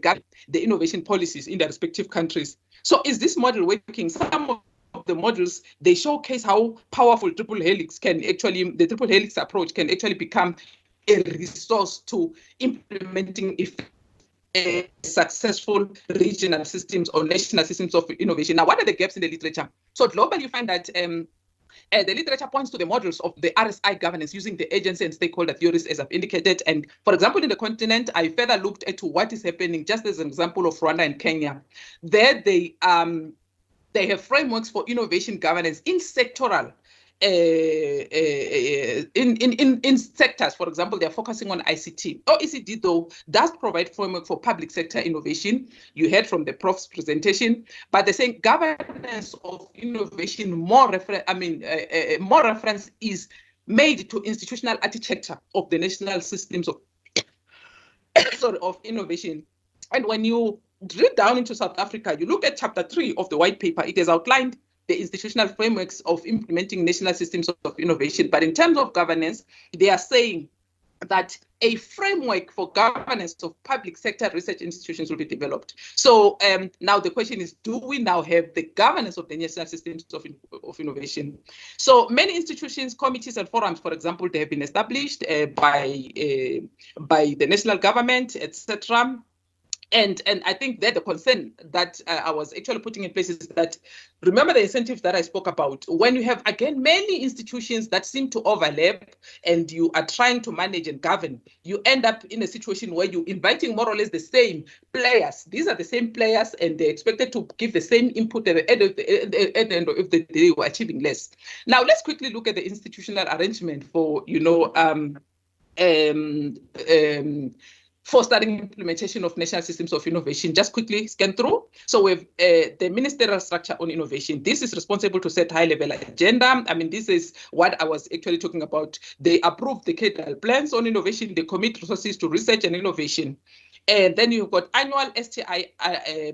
govern the innovation policies in their respective countries. So, is this model working? Some of the models, they showcase how powerful the triple helix approach can actually become a resource to implementing successful regional systems or national systems of innovation. Now, what are the gaps in the literature? So globally, you find that the literature points to the models of the RSI governance using the agency and stakeholder theories, as I've indicated. And for example, in the continent, I further looked at what is happening, just as an example of Rwanda and Kenya. There, they have frameworks for innovation governance in sectoral in sectors. For example, they're focusing on ICT. OECD, though, does provide framework for public sector innovation. You heard from the prof's presentation, but they're saying governance of innovation, more reference is made to institutional architecture of the national systems of innovation. And when you drill down into South Africa, you look at chapter 3 of the white paper. It has outlined the institutional frameworks of implementing national systems of innovation. But in terms of governance, they are saying that a framework for governance of public sector research institutions will be developed. So now the question is, do we now have the governance of the national systems of innovation? So many institutions, committees, and forums, for example, they have been established by the national government, etc. And I think that the concern that I was actually putting in place is that, remember the incentives that I spoke about, when you have, again, many institutions that seem to overlap and you are trying to manage and govern, you end up in a situation where you're inviting more or less the same players. These are the same players and they're expected to give the same input at the end of the day, we're achieving less. Now, let's quickly look at the institutional arrangement for, fostering implementation of national systems of innovation. Just quickly scan through. So we have the ministerial structure on innovation. This is responsible to set high-level agenda. I mean, this is what I was actually talking about. They approve the cadral plans on innovation. They commit resources to research and innovation. And then you've got annual STI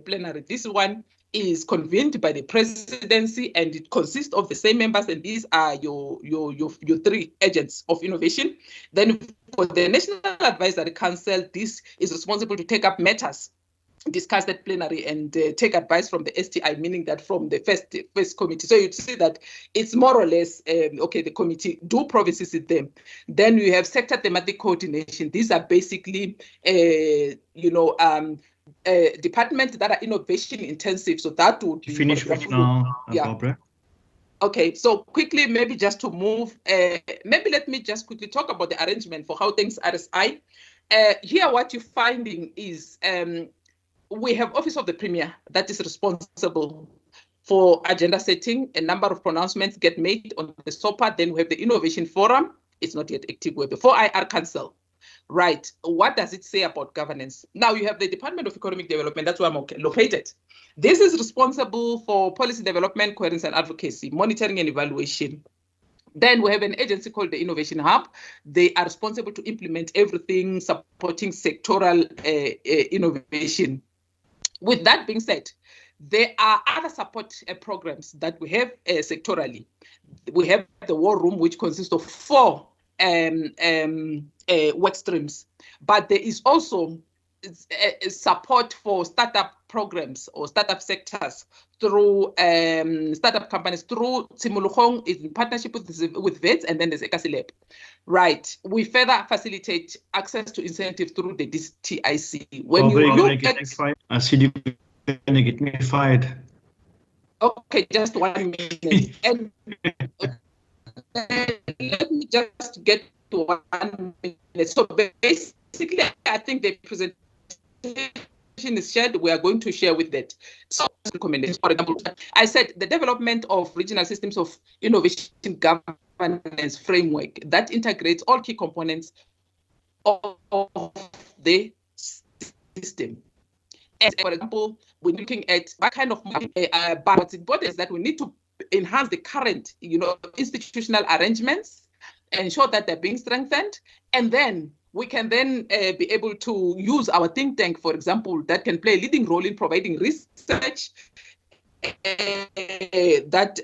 plenary. This one is convened by the presidency and it consists of the same members, and these are your three agents of innovation. Then for the National Advisory Council, this is responsible to take up matters discussed at plenary and take advice from the STI, meaning that from the first committee. So you'd see that it's more or less, okay, the committee do provinces with them. Then you have sector thematic coordination. These are basically, departments that are innovation intensive. So that would be finish with now, Barbara. Okay, so quickly, maybe just to move, maybe let me just quickly talk about the arrangement for how things RSI. Here, what you're finding is we have Office of the Premier that is responsible for agenda setting. A number of pronouncements get made on the SOPA. Then we have the Innovation Forum. It's not yet active. We have the 4IR Council. Right. What does it say about governance? Now you have the Department of Economic Development. That's where I'm located. This is responsible for policy development, coherence and advocacy, monitoring and evaluation. Then we have an agency called the Innovation Hub. They are responsible to implement everything supporting sectoral innovation. With that being said, there are other support programs that we have sectorally. We have the War Room, which consists of 4 work streams, but there is also support for startup programs or startup sectors through startup companies through Tsimologong in partnership with VETS, and then there's ECASI. Right. We further facilitate access to incentives through the DTIC. When you look at, I see you're going to get me fired. Okay, just 1 minute. And let me just get to 1 minute. So basically, I think the presentation is shared. We are going to share with that. So, recommendations, for example, I said the development of regional systems of innovation governance framework that integrates all key components of the system. And for example, we're looking at what kind of but what's important is that we need to enhance the current, institutional arrangements, ensure that they're being strengthened, and then we can then be able to use our think tank, for example, that can play a leading role in providing research that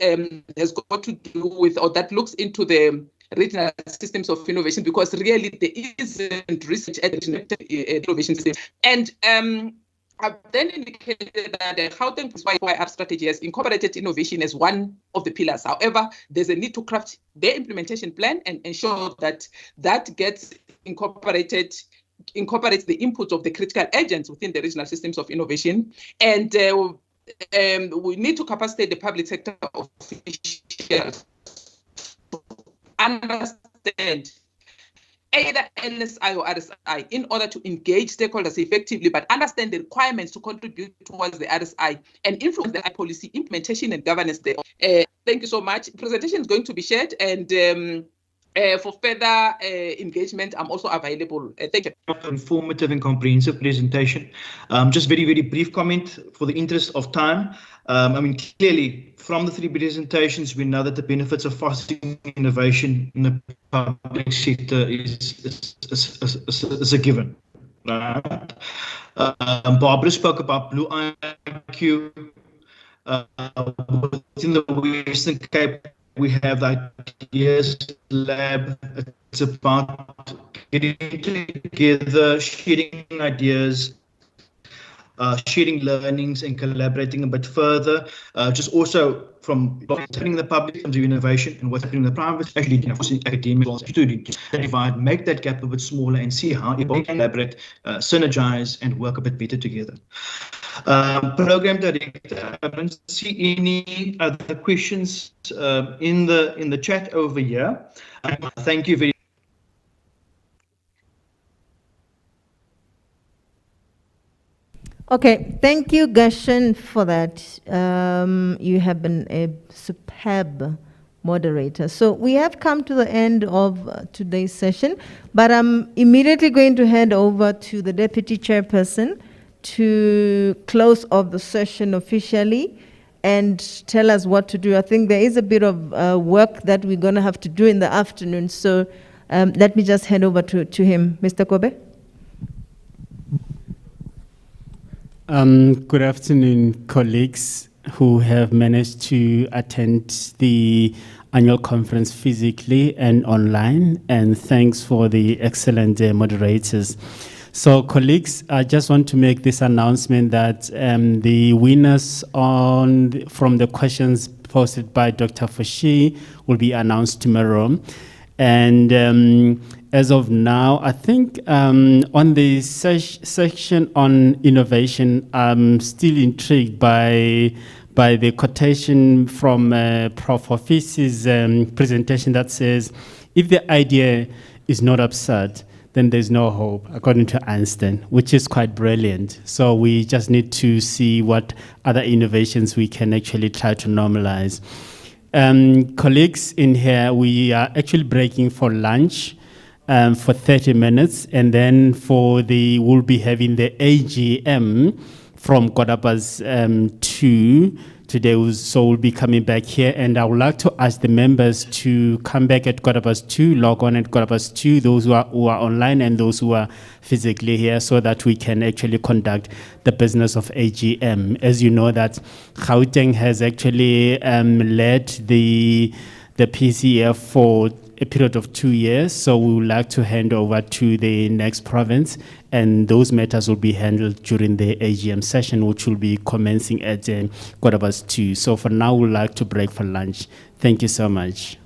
has got to do with, or that looks into the regional systems of innovation, because really there isn't research at the innovation system. And I've then indicated that the Gauteng PSEF strategy has incorporated innovation as one of the pillars. However, there's a need to craft their implementation plan and ensure that that gets incorporates the input of the critical agents within the regional systems of innovation. And we need to capacitate the public sector officials to understand either LSI or RSI in order to engage stakeholders effectively, but understand the requirements to contribute towards the RSI and influence the policy implementation and governance there. Thank you so much. Presentation is going to be shared, and for further engagement, I'm also available. Thank you. Informative and comprehensive presentation. Just very, very brief comment for the interest of time. I mean, clearly, from the 3 presentations, we know that the benefits of fostering innovation in the public sector is a given. Right? Barbara spoke about Blue IQ. Within the Western Cape, we have the Ideas Lab. It's about getting together, sharing ideas, sharing learnings and collaborating a bit further, just also from what's happening in the public in terms of innovation and what's happening in the private, actually in academia, to divide, make that gap a bit smaller and see how we can collaborate, synergize and work a bit better together. Program Director, I don't see any other questions in the chat over here. Thank you very much. Okay, thank you, Gashan, for that. You have been a superb moderator. So we have come to the end of today's session, but I'm immediately going to hand over to the Deputy Chairperson to close off the session officially and tell us what to do. I think there is a bit of work that we're going to have to do in the afternoon. So let me just hand over to him. Mr. Kobe? Good afternoon, colleagues who have managed to attend the annual conference physically and online, and thanks for the excellent moderators. So, colleagues, I just want to make this announcement that the winners from the questions posted by Dr. Foshi will be announced tomorrow. And as of now, I think on the section on innovation, I'm still intrigued by the quotation from Prof. Office's presentation that says, if the idea is not absurd, then there's no hope, according to Einstein, which is quite brilliant. So we just need to see what other innovations we can actually try to normalize. Colleagues in here, we are actually breaking for lunch for 30 minutes, and then we'll be having the AGM from Kodabas 2 today. So we'll be coming back here, and I would like to ask the members to come back at Kodabas 2, log on at Kodabas 2, those who are online and those who are physically here, so that we can actually conduct the business of AGM. As you know, that Gauteng has actually led the PSEF for a period of 2 years, so we would like to hand over to the next province, and those matters will be handled during the AGM session, which will be commencing at 2:15. So for now, we'd like to break for lunch. Thank you so much.